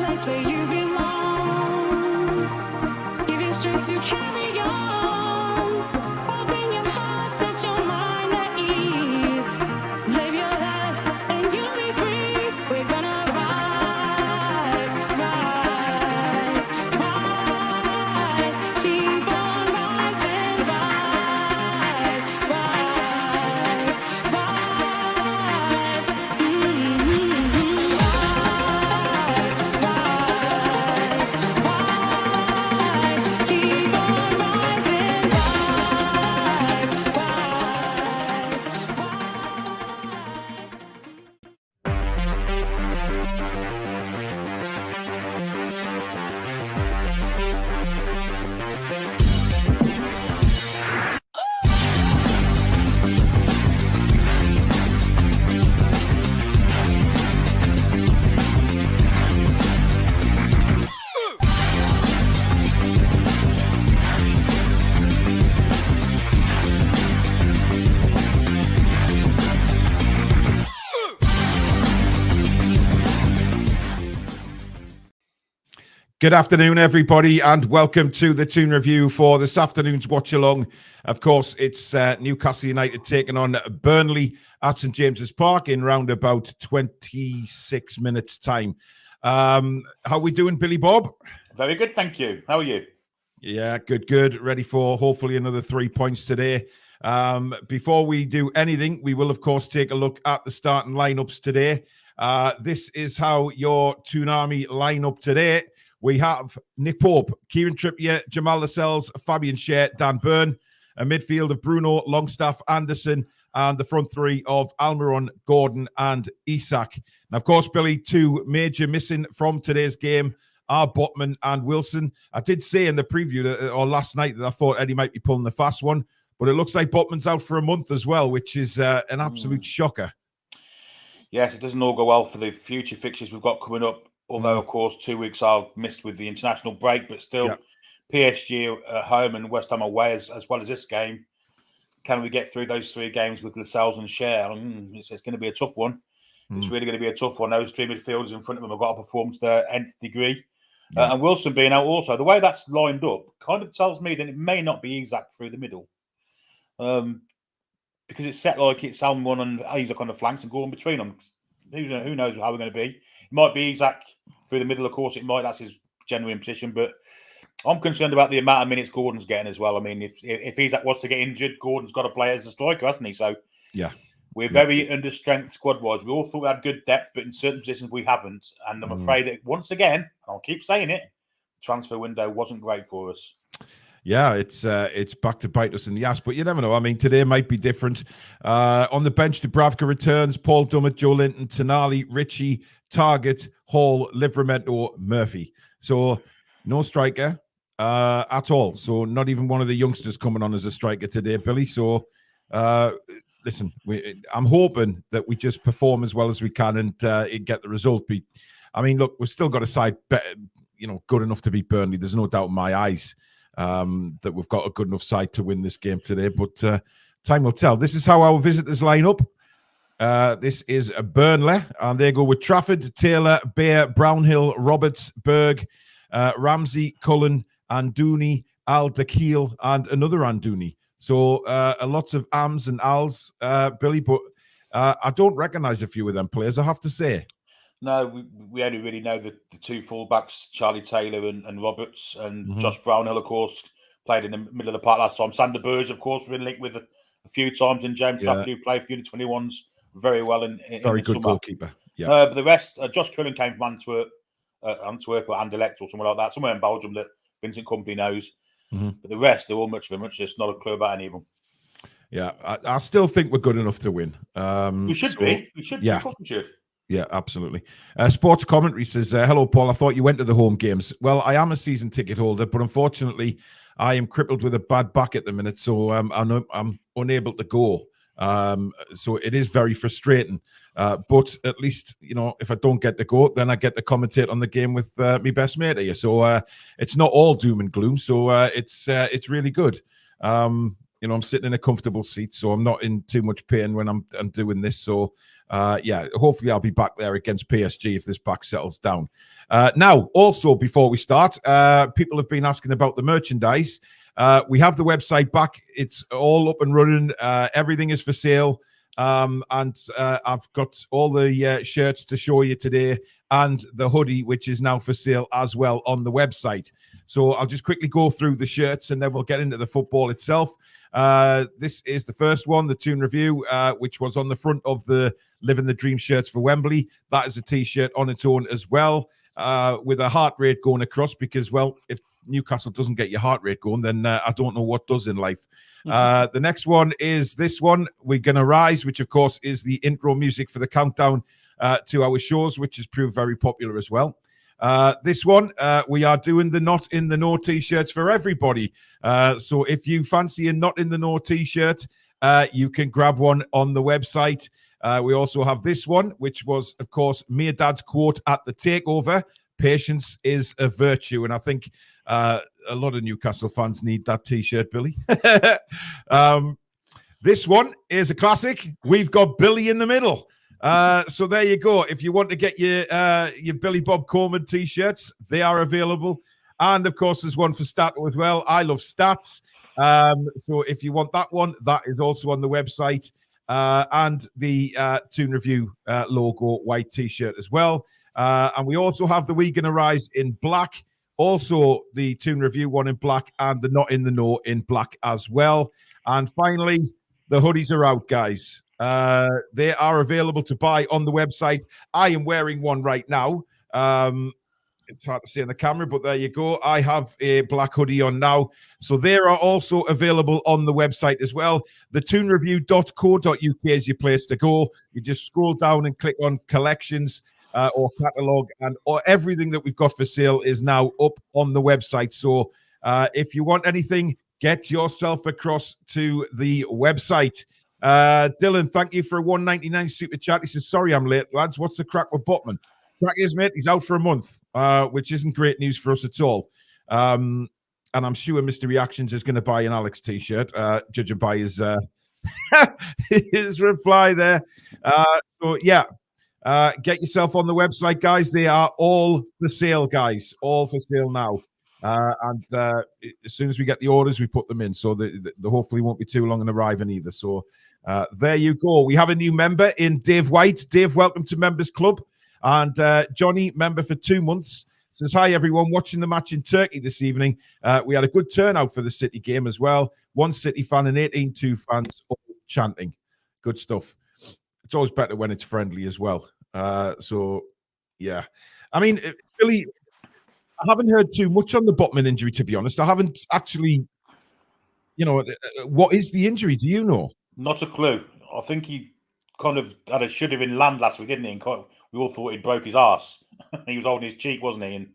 rise where you belong. Give you strength to carry on. Open your heart, set your mind at ease. Live your life and you'll be free. We're gonna rise, rise, rise. Keep on rising, rise, rise, rise. Keep on rising, Good afternoon, everybody, and welcome to the Toon Review for this afternoon's watch-along. Of course, it's Newcastle United taking on Burnley at St James's Park in round about 26 minutes' time. How are we doing, Billy Bob? Very good, thank you. How are you? Yeah, good. Ready for hopefully another 3 points today. Before we do anything, we will, of course, take a look at the starting lineups today. This is how your Toon Army lineup today. We have Nick Pope, Kieran Trippier, Jamal Lascelles, Fabian Schär, Dan Burn, a midfield of Bruno, Longstaff, Anderson, and the front three of Almiron, Gordon, and Isak. And of course, Billy, two major missing from today's game are Botman and Wilson. I did say in the preview or last night that I thought Eddie might be pulling the fast one, but it looks like Botman's out for a month as well, which is an absolute shocker. Yes, it doesn't all go well for the future fixtures we've got coming up. Although, of course, 2 weeks are missed with the international break, but still, PSG at home and West Ham away, as well as this game. Can we get through those 3 games with Lascelles and Schär? It's going to be a tough one. It's really going to be a tough one. Those 3 midfielders in front of them have got to perform to their nth degree. And Wilson being out also. The way that's lined up kind of tells me that it may not be Isak through the middle. Because it's set like it's Almiron and Isak on the flanks and Gordon between them. Who knows how we're going to be. It might be Isak through the middle, of course. It might. That's his genuine position. But I'm concerned about the amount of minutes Gordon's getting as well. I mean, if Isak was to get injured, Gordon's got to play as a striker, hasn't he? So we're very under strength squad-wise. We all thought we had good depth, but in certain positions we haven't. And I'm afraid that once again, I'll keep saying it, the transfer window wasn't great for us. Yeah, it's back to bite us in the ass, but you never know. I mean, today might be different. On the bench, Dubravka returns, Paul Dummett, Joe Linton, Tonali, Ritchie, Target, Hall, Livramento, Murphy. So no striker at all. So not even one of the youngsters coming on as a striker today, Billy. So listen, I'm hoping that we just perform as well as we can and get the result. I mean, look, we've still got a side, good enough to beat Burnley. There's no doubt in my eyes that we've got a good enough side to win this game today, but time will tell. This is how our visitors line up. This is Burnley, and they go with Trafford, Taylor, Bear, Brownhill, Roberts, Berg, Ramsey, Cullen, Anduni, Al Dakil, and another Anduni. So lots of Ams and Als, Billy, but I don't recognise a few of them players, I have to say. No, we only really know the 2 fullbacks, Charlie Taylor and Roberts, and Josh Brownhill, of course, played in the middle of the park last time. Sander Burge, of course, we've been linked with a few times, and James Trafford, who played for the 21s very well in very good summer. Goalkeeper. Yeah, but the rest, Josh Cullen came from Antwerp or Anderlecht or somewhere like that, somewhere in Belgium that Vincent Kompany knows. But the rest, they're all much just not a clue about any of them. Yeah, I still think we're good enough to win. We should be. We should be. Of course we should. Yeah, absolutely. Sports Commentary says, hello, Paul. I thought you went to the home games. Well, I am a season ticket holder, but unfortunately, I am crippled with a bad back at the minute, so I'm unable to go. So it is very frustrating. But at least, if I don't get to go, then I get to commentate on the game with my best mate here. So it's not all doom and gloom. So it's really good. I'm sitting in a comfortable seat, so I'm not in too much pain when I'm doing this. So hopefully I'll be back there against PSG if this back settles down. Now, also before we start, people have been asking about the merchandise. We have the website back. It's all up and running. Everything is for sale. And I've got all the shirts to show you today and the hoodie, which is now for sale as well on the website. So I'll just quickly go through the shirts and then we'll get into the football itself. This is the first one, the Toon Review, which was on the front of the Living the Dream shirts for Wembley. That is a T-shirt on its own as well, with a heart rate going across because, well, if Newcastle doesn't get your heart rate going, then I don't know what does in life. The next one is this one, We're Gonna Rise, which of course is the intro music for the countdown to our shows, which has proved very popular as well. This one, we are doing the Not in the Know t-shirts for everybody. So if you fancy a Not in the Know t-shirt, you can grab one on the website. We also have this one, which was, of course, Mere Dad's quote at the takeover. Patience is a virtue. And I think a lot of Newcastle fans need that t-shirt, Billy. This one is a classic. We've got Billy in the middle. So there you go. If you want to get your Billy Bob Coleman t-shirts, they are available. And of course, there's one for Stato as well. I love stats. So if you want that one, that is also on the website. And the Toon Review logo white t-shirt as well. And we also have the We Gonna Rise in black. Also, the Toon Review one in black and the Not in the Know in black as well. And finally, the hoodies are out, guys. They are available to buy on the website. I am wearing one right now. It's hard to see on the camera, but there you go. I have a black hoodie on now. So they are also available on the website as well. The toonreview.co.uk is your place to go. You just scroll down and click on collections or catalog, and everything that we've got for sale is now up on the website. So if you want anything, get yourself across to the website. Dylan, thank you for a $1.99 super chat. He says, sorry I'm late, lads. What's the crack with Botman? Crack is, mate, he's out for a month, which isn't great news for us at all. And I'm sure Mr. Reactions is going to buy an Alex t-shirt, judging by his his reply there. Get yourself on the website, guys. They are all for sale, guys. All for sale now. And as soon as we get the orders, we put them in. So they hopefully won't be too long in arriving either. So there you go. We have a new member in Dave White. Dave, welcome to Members Club. And Johnny, member for 2 months, says, hi, everyone. Watching the match in Turkey this evening. We had a good turnout for the City game as well. 1 City fan and 18-2 fans all chanting. Good stuff. It's always better when it's friendly as well. So, yeah. I mean, Billy, I haven't heard too much on the Botman injury, to be honest. I haven't actually, what is the injury? Do you know? Not a clue. I think he kind of had a should have in land last week, didn't he? And we all thought he'd broke his arse. He was holding his cheek, wasn't he? And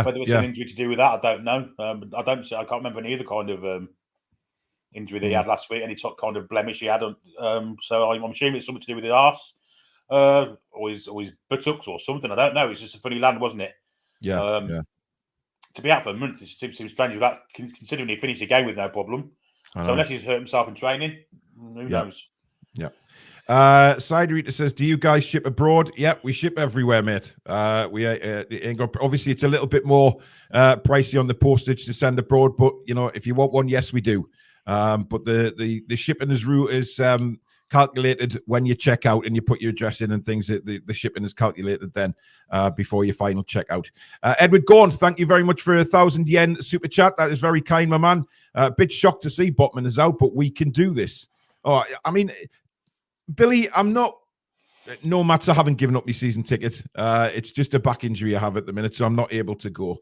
whether it's an injury to do with that, I don't know. I can't remember any other kind of injury that he had last week, any kind of blemish he had. So I'm assuming it's something to do with his arse, or his buttocks or something. I don't know. It's just a funny land, wasn't it? Yeah. To be out for a month, it seems strange without considering he finished the game with no problem. So unless he's hurt himself in training, who knows? Yeah. Cider Eater says, do you guys ship abroad? Yep, we ship everywhere, mate. Obviously it's a little bit more pricey on the postage to send abroad, but if you want one, yes, we do. But the shipping is calculated when you check out and you put your address in and things. The shipping is calculated then before your final checkout. Edward Gaunt, thank you very much for 1,000 yen super chat. That is very kind, my man. A bit shocked to see Botman is out, but we can do this. Oh, I mean, Billy, I'm not. No matter, I haven't given up my season ticket. It's just a back injury I have at the minute, so I'm not able to go.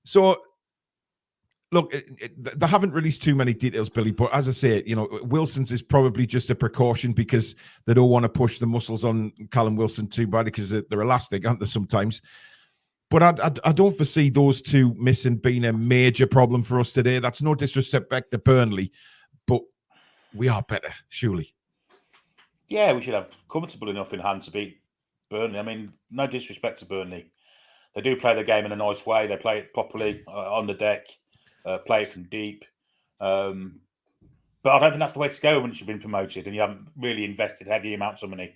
So. Look, they haven't released too many details, Billy, but as I say, Wilson's is probably just a precaution because they don't want to push the muscles on Callum Wilson too bad because they're elastic, aren't they, sometimes? But I don't foresee those two missing being a major problem for us today. That's no disrespect back to Burnley, but we are better, surely. Yeah, we should have comfortable enough in hand to beat Burnley. I mean, no disrespect to Burnley. They do play the game in a nice way. They play it properly on the deck. Play it from deep. But But I don't think that's the way to go once you've been promoted and you haven't really invested heavy amounts of money.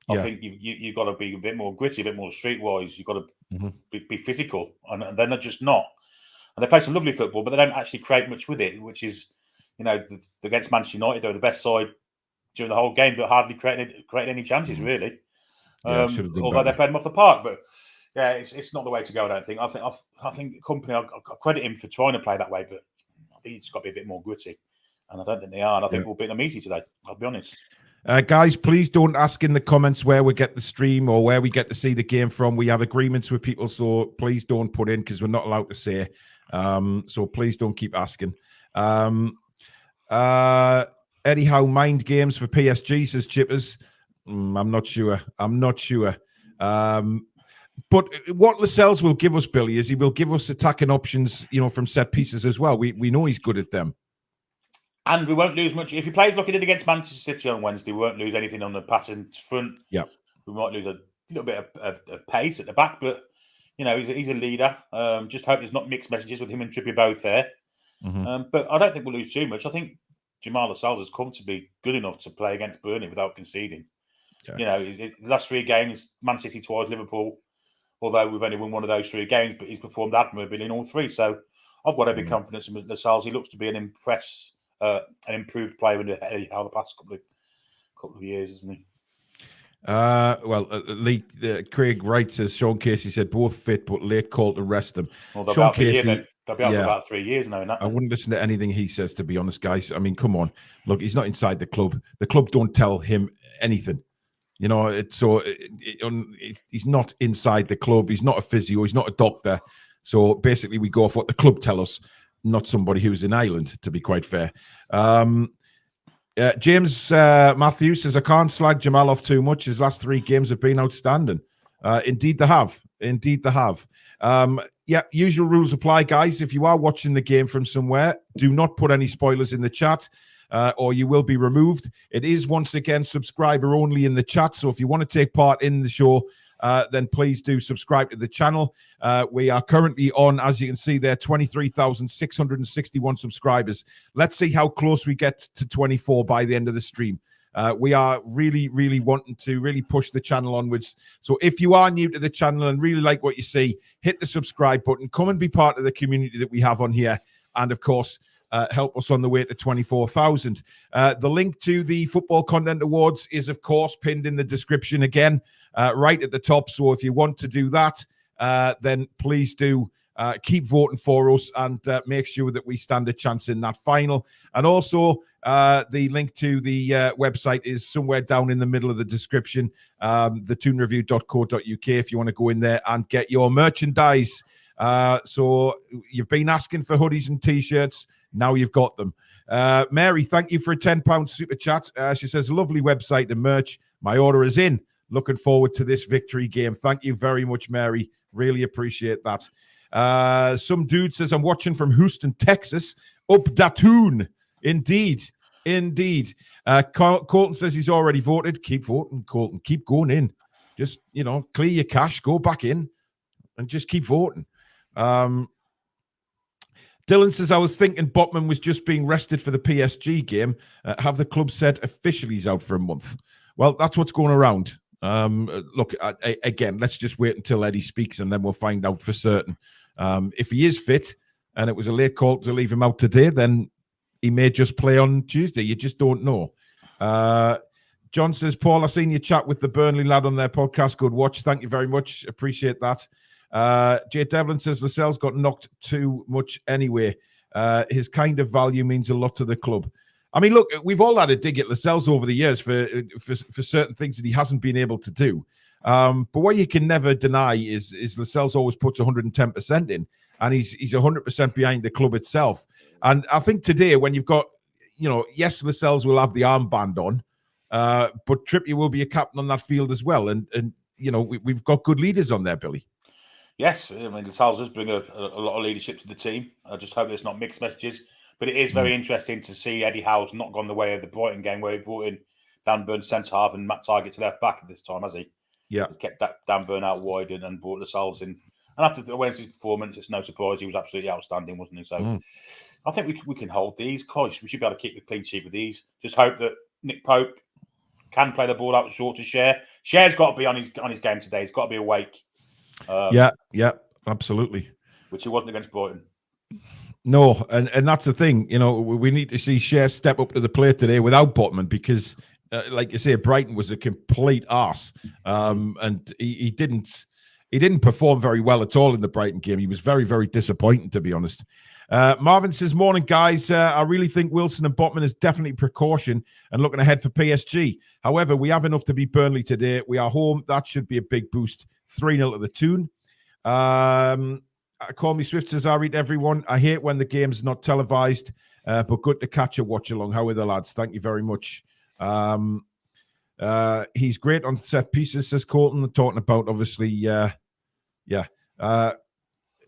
I think you've got to be a bit more gritty, a bit more streetwise. You've got to be physical, and they're just not. And they play some lovely football, but they don't actually create much with it, which is, against Manchester United, they were the best side during the whole game, but hardly created any chances, really. Although they played them off the park. But, yeah, it's not the way to go, I don't think. I think the company, I credit him for trying to play that way, but I think it's got to be a bit more gritty. And I don't think they are. And I think we'll beat them easy today, I'll be honest. Guys, please don't ask in the comments where we get the stream or where we get to see the game from. We have agreements with people, so please don't put in because we're not allowed to say. So please don't keep asking. Anyhow, mind games for PSG, says Chippers. I'm not sure. But what Lascelles will give us, Billy, is he will give us attacking options, from set pieces as well. We know he's good at them. And we won't lose much. If he plays like he did against Manchester City on Wednesday, we won't lose anything on the passing front. Yeah. We might lose a little bit of pace at the back, but, he's a leader. Just hope there's not mixed messages with him and Trippier both there. But I don't think we'll lose too much. I think Jamal Lascelles has come to be good enough to play against Burnley without conceding. Okay. The last 3 games, Man City twice, Liverpool, although we've only won one of those 3 games, but he's performed admirably in all 3. So I've got every confidence in Lascelles. He looks to be an improved player in the past couple of years, isn't he? Craig Wright says Sean Casey said both fit, but late call to rest them. Well, they'll be out for about 3 years now. I wouldn't listen to anything he says, to be honest, guys. I mean, come on. Look, he's not inside the club. The club don't tell him anything. He's not inside the club. He's not a physio. He's not a doctor. So basically, we go off what the club tell us, not somebody who's in Ireland, to be quite fair. James Matthews says, I can't slag Jamal off too much. His last 3 games have been outstanding. Indeed they have. Usual rules apply, guys. If you are watching the game from somewhere, do not put any spoilers in the chat, or you will be removed. It is, once again, subscriber only in the chat. So if you want to take part in the show, then please do subscribe to the channel. We are currently on, as you can see there, 23,661 subscribers. Let's see how close we get to 24 by the end of the stream. We are really, really wanting to really push the channel onwards. So if you are new to the channel and really like what you see, hit the subscribe button. Come and be part of the community that we have on here. And, of course, help us on the way to 24,000. The link to the Football Content Awards is, of course, pinned in the description again, right at the top. So if you want to do that, then please do keep voting for us and make sure that we stand a chance in that final. And also, the link to the website is somewhere down in the middle of the description, thetoonreview.co.uk, if you want to go in there and get your merchandise. So you've been asking for hoodies and T-shirts. Now you've got them. Mary, thank you for a £10 super chat. She says, lovely website and merch. My order is in. Looking forward to this victory game. Thank you very much, Mary. Really appreciate that. Some dude says, I'm watching from Houston, Texas. Up Datoon. Indeed. Colton says he's already voted. Keep voting, Colton. Keep going in. Just, clear your cache, go back in, and just keep voting. Dylan says, I was thinking Botman was just being rested for the PSG game. Have the club said officially he's out for a month? Well, that's what's going around. Look, again, let's just wait until Eddie speaks and then we'll find out for certain. If he is fit and it was a late call to leave him out today, then he may just play on Tuesday. You just don't know. John says, Paul, I seen you chat with the Burnley lad on their podcast. Good watch. Thank you very much. Appreciate that. Jay Devlin says Lascelles got knocked too much anyway. His kind of value means a lot to the club. I mean, look, we've all had a dig at Lascelles over the years for certain things that he hasn't been able to do. But what you can never deny is Lascelles always puts 110% in, and he's 100% behind the club itself. And I think today, when you've got, yes, Lascelles will have the armband on, but Trippier will be a captain on that field as well. And we've got good leaders on there, Billy. Yes, I mean, Lascelles does bring a lot of leadership to the team. I just hope there's not mixed messages. But it is very interesting to see Eddie Howe's not gone the way of the Brighton game where he brought in Dan Burn centre half and Matt Targett to left back at this time, has he? Yeah. He's kept that Dan Burn out wide and brought Lascelles in And after the Wednesday's performance, it's no surprise he was absolutely outstanding, wasn't he? So I think we can hold these. Gosh, we should be able to keep the clean sheet with these. Just hope that Nick Pope can play the ball out short to Share. Share's got to be on his game today. He's got to be awake. Yeah, absolutely. Which he wasn't against Brighton. No, and that's the thing. You know, we need to see Share step up to the plate today without Botman because, like you say, Brighton was a complete arse, and he didn't perform very well at all in the Brighton game. He was very, very disappointing, to be honest. Marvin says, morning, guys. I really think Wilson and Botman is definitely precaution and looking ahead for PSG. However, we have enough to beat Burnley today. We are home. That should be a big boost. 3-0 to the Toon. Call me Swift says, I read everyone. I hate when the game's not televised, but good to catch a watch along. How are the lads? Thank you very much. He's great on set pieces, says Colton. Talking about, obviously,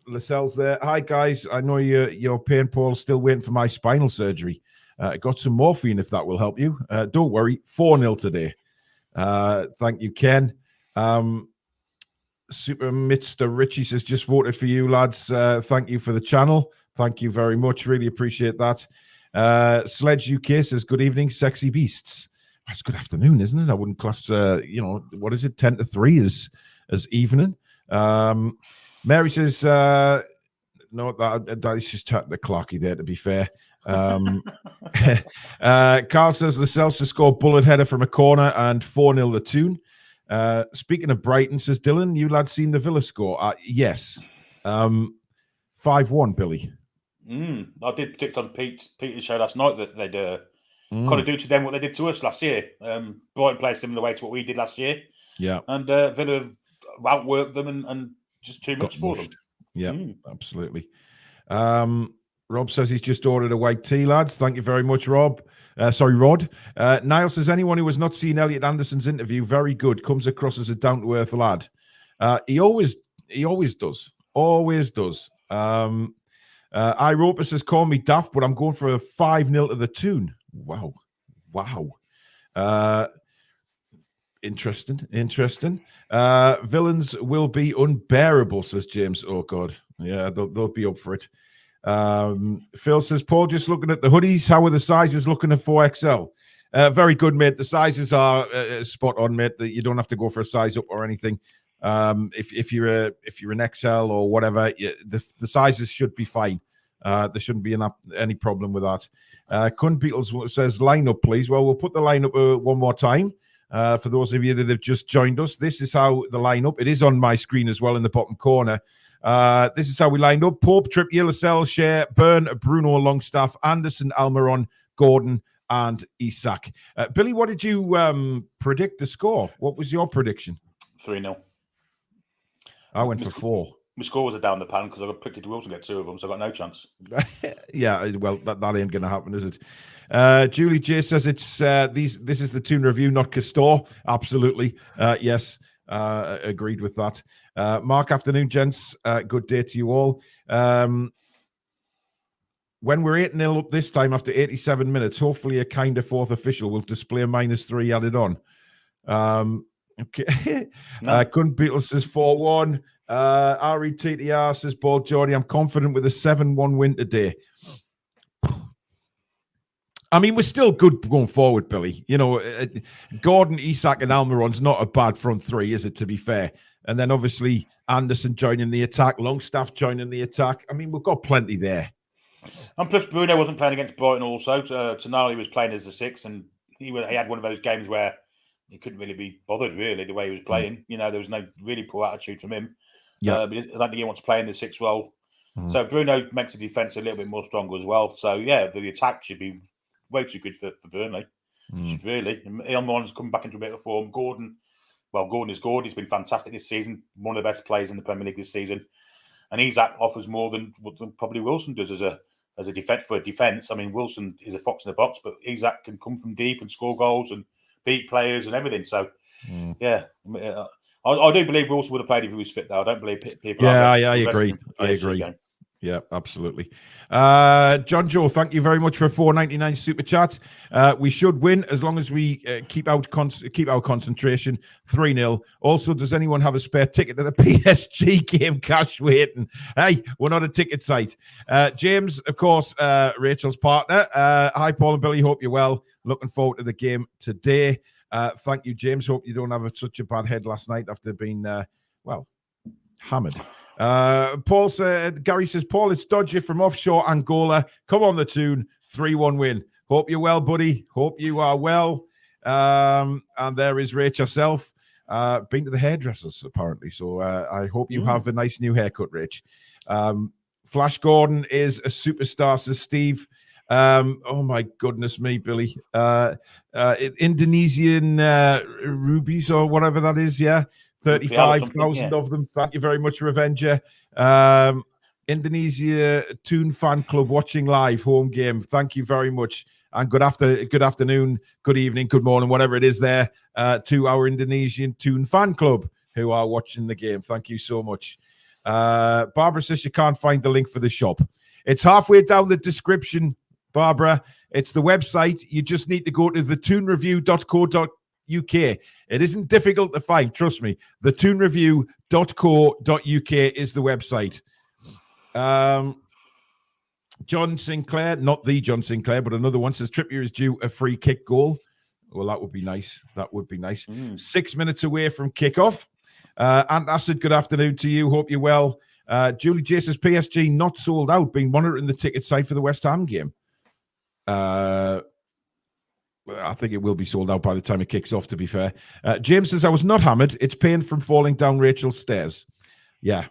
Lascelles there. Hi, guys. I know you're pain, Paul. Still waiting for my spinal surgery. Got some morphine if that will help you. Don't worry. 4-0 today. Thank you, Ken. Super Mr. Richie says, just voted for you, lads. Thank you for the channel. Thank you very much. Really appreciate that. Sledge UK says, good evening, sexy beasts. It's good afternoon, isn't it? I wouldn't class, what is it, 10 to 3 as evening. Mary says, no, that is just chatting to Clarky there, to be fair. Carl says, the Celsius score bullet header from a corner and 4-0 the Toon. Speaking of Brighton, says Dylan, you lads seen the Villa score? Yes. 5-1, Billy. I did predict on Peter's show last night that they'd kind of do to them what they did to us last year. Brighton played a similar way to what we did last year. Yeah. And Villa outworked them and just too much for them. Yeah, absolutely. Rob says he's just ordered a white tea, lads. Thank you very much, Rod. Niall says, anyone who has not seen Elliot Anderson's interview, very good. Comes across as a down-to-earth lad. He always does. Always does. Iropa says, call me daft, but I'm going for a 5-0 to the Toon. Wow. Interesting. Villains will be unbearable, says James. Oh, God. Yeah, they'll be up for it. Phil says, Paul, just looking at the hoodies, how are the sizes looking at 4XL? Very good, mate. The sizes are spot on, mate. You don't have to go for a size up or anything. If you're an XL or whatever, the sizes should be fine. There shouldn't be any problem with that. Kun Beatles says, line up, please. Well, we'll put the line up one more time. For those of you that have just joined us, this is how the lineup. It is on my screen as well in the bottom corner. This is how we lined up: Pope, Trippier, Lascelles, Share, Byrne, Bruno, Longstaff, Anderson, Almiron, Gordon, and Isak. Billy, what did you predict the score? What was your prediction? 3-0. I went for 4. My score was a down the pan because I got predicted Wilson get 2 of them, so I got no chance. Yeah, well, that ain't going to happen, is it? Julie J says it's this is the Toon review, not Castor. Absolutely, yes, agreed with that. Mark, afternoon, gents. Good day to you all. When we're 8-0 up this time after 87 minutes, hopefully a kind of fourth official will display a -3 added on. Okay. Kun Beatles says 4-1. RETTR says, Paul Geordie, I'm confident with a 7-1 win today. I mean, we're still good going forward, Billy. You know, Gordon, Isak, and Almiron's not a bad front three, is it, to be fair? And then obviously Anderson joining the attack, Longstaff joining the attack. I mean, we've got plenty there. And plus, Bruno wasn't playing against Brighton also. Tonali was playing as the 6, and he had one of those games where he couldn't really be bothered, really, the way he was playing. You know, there was no really poor attitude from him. But I don't think he wants to play in the 6th role. So Bruno makes the defence a little bit more stronger as well. So, yeah, the attack should be way too good for Burnley. Should really. Ilmon's come back into a bit of form. Gordon is Gordon. He's been fantastic this season. One of the best players in the Premier League this season. And Isak offers more than probably Wilson does as a defence. I mean, Wilson is a fox in the box, but Isak can come from deep and score goals and beat players and everything. So, yeah. I do believe Wilson would have played if he was fit, though. I don't believe people. Yeah, I agree. Yeah, absolutely. John Joe, thank you very much for a $4.99 super chat. We should win as long as we keep our concentration. 3-0. Also, does anyone have a spare ticket to the PSG game? Cash waiting. Hey, we're not a ticket site. James, of course, Rachel's partner. Hi, Paul and Billy. Hope you're well. Looking forward to the game today. Thank you, James. Hope you don't have such a bad head last night after being, hammered. Paul said, Gary says, Paul, it's Dodger from offshore Angola. Come on the Toon. 3-1 win. Hope you're well, buddy. Hope you are well. And there is Rach herself. Been to the hairdressers, apparently. So I hope you have a nice new haircut, Rach. Flash Gordon is a superstar, says Steve. Oh my goodness me, Billy. Indonesian rubies or whatever that is, yeah. 35,000 of them. Thank you very much, Revenger. Indonesia Toon Fan Club watching live home game. Thank you very much. And good afternoon, good evening, good morning, whatever it is there, to our Indonesian Toon Fan Club who are watching the game. Thank you so much. Barbara says she can't find the link for the shop. It's halfway down the description, Barbara. It's the website. You just need to go to thetoonreview.co.uk. It isn't difficult to find, trust me. Thetoonreview.co.uk is the website. John Sinclair, not the John Sinclair, but another one, says Trippier is due a free kick goal. Well, that would be nice. That would be nice. 6 minutes away from kickoff. Antacid, good afternoon to you. Hope you're well. Julie J says PSG not sold out, been monitoring the ticket site for the West Ham game. I think it will be sold out by the time it kicks off, to be fair. James says, I was not hammered. It's pain from falling down Rachel's stairs. Yeah.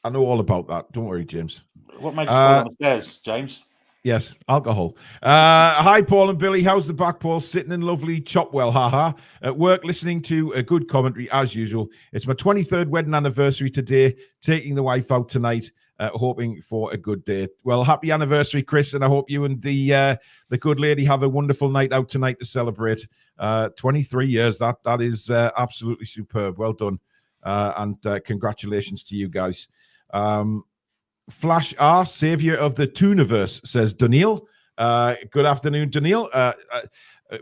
I know all about that. Don't worry, James. What makes you fall down the stairs, James? Yes, alcohol. Hi, Paul and Billy. How's the back, Paul? Sitting in lovely Chopwell, haha. At work, listening to a good commentary, as usual. It's my 23rd wedding anniversary today. Taking the wife out tonight. Hoping for a good day. Well, happy anniversary, Chris, and I hope you and the good lady have a wonderful night out tonight to celebrate. 23 years, that is absolutely superb. Well done, and congratulations to you guys. Flash R, savior of the Tooniverse, says Daniil. Good afternoon, Daniil.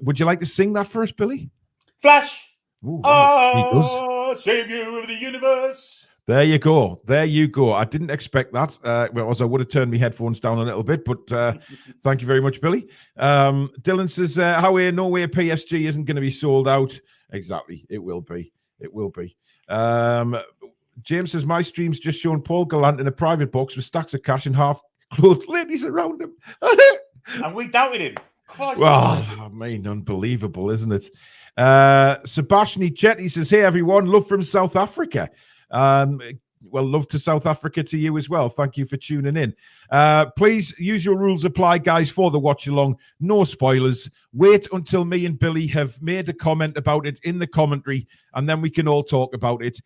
Would you like to sing that for us, Billy? Flash! Ooh, wow. Savior of the universe! There you go. There you go. I didn't expect that. Well, I would have turned my headphones down a little bit, but thank you very much, Billy. Dylan says, no way PSG isn't going to be sold out. Exactly. It will be. It will be. James says, my stream's just shown Paul Gallant in a private box with stacks of cash and half-clothed ladies around him. And we doubted him. Well, I mean, unbelievable, isn't it? Sebastian Chetty says, hey, everyone, love from South Africa. Well, love to South Africa to you as well. Thank you for tuning in. Please, usual rules apply, guys, for the watch-along. No spoilers. Wait until me and Billy have made a comment about it in the commentary, and then we can all talk about it.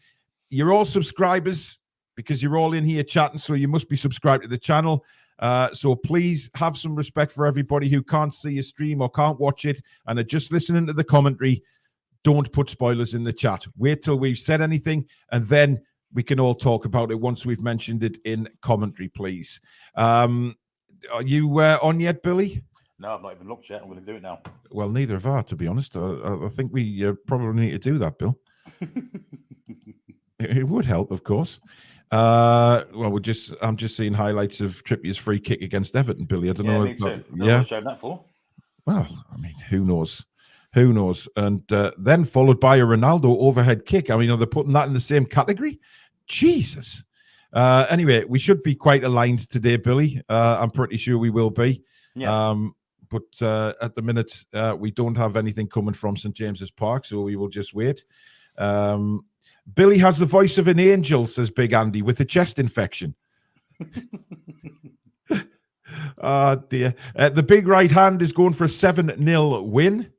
You're all subscribers because you're all in here chatting, so you must be subscribed to the channel. So please have some respect for everybody who can't see a stream or can't watch it and are just listening to the commentary. Don't put spoilers in the chat. Wait till we've said anything, and then we can all talk about it once we've mentioned it in commentary, please. Are you on yet, Billy? No, I've not even looked yet. I'm going to do it now. Well, neither have I, to be honest. I think we probably need to do that, Bill. It would help, of course. Well, I'm just seeing highlights of Trippier's free kick against Everton, Billy. I don't know. Me too. Yeah. Showing that for. Well, I mean, who knows? Who knows? And then followed by a Ronaldo overhead kick. I mean, are they putting that in the same category? Jesus. Anyway, we should be quite aligned today, Billy. I'm pretty sure we will be. Yeah. But at the minute, we don't have anything coming from St. James's Park, so we will just wait. Billy has the voice of an angel, says Big Andy, with a chest infection. Oh, dear. The big right hand is going for a 7-0 win.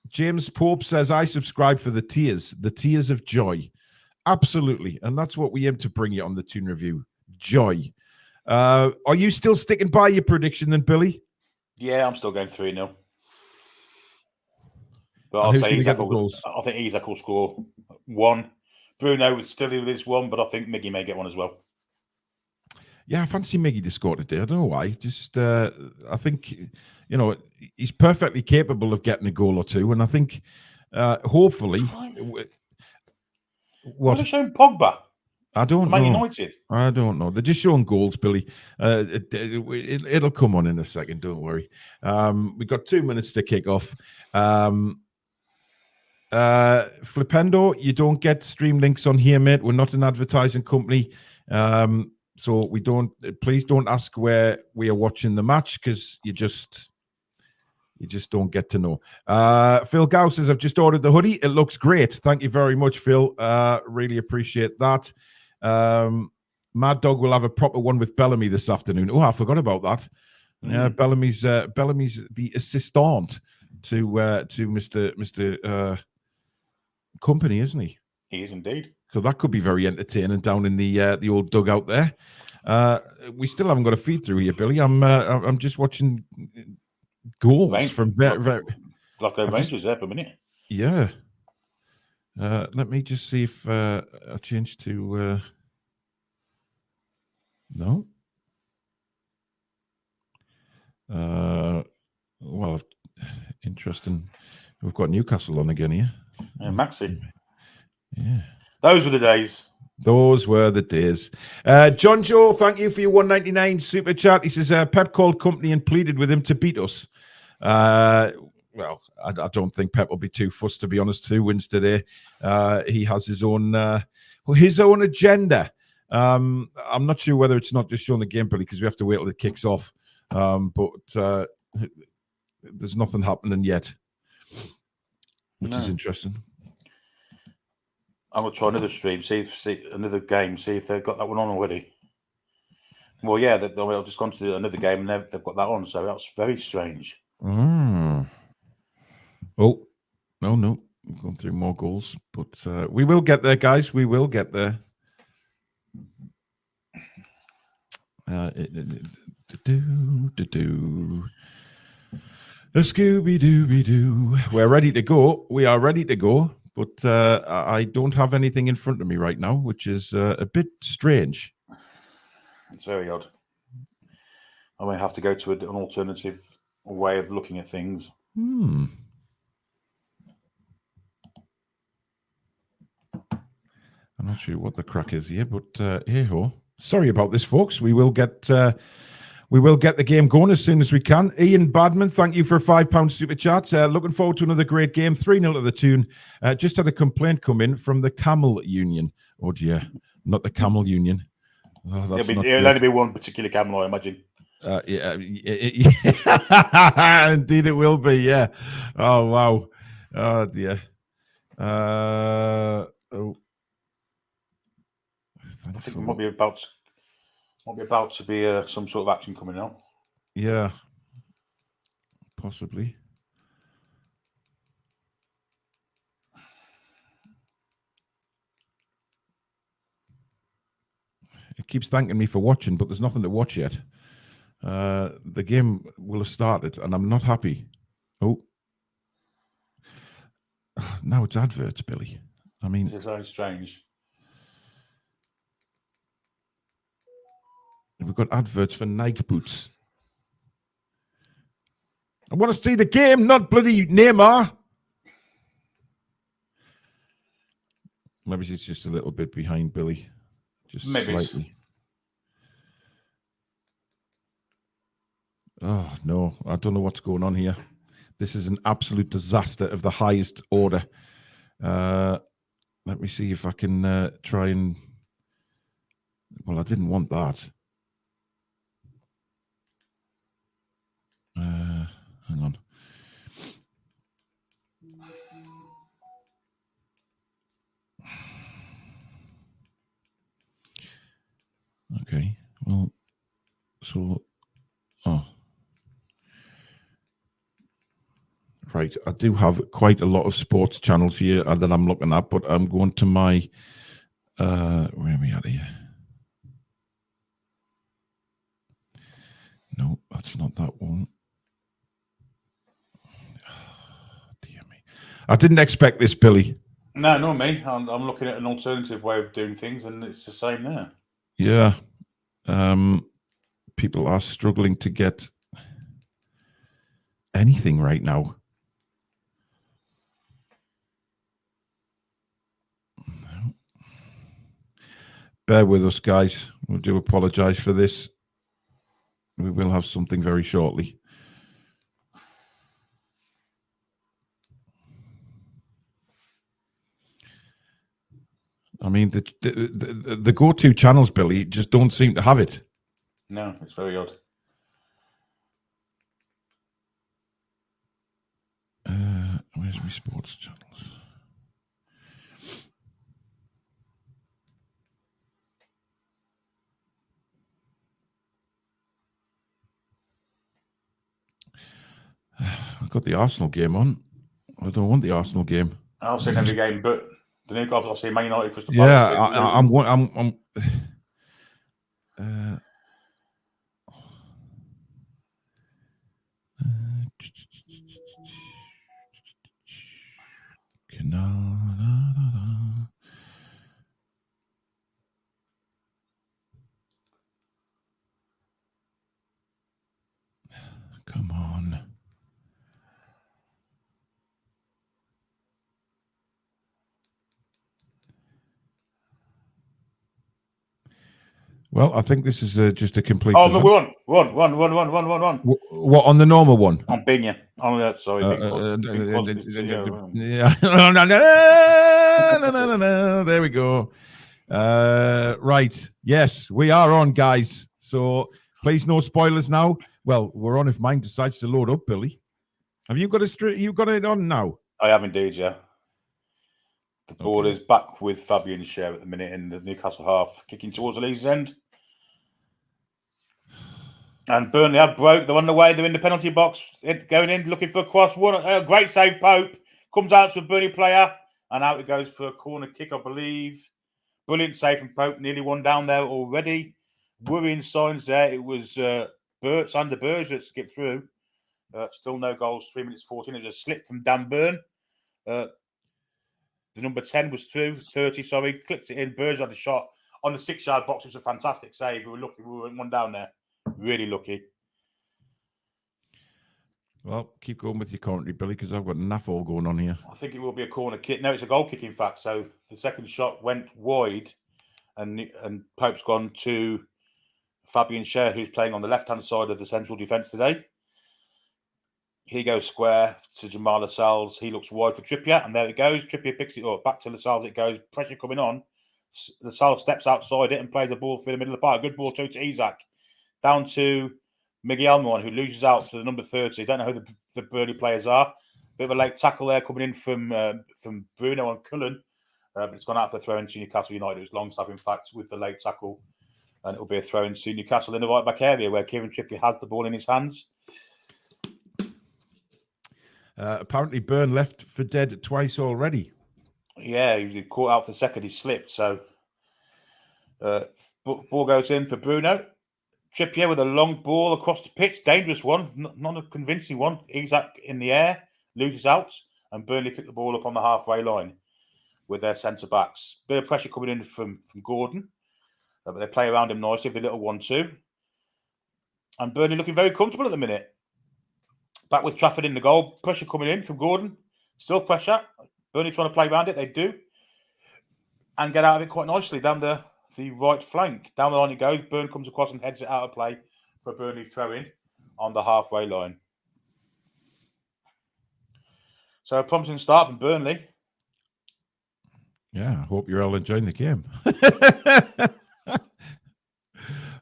James Pope says, I subscribe for the tears of joy. Absolutely. And that's what we aim to bring you on the Toon Review. Joy. Are you still sticking by your prediction then, Billy? Yeah, I'm still going 3-0. But I'll say Isak I think Isak will score one. Bruno would still with his one, but I think Miggy may get one as well. Yeah, I fancy Miggy to score today. I don't know why. Just, I think, you know, he's perfectly capable of getting a goal or two. And I think, hopefully, Why are they showing Pogba I for don't Man know. United? I don't know. They're just showing goals, Billy. It'll come on in a second. Don't worry. We've got 2 minutes to kick off. Flipendo, you don't get stream links on here, mate. We're not an advertising company. So we don't, please don't ask where we are watching the match, because you just don't get to know. Phil Gow says, I've just ordered the hoodie. It looks great. Thank you very much, Phil. Really appreciate that. Mad Dog will have a proper one with Bellamy this afternoon. Oh, I forgot about that. Bellamy's the assistant to Mr. Company, isn't he? He is indeed. So that could be very entertaining down in the old dugout there. We still haven't got a feed through here, Billy. I'm just watching goals from very Glasgow Rangers there for a minute. Yeah. Let me just see if I change to no. Well, interesting. We've got Newcastle on again here. And Maxi. Yeah. Those were the days. Those were the days. John Joe, thank you for your 199 super chat. He says Pep called company and pleaded with him to beat us. Well, I don't think Pep will be too fussed, to be honest. 2 wins today. He has his own agenda. I'm not sure whether it's not just showing the game, Billy, because we have to wait till it kicks off. But there's nothing happening yet, which is interesting. I'm gonna try another stream, see another game, see if they've got that one on already. Well, yeah, I've just gone to another game and they've got that on, so that's very strange. Oh, no, I'm going through more goals, but we will get there, guys. We will get there. Scooby-Dooby-Doo. We're ready to go. We are ready to go, but I don't have anything in front of me right now, which is a bit strange. It's very odd. I may have to go to an alternative way of looking at things. I'm not sure what the crack is here, but hey-ho. Sorry about this, folks. We will get the game going as soon as we can. Ian Badman, thank you for a £5 super chat. Looking forward to another great game. 3-0 to the Toon. Just had a complaint come in from the Camel Union. Oh dear, not the Camel Union. Oh, it'll only be one particular camel, I imagine. Yeah, indeed it will be. Yeah. Oh wow. Oh dear. I think there might be about to be some sort of action coming out. Yeah, possibly. It keeps thanking me for watching, but there's nothing to watch yet. The game will have started, and I'm not happy. Oh, now it's adverts, Billy. I mean, It's very strange. we've got adverts for Nike boots. I want to see the game, not bloody Neymar. Maybe it's just a little bit behind, Billy. Just Maybe slightly. Oh, no. I don't know what's going on here. This is an absolute disaster of the highest order. Let me see if I can try and... Well, I didn't want that. Hang on. Okay. Well, so... Oh. Right. I do have quite a lot of sports channels here that I'm looking at, but I'm going to my... where are we at here? No, that's not that one. Dear me. I didn't expect this, Billy. No, not me. I'm looking at an alternative way of doing things, and it's the same there. Yeah. People are struggling to get anything right now. Bear with us, guys. We do apologize for this. We will have something very shortly. I mean, the go-to channels, Billy, just don't seem to have it. No, it's very odd. Where's my sports channels? I've got the Arsenal game on. I don't want the Arsenal game. I've seen every game, but the Newcastle, I've seen Man United, Crystal Yeah, Palace. I'm come on. Well, I think this is just a complete. Oh, no, one. What on the normal one? On Binya. Oh, yeah, sorry. No. There we go. Right. Yes, we are on, guys. So please, no spoilers now. Well, we're on if mine decides to load up, Billy. Have you got you got it on now? I have indeed, yeah. The ball is back with Fabian Schär at the minute in the Newcastle half, kicking towards the Leeds end. And Burnley have broke. They're on the way. They're in the penalty box, going in, looking for a cross. One, great save, Pope. Comes out to a Burnley player, and out it goes for a corner kick, I believe. Brilliant save from Pope. Nearly one down there already. Worrying signs there. It was Sander Burge that skipped through. Still no goals. 3 minutes 14. It was a slip from Dan Burn. The number 10 was through. 30, sorry. Clipped it in. Burge had a shot on the 6-yard box. It was a fantastic save. We were lucky. We were one down there. Really lucky. Well, keep going with your commentary, Billy, because I've got naff all going on here. I think it will be a corner kick. No, it's a goal kick, in fact. So the second shot went wide, and Pope's gone to Fabian Schär, who's playing on the left-hand side of the central defence today. He goes square to Jamal Lascelles. He looks wide for Trippier, and there it goes. Trippier picks it up. Back to Lascelles it goes. Pressure coming on. Lascelles steps outside it and plays the ball through the middle of the park. Good ball to Isak. Down to Miguel Almiron, who loses out to the number 30. Don't know who the Burnley players are. Bit of a late tackle there coming in from Bruno and Cullen. But it's gone out for a throw into Newcastle United. It was Longstaff, in fact, with the late tackle. And it will be a throw into Newcastle in the right back area where Kieran Trippier has the ball in his hands. Apparently, Burn left for dead twice already. Yeah, he was caught out for the second. He slipped. So ball goes in for Bruno. Trippier with a long ball across the pitch. Dangerous one. Not a convincing one. Isak in the air. Loses out. And Burnley pick the ball up on the halfway line with their centre-backs. Bit of pressure coming in from Gordon. But they play around him nicely with a little 1-2. And Burnley looking very comfortable at the minute. Back with Trafford in the goal. Pressure coming in from Gordon. Still pressure. Burnley trying to play around it. They do. And get out of it quite nicely down the right flank. Down the line it goes. Burn comes across and heads it out of play for a Burnley throw-in on the halfway line. So a promising start from Burnley. Yeah, I hope you're all enjoying the game.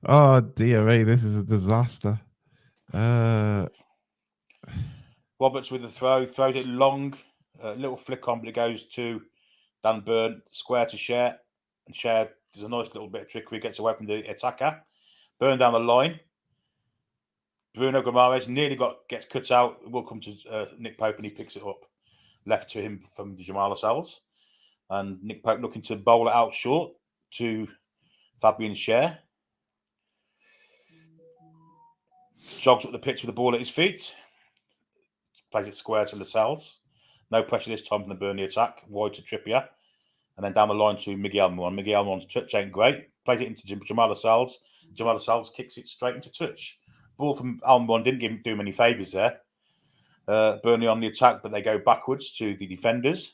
Oh, dear me, this is a disaster. Roberts with the throw. Throws it long. A little flick on, but it goes to Dan Burn. Square to Schär. And Schär does a nice little bit of trickery. Gets away from the attacker. Burn down the line. Bruno Guimaraes nearly gets cut out. It will come to Nick Pope and he picks it up. Left to him from Jamal Lascelles. And Nick Pope looking to bowl it out short to Fabian Schär. Jogs up the pitch with the ball at his feet. Plays it square to Lascelles. No pressure this time from the Burnley attack. Wide to Trippier. And then down the line to Miguel Almiron. Miguel Almiron's touch ain't great. Plays it into Jamal Lascelles. Jamal Lascelles kicks it straight into touch. Ball from Almiron didn't do him any favours there. Burnley on the attack, but they go backwards to the defenders.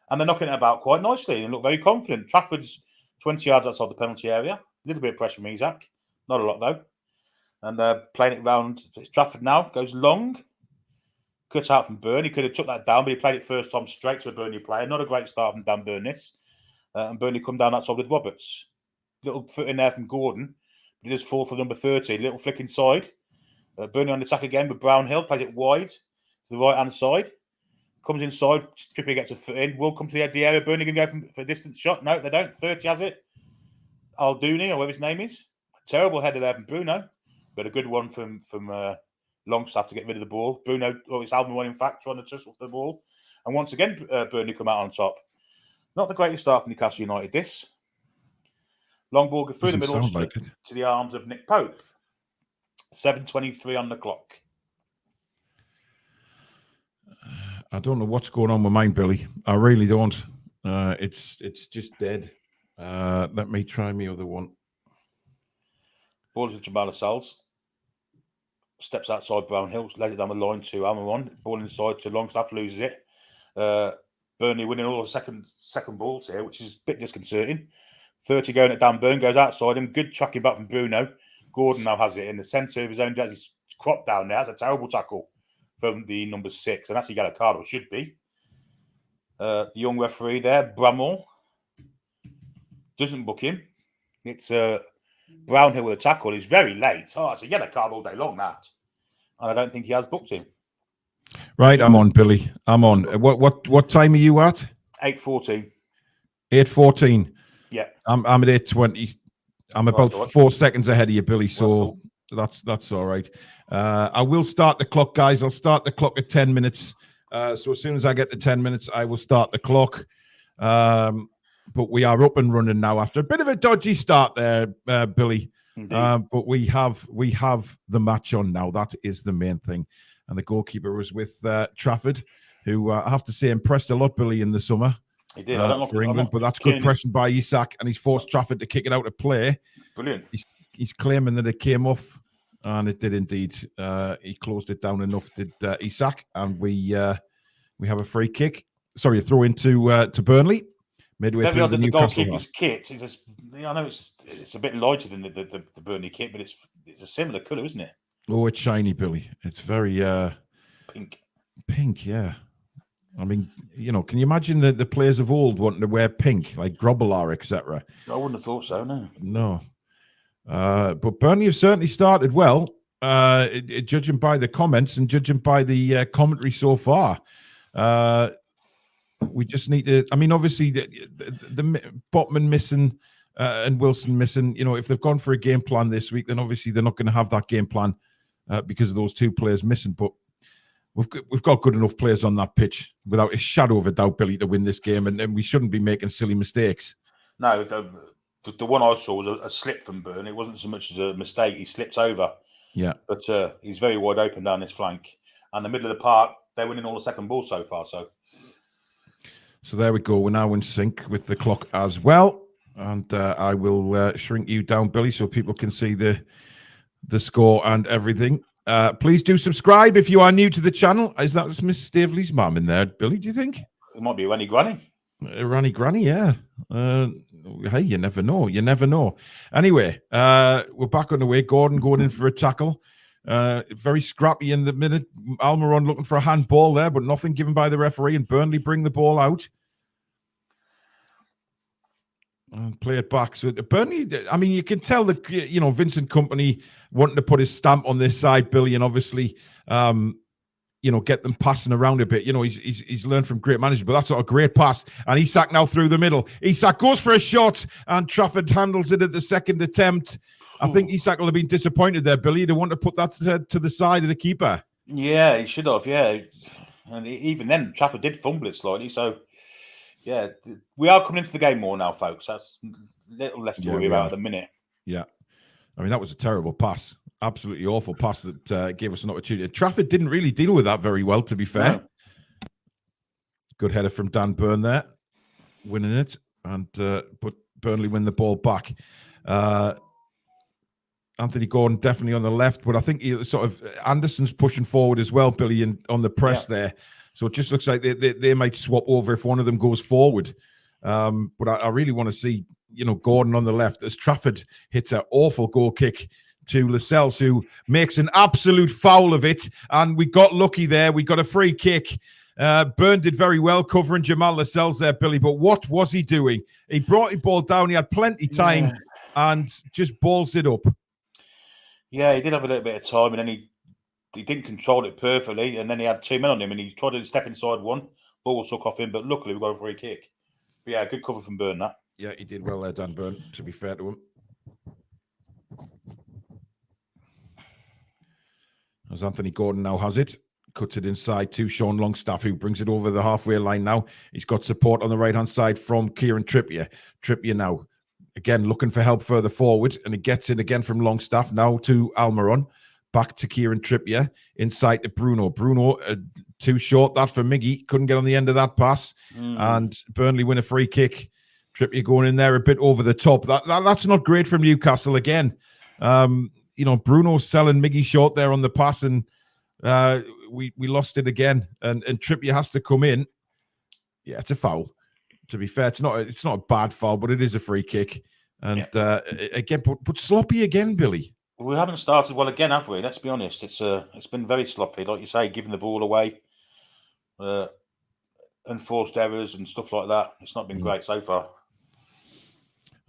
And they're knocking it about quite nicely and look very confident. Trafford's 20 yards outside the penalty area. A little bit of pressure from Isak. Not a lot, though. And they're playing it round. Trafford now goes long. Cut out from Burnley. Could have took that down, but he played it first time straight to a Burnley player. Not a great start from Dan Burn this. And Burnley come down outside with Roberts. Little foot in there from Gordon. But he does fall for number 30. Little flick inside. Burnley on the attack again with Brownhill. Plays it wide to the right-hand side. Comes inside. Trippier gets a foot in. Will come to the edge of the area. Burnley can go for a distance shot. No, they don't. 30 has it. Alduni, or whatever his name is. A terrible header there from Bruno. But a good one from Longstaff to get rid of the ball. Bruno, it's Almiron, in fact, trying to tussle for the ball. And once again, Burnley come out on top. Not the greatest start from Newcastle United, this. Long ball through the middle to the arms of Nick Pope. 7:23 on the clock. I don't know what's going on with mine, Billy. I really don't. It's just dead. Let me try my other one. Ball to Jamal Lascelles. Steps outside Brownhill, lays it down the line to Almiron. Ball inside to Longstaff, loses it. Burnley winning all the second balls here, which is a bit disconcerting. 30 going at Dan Burn, goes outside him. Good tracking back from Bruno. Gordon now has it in the centre of his own. Has his crop down there. That's a terrible tackle from the number 6. And that's a yellow card, or should be. The young referee there, Bramall, doesn't book him. It's Brownhill with a tackle. He's very late. Oh, it's a yellow card all day long, that. And I don't think he has booked him. Right, I'm on, Billy. I'm on. What time are you at? 8:14. 8:14. Yeah. I'm at 8:20. I'm about 4 seconds ahead of you, Billy. So that's all right. I will start the clock, guys. I'll start the clock at 10 minutes. So as soon as I get to 10 minutes, I will start the clock. But we are up and running now after a bit of a dodgy start there, Billy. But we have the match on now. That is the main thing. And the goalkeeper was with Trafford, who I have to say impressed a lot, Billy, in the summer. He did. I don't know for England, but that's good pressing by Isak, and he's forced Trafford to kick it out of play. Brilliant. He's claiming that it came off, and it did indeed. He closed it down enough, did Isak, and we have a free kick. Sorry, a throw into to Burnley. Midway through the Newcastle goalkeeper's kit. I know it's a bit lighter than the Burnley kit, but it's a similar colour, isn't it? Oh, it's shiny, Billy. It's very pink. Pink, yeah. I mean, can you imagine the players of old wanting to wear pink, like Grobbelaar, etc.? I wouldn't have thought so, no. No. But Burnley have certainly started well, judging by the comments and judging by the commentary so far. We just need to, obviously, the Botman missing and Wilson missing, if they've gone for a game plan this week, then obviously they're not going to have that game plan because of those two players missing. But we've got good enough players on that pitch without a shadow of a doubt, Billy, to win this game, and we shouldn't be making silly mistakes. No, the one I saw was a slip from Burn. It wasn't so much as a mistake. He slipped over. Yeah. But he's very wide open down this flank. And the middle of the park, they're winning all the second balls so far. So there we go. We're now in sync with the clock as well. And I will shrink you down, Billy, so people can see the score and everything. Please do subscribe if you are new to the channel. Is that Miss Staveley's mum in there, Billy, do you think? It might be Ranny Granny. Ranny Granny, yeah. Hey, you never know. You never know. Anyway, we're back on the way. Gordon going in for a tackle. Very scrappy in the minute. Almiron looking for a handball there, but nothing given by the referee, and Burnley bring the ball out. And play it back. So Burnley, you can tell that Vincent Kompany wanting to put his stamp on this side, Billy, and obviously, get them passing around a bit. He's learned from great managers, but that's not a great pass. And Isak now through the middle. Isak goes for a shot, and Trafford handles it at the second attempt. I think Isak will have been disappointed there, Billy. They want to put that to the side of the keeper. Yeah, he should have. Yeah, and even then, Trafford did fumble it slightly. So. Yeah, we are coming into the game more now, folks. That's a little less to worry about at the minute. Yeah. That was a terrible pass. Absolutely awful pass that gave us an opportunity. Trafford didn't really deal with that very well, to be fair. No. Good header from Dan Burn there, winning it. And but Burnley win the ball back. Anthony Gordon definitely on the left, but I think Anderson's pushing forward as well, Billy, and on the press there. So it just looks like they might swap over if one of them goes forward. But I really want to see, Gordon on the left as Trafford hits an awful goal kick to Lascelles, who makes an absolute foul of it. And we got lucky there. We got a free kick. Burn did very well covering Jamal Lascelles there, Billy. But what was he doing? He brought the ball down. He had plenty of time and just balls it up. Yeah, he did have a little bit of time, and then he didn't control it perfectly, and then he had 2 men on him, and he tried to step inside one. Ball was suck off him, but luckily we got a free kick. But yeah, good cover from Burn, that. Yeah, he did well there, Dan Burn, to be fair to him. As Anthony Gordon now has it. Cuts it inside to Sean Longstaff, who brings it over the halfway line now. He's got support on the right-hand side from Kieran Trippier. Trippier now, again, looking for help further forward, and it gets in again from Longstaff, now to Almiron. Back to Kieran Trippier, inside to Bruno. Bruno, too short, that for Miggy. Couldn't get on the end of that pass. And Burnley win a free kick. Trippier going in there a bit over the top. That's not great from Newcastle again. Bruno's selling Miggy short there on the pass, and we lost it again. And Trippier has to come in. Yeah, it's a foul. To be fair, it's not a bad foul, but it is a free kick. And again, but sloppy again, Billy. We haven't started well again, have we? Let's be honest. It's been very sloppy, like you say, giving the ball away, enforced errors and stuff like that. It's not been great so far.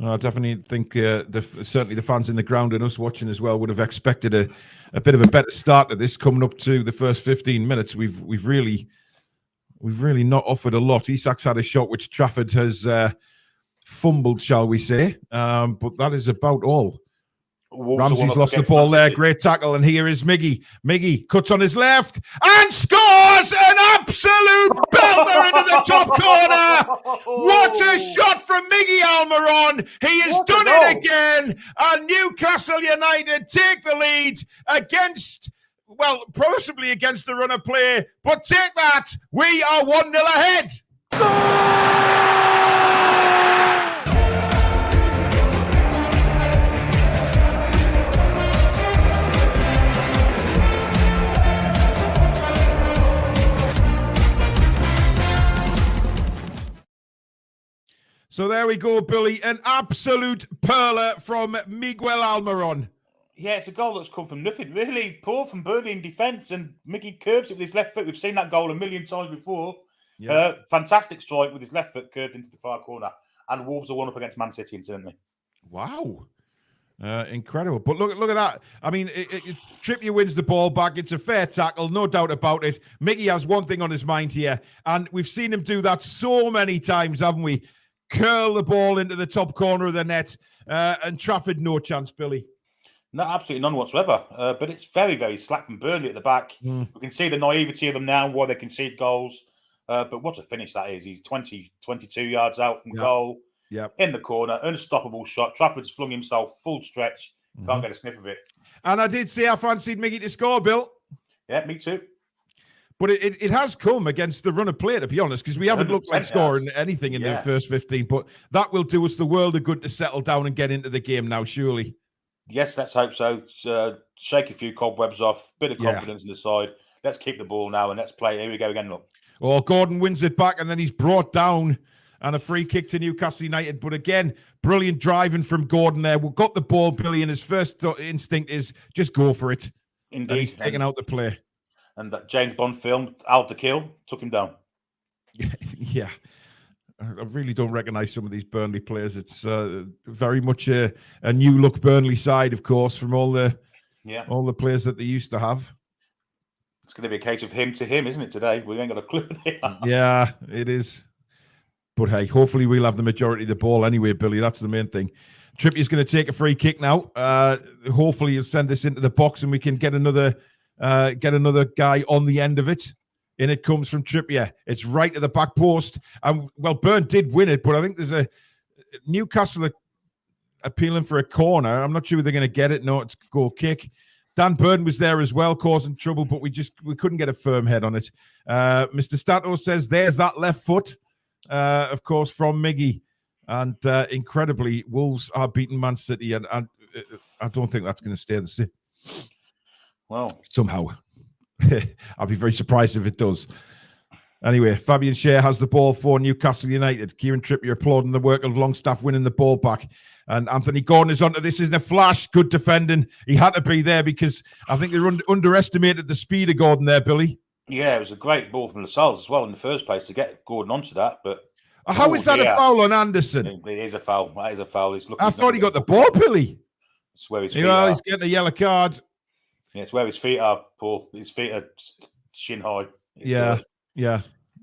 I definitely think certainly the fans in the ground and us watching as well would have expected a bit of a better start to this coming up to the first 15 minutes. We've really not offered a lot. Isak's had a shot which Trafford has fumbled, shall we say? But that is about all. Ramsey's lost the ball there. Great tackle. And here is Miggy. Miggy cuts on his left and scores an absolute belter into the top corner. What a shot from Miggy Almiron. He has done it again. And Newcastle United take the lead against, well, possibly against the run of play. But take that. We are 1-0 ahead. So there we go, Billy. An absolute perler from Miguel Almiron. Yeah, it's a goal that's come from nothing. Really poor from Burnley in defence, and Mickey curves it with his left foot. We've seen that goal a million times before. Yeah. Fantastic strike with his left foot curved into the far corner. And Wolves are 1-up against Man City, incidentally. Wow. Incredible. But look at that. I mean, Trippier wins the ball back. It's a fair tackle, no doubt about it. Mickey has one thing on his mind here, and we've seen him do that so many times, haven't we? Curl the ball into the top corner of the net, and Trafford, no chance, Billy. No, absolutely none whatsoever. But it's very, very slack from Burnley at the back. We can see the naivety of them now, why they concede goals. But what a finish that is. He's 22 yards out from goal, in the corner, unstoppable shot. Trafford's flung himself full stretch. Can't get a sniff of it. And I did say I fancied Mickey to score, Bill. Yeah, me too. But it has come against the run of play, to be honest, because we haven't looked like scoring anything in the first 15. But that will do us the world of good to settle down and get into the game now, surely. Yes, let's hope so. Shake a few cobwebs off, bit of confidence in the side. Let's keep the ball now and let's play. Here we go again, look. Oh, Gordon wins it back and then he's brought down and a free kick to Newcastle United. But again, brilliant driving from Gordon there. We've got the ball, Billy, and his first instinct is just go for it. Indeed. And he's taking out the play. And that James Bond film, Out to Kill, took him down. Yeah. I really don't recognise some of these Burnley players. It's very much a new look Burnley side, of course, from all the players that they used to have. It's going to be a case of him to him, isn't it, today? We ain't got a clue. Yeah, it is. But hey, hopefully we'll have the majority of the ball anyway, Billy. That's the main thing. Trippier's going to take a free kick now. Hopefully he'll send this into the box and we can get another guy on the end of it. In it comes from Trippier. It's right at the back post. And well, Burn did win it, but I think there's a Newcastle appealing for a corner. I'm not sure they're going to get it. No, it's a goal kick. Dan Burn was there as well, causing trouble, but we couldn't get a firm head on it. Mr. Stato says there's that left foot, of course, from Miggy. And incredibly, Wolves are beating Man City. And I don't think that's going to stay the same. Well, Somehow. I'll be very surprised if it does. Anyway, Fabian Schär has the ball for Newcastle United. Kieran Trippier applauding the work of Longstaff winning the ball back. And Anthony Gordon is onto this in a flash. Good defending. He had to be there because I think they underestimated the speed of Gordon there, Billy. yeah, it was a great ball from Lascelles as well in the first place to get Gordon onto that. But How is that a foul on Anderson? It is a foul. That is a foul. He's looking. I thought he got the ball, Billy. It's where his feet are. He's getting a yellow card. Yeah, it's where his feet are, Paul. His feet are shin high. Yeah.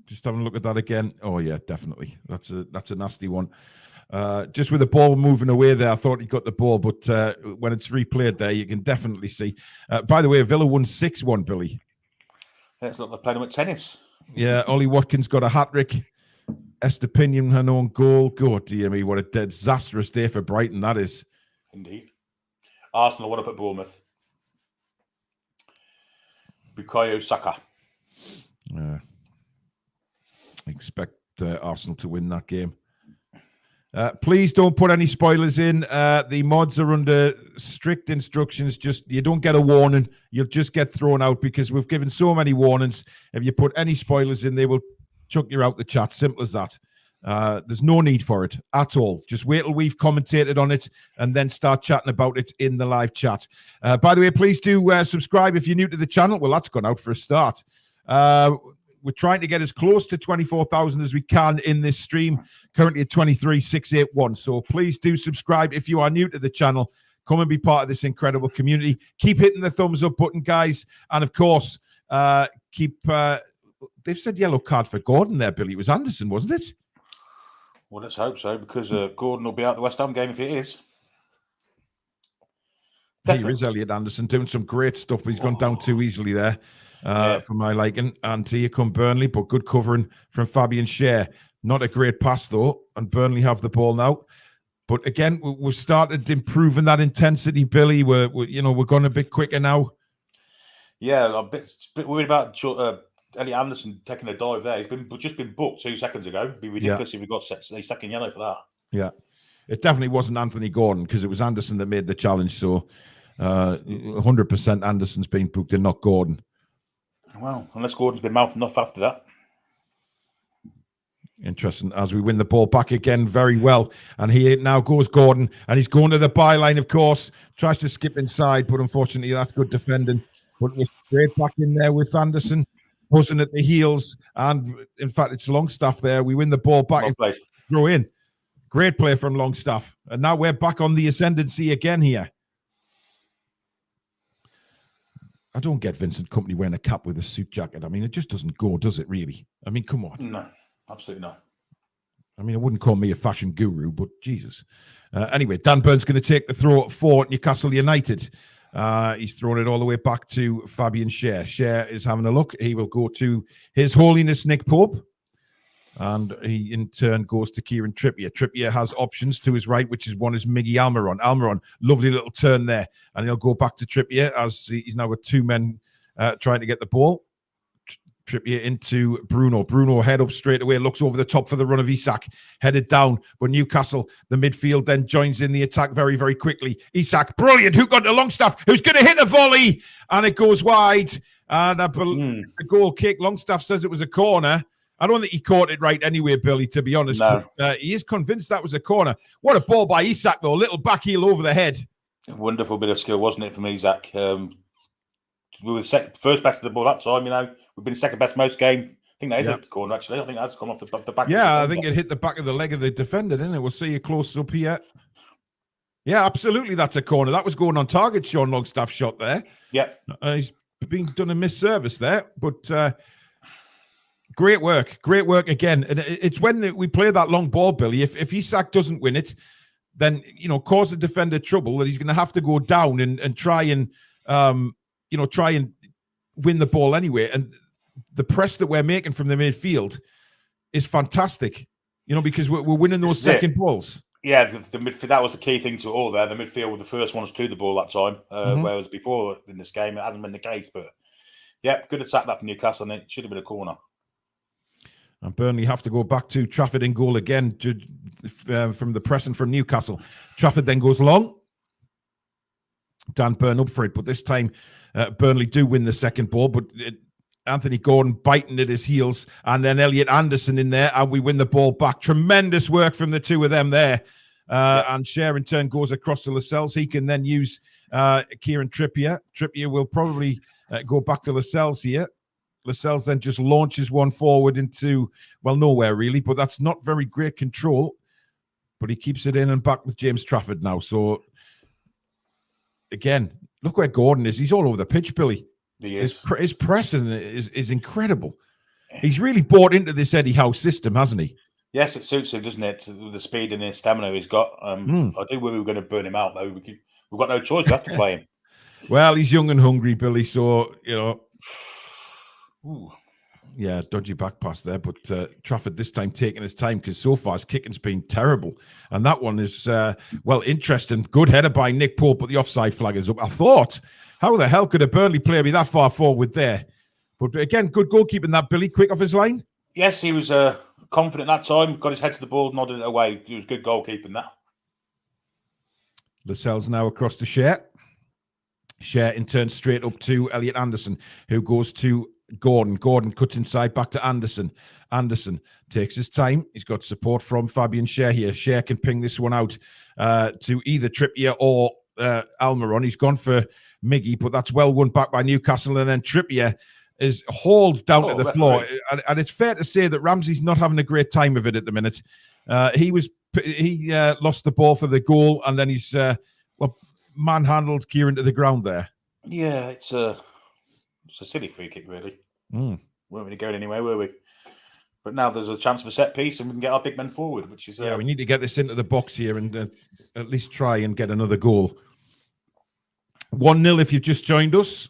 Just having a look at that again. Oh yeah, definitely. That's a nasty one. Just with the ball moving away there, I thought he got the ball, but when it's replayed there, you can definitely see. By the way, Villa won 6-1, Billy. Yeah, it's like they're playing him at tennis. Yeah, Ollie Watkins got a hat-trick. Estepinian had own goal. God, dear me, what a disastrous day for Brighton that is. Indeed. Arsenal won up at Bournemouth. Bukayo Saka. I expect Arsenal to win that game. Please don't put any spoilers in. The mods are under strict instructions. Just you don't get a warning. You'll just get thrown out because we've given so many warnings. If you put any spoilers in, they will chuck you out the chat. Simple as that. There's no need for it at all. Just wait till we've commentated on it and then start chatting about it in the live chat. By the way, please do subscribe if you're new to the channel. Well, that's gone out for a start. We're trying to get as close to 24,000 as we can in this stream, currently at 23,681. So please do subscribe if you are new to the channel. Come and be part of this incredible community. Keep hitting the thumbs up button, guys. And of course, they've said yellow card for Gordon there, Billy. It was Anderson, wasn't it? Well, let's hope so, because Gordon will be out the West Ham game if it is. Here is Elliot Anderson doing some great stuff, but he's gone down too easily there. For my liking. And here come Burnley, but good covering from Fabian Schär. Not a great pass, though, and Burnley have the ball now. But again, we've started improving that intensity, Billy. We're going a bit quicker now. Yeah, I'm a bit worried about Elliot Anderson taking a dive there. He's just been booked 2 seconds ago. It'd be ridiculous if we got a second yellow for that. Yeah. It definitely wasn't Anthony Gordon because it was Anderson that made the challenge. So 100% Anderson's been booked and not Gordon. Well, unless Gordon's been mouthing off after that. Interesting. As we win the ball back again very well. And here now goes Gordon. And he's going to the byline, of course. Tries to skip inside, but unfortunately that's good defending. But we're straight back in there with Anderson. Buzzing at the heels. And in fact, it's Longstaff there. We win the ball back. Throw in. Great play from Longstaff. And now we're back on the ascendancy again here. I don't get Vincent Kompany wearing a cap with a suit jacket. I mean, it just doesn't go, does it, really? I mean, come on. No, absolutely not. I mean, I wouldn't call me a fashion guru, but Jesus. Anyway, Dan Burns going to take the throw for Newcastle United. He's throwing it all the way back to Fabian Schär. Schär is having a look. He will go to His Holiness Nick Pope. And he, in turn, goes to Kieran Trippier. Trippier has options to his right, which is one is Miggy Almiron. Almiron, lovely little turn there. And he'll go back to Trippier as he's now with 2 men trying to get the ball. Trippier into Bruno. Bruno head up straight away, looks over the top for the run of Isak. Headed down, but Newcastle, the midfield, then joins in the attack very, very quickly. Isak, brilliant. Who got the Longstaff? Who's going to hit a volley? And it goes wide. And the goal kick. Longstaff says it was a corner. I don't think he caught it right anyway, Billy, to be honest. No. But, he is convinced that was a corner. What a ball by Isak, though. Little back heel over the head. A wonderful bit of skill, wasn't it, from Isak? We were first best of the ball that time, We've been second best most game. I think that is a corner, actually. I think that's come off the back. Yeah, I think it hit the back of the leg of the defender, didn't it? We'll see you close up here. Yeah, absolutely, that's a corner. That was going on target, Sean Longstaff's shot there. Yeah. He's been done a missed service there, but... Great work again. And it's when we play that long ball, Billy. If Isak doesn't win it, then cause the defender trouble. That he's going to have to go down and try and win the ball anyway. And the press that we're making from the midfield is fantastic. Because we're winning those second balls. Yeah, the midfield, that was the key thing to it all there. The midfield were the first ones to the ball that time, whereas before in this game it hasn't been the case. But yeah, good attack that from Newcastle, and it should have been a corner. And Burnley have to go back to Trafford in goal again from the pressing from Newcastle. Trafford then goes long. Dan Burn up for it. But this time, Burnley do win the second ball, but Anthony Gordon biting at his heels, and then Elliot Anderson in there, and we win the ball back. Tremendous work from the two of them there. And Cher in turn goes across to Lascelles. He can then use Kieran Trippier. Trippier will probably go back to Lascelles here. Lascelles then just launches one forward into, well, nowhere really, but that's not very great control. But he keeps it in and back with James Trafford now. So, again, look where Gordon is. He's all over the pitch, Billy. He is. His pressing is incredible. He's really bought into this Eddie Howe system, hasn't he? Yes, it suits him, doesn't it? With the speed and the stamina he's got. I do worry we're going to burn him out, though. We've got no choice. We have to play him. Well, he's young and hungry, Billy. So, Ooh. Yeah, dodgy back pass there. But Trafford this time taking his time because so far his kicking's been terrible. And that one is, interesting. Good header by Nick Pope, but the offside flag is up. I thought, how the hell could a Burnley player be that far forward there? But again, good goalkeeping that, Billy. Quick off his line. Yes, he was confident that time. Got his head to the ball, nodded it away. He was good goalkeeping that. Lascelles now across to Cher. Cher in turn straight up to Elliot Anderson, who goes to Gordon. Gordon cuts inside back to Anderson. Anderson takes his time. He's got support from Fabian Cher here. Cher can ping this one out to either Trippier or Almiron. He's gone for Miggy, but that's well won back by Newcastle. And then Trippier is hauled down to the floor. And it's fair to say that Ramsey's not having a great time of it at the minute. He lost the ball for the goal, and then he's manhandled Kieran to the ground there. Yeah, it's a silly free kick, really. Weren't really going anywhere, were we? But now there's a chance for set piece, and we can get our big men forward, which is... we need to get this into the box here and at least try and get another goal. 1-0 if you've just joined us.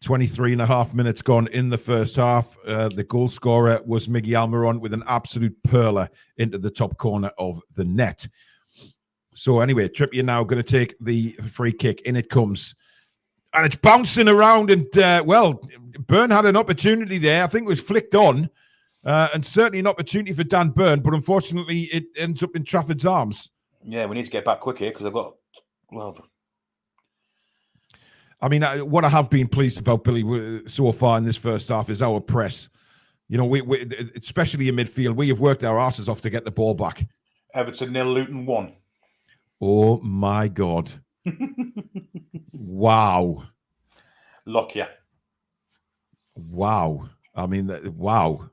23 and a half minutes gone in the first half. The goal scorer was Miggy Almiron with an absolute perler into the top corner of the net. So anyway, Trippier now going to take the free kick. In it comes. And it's bouncing around. And, Byrne had an opportunity there. I think it was flicked on. And certainly an opportunity for Dan Byrne. But unfortunately, it ends up in Trafford's arms. Yeah, we need to get back quick here because I've got... I mean, what I have been pleased about, Billy, so far in this first half is our press. We especially in midfield, we have worked our asses off to get the ball back. Everton 0, Luton 1. Oh, my God. Wow. Lockyer. Wow. I mean, wow.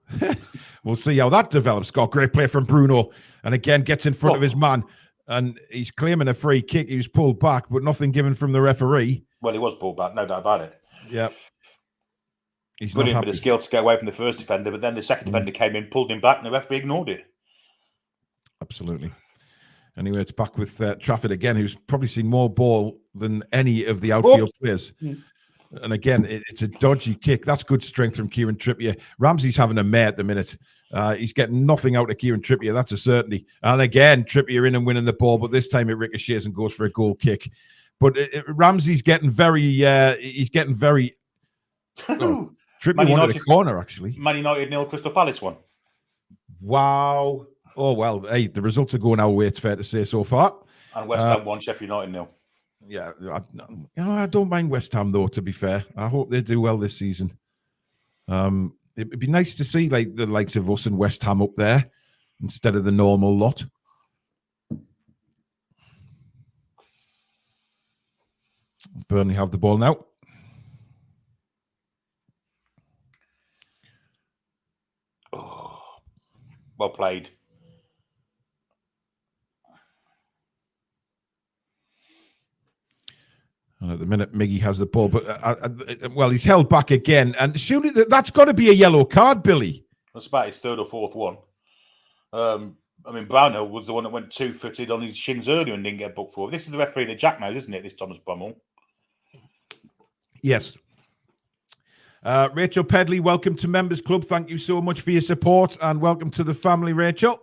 We'll see how that develops. Got a great play from Bruno. And again, gets in front of his man. And he's claiming a free kick. He was pulled back, but nothing given from the referee. Well, he was pulled back, no doubt about it. Yeah. He's brilliant bit of skill to get away from the first defender, but then the second defender came in, pulled him back, and the referee ignored it. Absolutely. Anyway, it's back with Trafford again, who's probably seen more ball than any of the outfield players. And again, it's a dodgy kick. That's good strength from Kieran Trippier. Ramsey's having a mare at the minute. He's getting nothing out of Kieran Trippier. That's a certainty. And again, Trippier in and winning the ball, but this time it ricochets and goes for a goal kick. But Ramsey's getting very. Trippier wanted a corner, actually. Man United 0, Crystal Palace 1. Wow. Oh, well, hey, the results are going our way, it's fair to say so far. And West Ham 1, Sheffield United 0. Yeah, I don't mind West Ham, though, to be fair. I hope they do well this season. It'd be nice to see like the likes of us and West Ham up there instead of the normal lot. Burnley have the ball now. Oh, well played. And at the minute, Miggy has the ball, but he's held back again. And surely that's got to be a yellow card, Billy. That's about his third or fourth one. Brownhill was the one that went two-footed on his shins earlier and didn't get booked for. This is the referee that Jack knows, isn't it? This Thomas Brummel. Yes. Rachel Pedley, welcome to Members Club. Thank you so much for your support and welcome to the family, Rachel.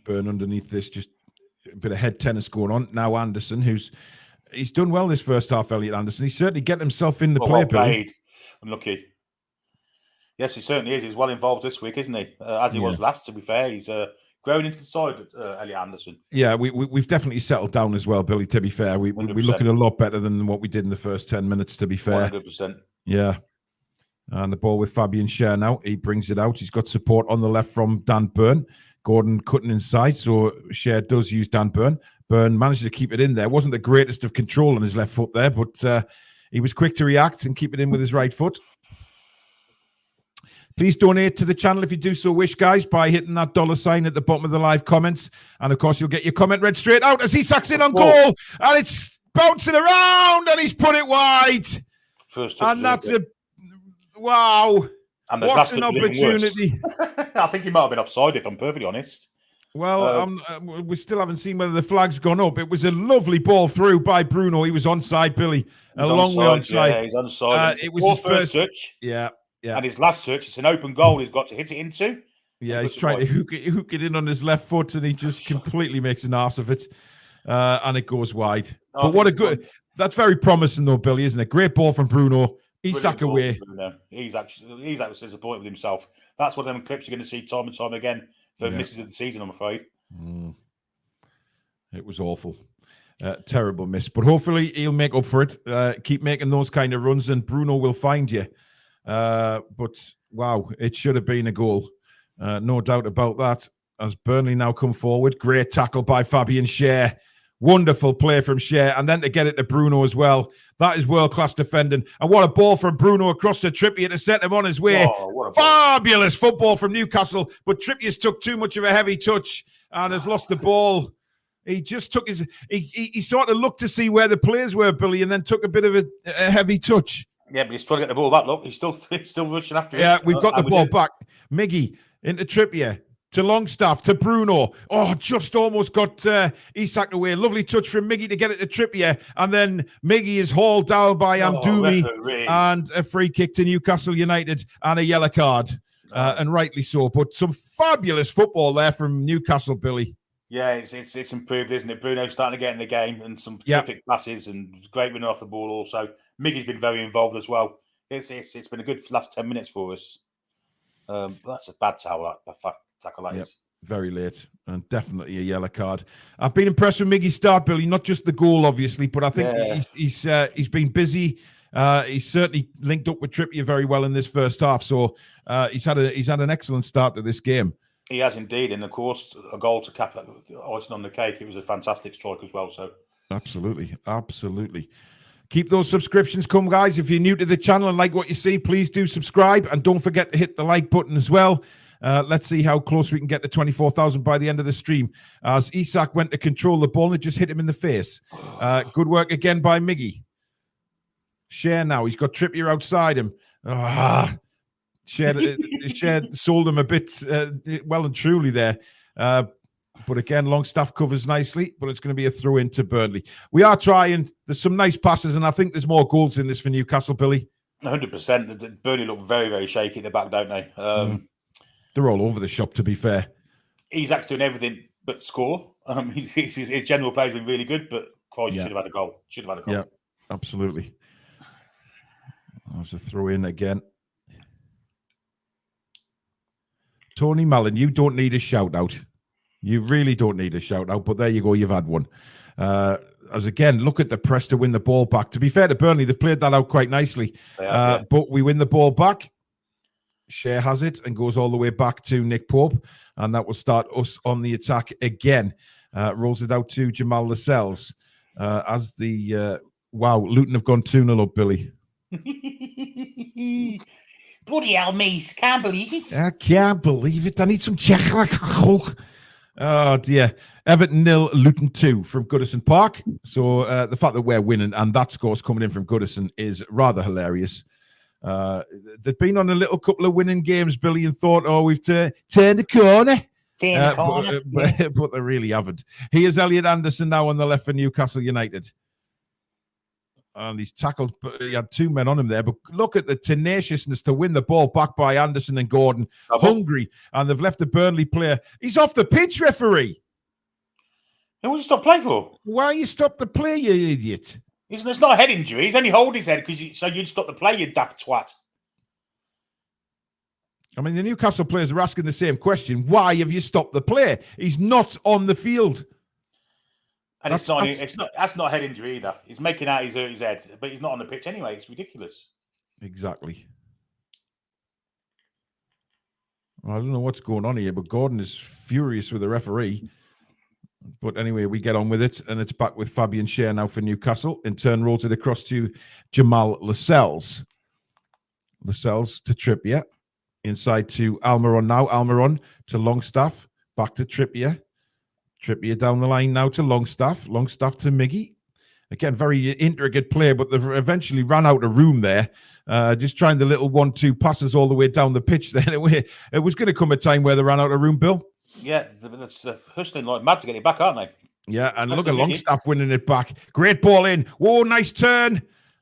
Burn underneath this, just a bit of head tennis going on. Now Anderson, he's done well this first half, Elliot Anderson. He's certainly getting himself in the play. Well played. Unlucky. Yes, he certainly is. He's well involved this week, isn't he? As he was last, to be fair. He's growing into the side, Elliot Anderson. Yeah, we've definitely settled down as well, Billy, to be fair. We're 100%. looking a lot better than what we did in the first 10 minutes, to be fair. 100%. Yeah. And the ball with Fabian Schär now. He brings it out. He's got support on the left from Dan Burn. Gordon cutting inside, so Schär does use Dan Burn. Burn managed to keep it in there. Wasn't the greatest of control on his left foot there, but he was quick to react and keep it in with his right foot. Please donate to the channel if you do so wish, guys, by hitting that $sign at the bottom of the live comments. And, of course, you'll get your comment read straight out as he sacks in on goal. And it's bouncing around, and he's put it wide. And that's a... Wow. And what an opportunity. I think he might have been offside, if I'm perfectly honest. Well, we still haven't seen whether the flag's gone up. It was a lovely ball through by Bruno. He was onside, Billy. A long way onside. Yeah, he's onside. It was his first touch. Yeah. And his last touch, it's an open goal he's got to hit it into. Yeah, he's trying to hook it in on his left foot, and he just completely makes an arse of it. And it goes wide. But what a good... That's very promising, though, Billy, isn't it? Great ball from Bruno. Isak away. He's actually disappointed with himself. That's one of them clips you're going to see time and time again for misses of the season, I'm afraid. It was awful. Terrible miss. But hopefully he'll make up for it. Keep making those kind of runs and Bruno will find you. But, wow, it should have been a goal. No doubt about that. As Burnley now come forward. Great tackle by Fabian Schär. Wonderful play from Schär. And then to get it to Bruno as well. That is world-class defending. And what a ball from Bruno across to Trippier to set him on his way. Fabulous football from Newcastle. But Trippier's took too much of a heavy touch and has lost the ball. He just took his... He sort of looked to see where the players were, Billy, and then took a bit of a heavy touch. Yeah, but he's trying to get the ball back. Look, he's still rushing after it. Yeah, we've got the ball back. Miggy into Trippier. To Longstaff, to Bruno. Oh, just almost got Isak away. Lovely touch from Miggy to get it to Trippier. And then Miggy is hauled down by Amdouni. And a free kick to Newcastle United and a yellow card. And rightly so. But some fabulous football there from Newcastle, Billy. Yeah, it's improved, isn't it? Bruno's starting to get in the game and some terrific passes and great running off the ball also. Miggy's been very involved as well. It's been a good last 10 minutes for us. That's a bad tackle that is. Very late and definitely a yellow card. I've been impressed with Miggy's start, Billy. Not just the goal, obviously, but I think he's been busy. He's certainly linked up with Trippier very well in this first half. So he's had an excellent start to this game. He has indeed, and of course, a goal to cap icing on the cake. It was a fantastic strike as well. So absolutely. Keep those subscriptions coming, guys. If you're new to the channel and like what you see, please do subscribe and don't forget to hit the like button as well. Let's see how close we can get to 24,000 by the end of the stream. As Isak went to control the ball and it just hit him in the face. Good work again by Miggy. Schär now. He's got Trippier outside him. Schär sold him a bit well and truly there. But again, Longstaff covers nicely, but it's going to be a throw into Burnley. We are trying. There's some nice passes, and I think there's more goals in this for Newcastle, Billy. 100%. Burnley look very, very shaky at the back, don't they? They're all over the shop, to be fair. Isak's doing everything but score. His general play has been really good, but Christ, should have had a goal. Yeah, absolutely. There's a throw in again. Tony Mallon, you don't need a shout out. You really don't need a shout out, but there you go. You've had one. As again, look at the press to win the ball back. To be fair to Burnley, they've played that out quite nicely. But we win the ball back. Schär has it and goes all the way back to Nick Pope, and that will start us on the attack again. Rolls it out to Jamal Lascelles as the Luton have gone 2-0 up, Billy. Bloody hell, mate! Can't believe it. I can't believe it. I need some chocolate. Oh dear. Everton 0, Luton 2 from Goodison Park. So the fact that we're winning and that score's coming in from Goodison is rather hilarious. They'd been on a little couple of winning games, Billy, and thought, we've turned the corner. But they really haven't. Here's Elliot Anderson now on the left for Newcastle United. And he's tackled, he had two men on him there. But look at the tenaciousness to win the ball back by Anderson and Gordon. Hungry. And they've left the Burnley player. He's off the pitch, referee. Who would you stop play for? Why you stop the play, you idiot? It's not a head injury. He's only holding his head so you'd stop the play, you daft twat. I mean, the Newcastle players are asking the same question. Why have you stopped the play? He's not on the field. And that's not a head injury either. He's making out he's hurt his head, but he's not on the pitch anyway. It's ridiculous. Exactly. I don't know what's going on here, but Gordon is furious with the referee. But anyway, we get on with it, and it's back with Fabian Schär now for Newcastle. In turn, rolls it across to Jamal Lascelles. Lascelles to Trippier. Inside to Almiron now. Almiron to Longstaff. Back to Trippier. Trippier down the line now to Longstaff. Longstaff to Miggy. Again, very intricate play, but they've eventually ran out of room there. Just trying the little 1-2 passes all the way down the pitch there. It was going to come a time where they ran out of room, Bill. Yeah, that's hustling like mad to get it back, aren't they? Yeah, and look at Longstaff winning it back. Great ball in. Whoa, nice turn.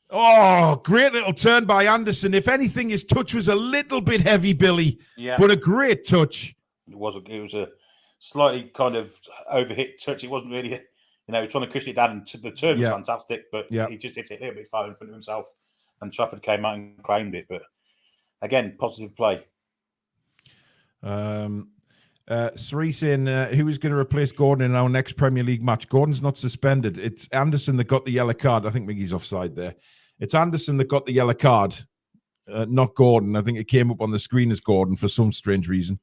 Oh, great little turn by Anderson. If anything, his touch was a little bit heavy, Billy. Yeah. But a great touch. It was a slightly kind of overhit touch. It wasn't really, trying to cushion it down. And the turn was fantastic, but he just hit it a little bit far in front of himself. And Trafford came out and claimed it. But again, positive play. Sri saying, who is going to replace Gordon in our next Premier League match? Gordon's not suspended. It's Anderson that got the yellow card. I think Miggy's offside there. It's Anderson that got the yellow card, not Gordon. I think it came up on the screen as Gordon for some strange reason.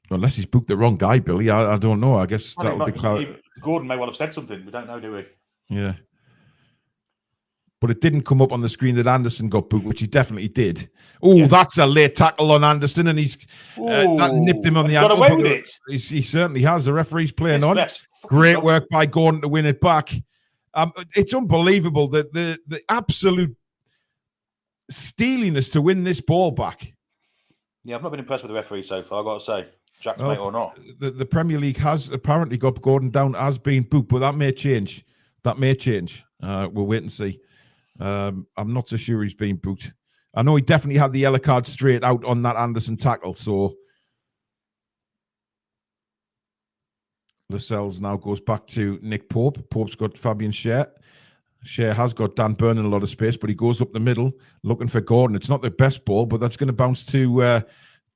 Unless he's booked the wrong guy, Billy. I don't know. I guess that would be cloud. Gordon may well have said something. We don't know, do we? Yeah. But it didn't come up on the screen that Anderson got booked, which he definitely did. Oh, that's a late tackle on Anderson, and he's that nipped him on the ankle. Got away with it. He certainly has. The referee's playing on. Great work by Gordon to win it back. It's unbelievable that the absolute steeliness to win this ball back. Yeah, I've not been impressed with the referee so far, I've got to say. Jack's mate or not. The Premier League has apparently got Gordon down as being booked, but that may change. We'll wait and see. I'm not so sure he's been booked. I know he definitely had the yellow card straight out on that Anderson tackle. So Lascelles now goes back to Nick Pope. Pope's got Fabian Schär. Schär has got Dan Burn in a lot of space, but he goes up the middle looking for Gordon. It's not the best ball, but that's going to bounce to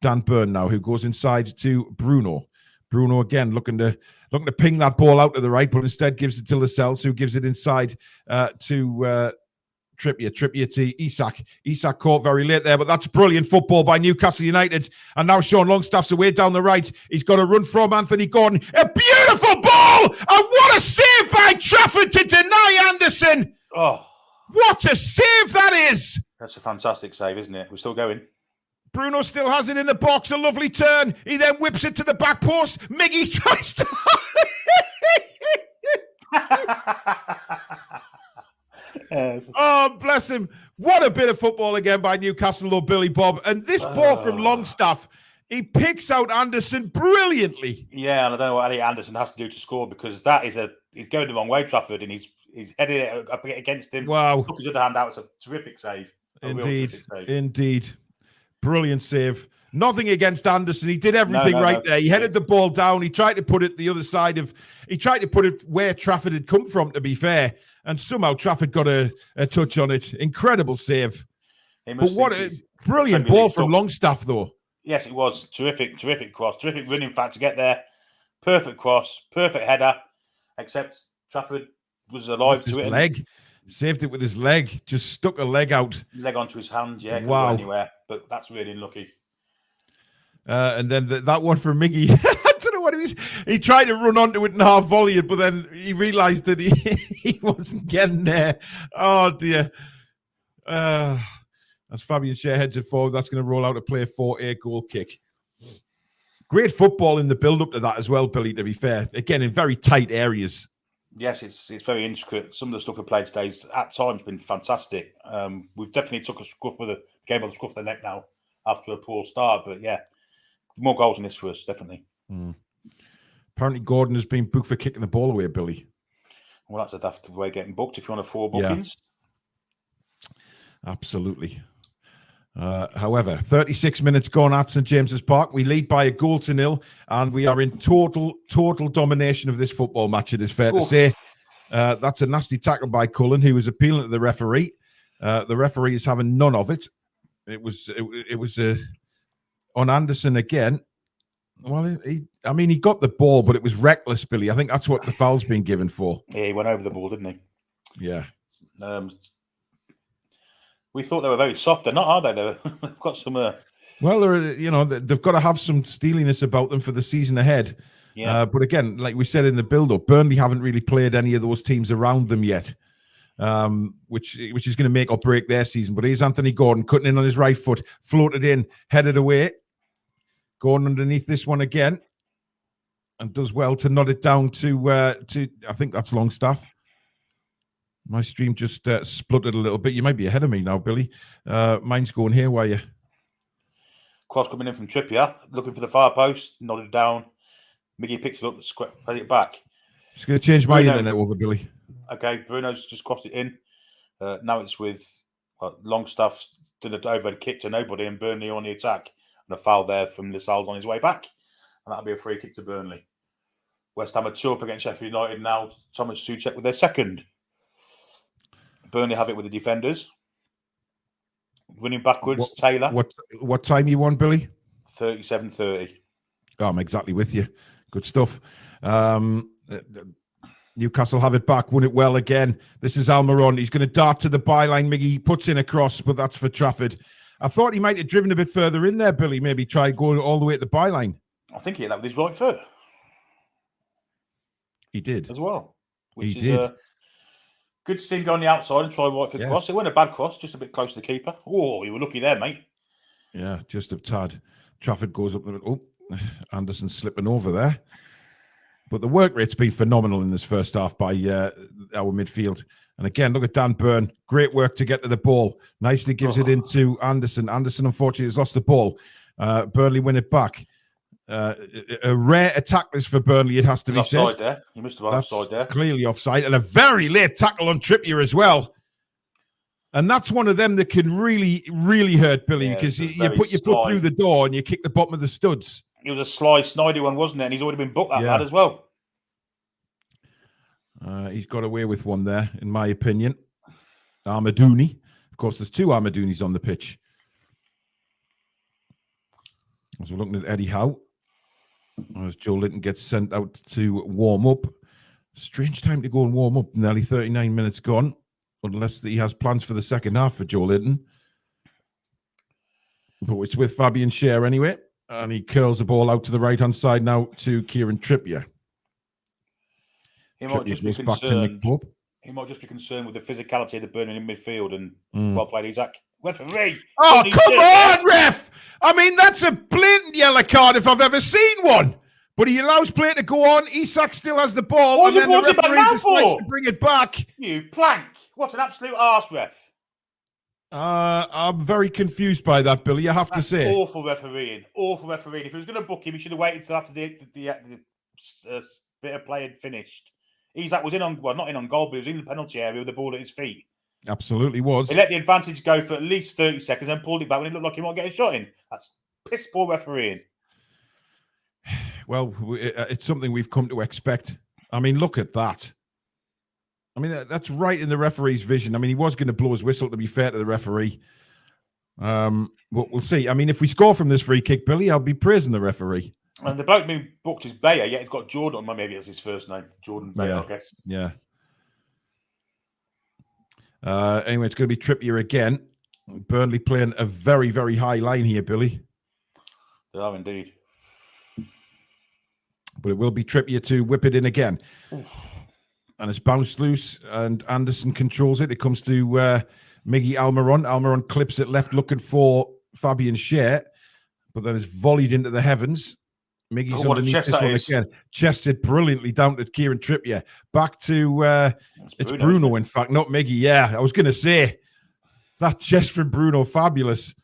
Dan Burn now, who goes inside to Bruno. Bruno again looking to ping that ball out to the right, but instead gives it to Lascelles, who gives it inside to Trippier to Isak. Isak caught very late there, but that's brilliant football by Newcastle United. And now Sean Longstaff's away down the right. He's got a run from Anthony Gordon. A beautiful ball! And what a save by Trafford to deny Anderson! Oh, what a save that is! That's a fantastic save, isn't it? We're still going. Bruno still has it in the box. A lovely turn. He then whips it to the back post. Miggy tries to... Yes. Oh, bless him. What a bit of football again by Newcastle or Billy Bob. And this ball from Longstaff, he picks out Anderson brilliantly. Yeah, and I don't know what Elliot Anderson has to do to score, because that is he's going the wrong way, Trafford, and he's headed it up against him. Wow. Took his other hand out. It's a terrific save. Indeed. Brilliant save. Nothing against Anderson. He did everything there. He headed the ball down. He tried to put it the other side of... He tried to put it where Trafford had come from, to be fair. And somehow Trafford got a touch on it. Incredible save. But what a brilliant ball from Longstaff, though. Yes, it was. Terrific cross. Terrific run, in fact, to get there. Perfect cross. Perfect header. Except Trafford was alive to it. Leg. Saved it with his leg. Just stuck a leg out. Leg onto his hand, yeah. Couldn't wow. go anywhere. But that's really unlucky. And then that one for Miggy. I don't know what it was. He tried to run onto it and half volley it, but then he realised that he wasn't getting there. Oh, dear. As Fabian Schär heads it forward, that's going to roll out to play for a goal kick. Great football in the build-up to that as well, Billy, to be fair. Again, in very tight areas. Yes, it's very intricate. Some of the stuff we played today has at times been fantastic. We've definitely took a scruff of the game on the scruff of the neck now after a poor start, but yeah. More goals in this for us, definitely. Apparently, Gordon has been booked for kicking the ball away, Billy. Well, that's a daft way of getting booked if you're on a 4 bookings. Yeah. Absolutely. However, 36 minutes gone at St. James's Park. We lead by 1-0, and we are in total domination of this football match, it is fair to say. That's a nasty tackle by Cullen, who was appealing to the referee. The referee is having none of it. It was on Anderson again. Well, he got the ball, but it was reckless, Billy. I think that's what the foul's been given for. Yeah, he went over the ball, didn't he? Yeah. We thought they were very soft. They're not, are they? They've got some. Well, they've got to have some steeliness about them for the season ahead. Yeah. But again, like we said in the build-up, Burnley haven't really played any of those teams around them yet, which is going to make or break their season. But here's Anthony Gordon cutting in on his right foot, floated in, headed away. Gordon underneath this one again, and does well to nod it down to I think that's Longstaff. My stream just spluttered a little bit. You might be ahead of me now, Billy. Mine's going here. Why you? Cross coming in from Trippier, looking for the far post, nodded down. Miggy picks it up, plays it back. Just going to change my internet over, Billy. Okay, Bruno's just crossed it in. Now it's with Longstaff, did an overhead kick to nobody, and Burnley on the attack. And a foul there from Lascelles on his way back. And that'll be a free kick to Burnley. West Ham are 2 up against Sheffield United now. Thomas Souček with their second. Burnley have it with the defenders. Running backwards, Taylor. What time you want, Billy? 37:30. Oh, I'm exactly with you. Good stuff. Newcastle have it back, won it well again. This is Almiron. He's going to dart to the byline. Miggy, he puts in a cross, but that's for Trafford. I thought he might have driven a bit further in there, Billy. Maybe try going all the way at the byline. I think he hit that with his right foot. He did. As well. He did. Good to see him go on the outside and try right foot cross. It wasn't a bad cross, just a bit close to the keeper. Oh, you were lucky there, mate. Yeah, just a tad. Trafford goes up. Oh, Anderson slipping over there. But the work rate's been phenomenal in this first half by our midfield. And again, look at Dan Burn. Great work to get to the ball. Nicely gives it into Anderson. Anderson, unfortunately, has lost the ball. Burnley win it back. A rare attack this for Burnley, it has to be said. Offside there. You must have offside there. Clearly offside. And a very late tackle on Trippier as well. And that's one of them that can really, really hurt, Billy, because you put your foot through the door and you kick the bottom of the studs. It was a sly, snidey one, wasn't it? And he's already been booked that lad as well. He's got away with one there, in my opinion. Armadouni. Of course, there's 2 Armadounis on the pitch. As we're looking at Eddie Howe, as Joe Linton gets sent out to warm up. Strange time to go and warm up. Nearly 39 minutes gone, unless he has plans for the second half for Joe Linton. But it's with Fabian Schär anyway. And he curls the ball out to the right-hand side now to Kieran Trippier. He might just be concerned. He might just be concerned with the physicality of the Burnley in midfield and well played, Isaac. Referee! Oh, come on, ref! I mean, that's a blatant yellow card if I've ever seen one. But he allows play to go on. Isak still has the ball. What's and then the referee decides for? to bring it back. You plank! What an absolute arse, ref. I'm very confused by that, Billy. I have to say. Awful refereeing. Awful refereeing. If he was going to book him, he should have waited until after the bit of play had finished. Isak was not in on goal, but he was in the penalty area with the ball at his feet. Absolutely was. He let the advantage go for at least 30 seconds and pulled it back when it looked like he might get a shot in. That's piss poor refereeing. Well, it's something we've come to expect. I mean, look at that. I mean, that's right in the referee's vision. I mean, he was going to blow his whistle, to be fair to the referee. But we'll see. I mean, if we score from this free kick, Billy, I'll be praising the referee. And the bloke being booked is Bayer, yet he's got Jordan. Maybe that's his first name. Jordan Bayer, I guess. Yeah. Anyway, it's going to be Trippier again. Burnley playing a very, very high line here, Billy. They are indeed. But it will be Trippier to whip it in again. And it's bounced loose, and Anderson controls it. It comes to Miggy Almiron. Almiron clips it left, looking for Fabian Schär, but then it's volleyed into the heavens. Miggy's underneath this one again. Chested brilliantly down to Kieran Trippier. Back to it's Bruno, in fact, not Miggy. Yeah, I was going to say that chest from Bruno, fabulous.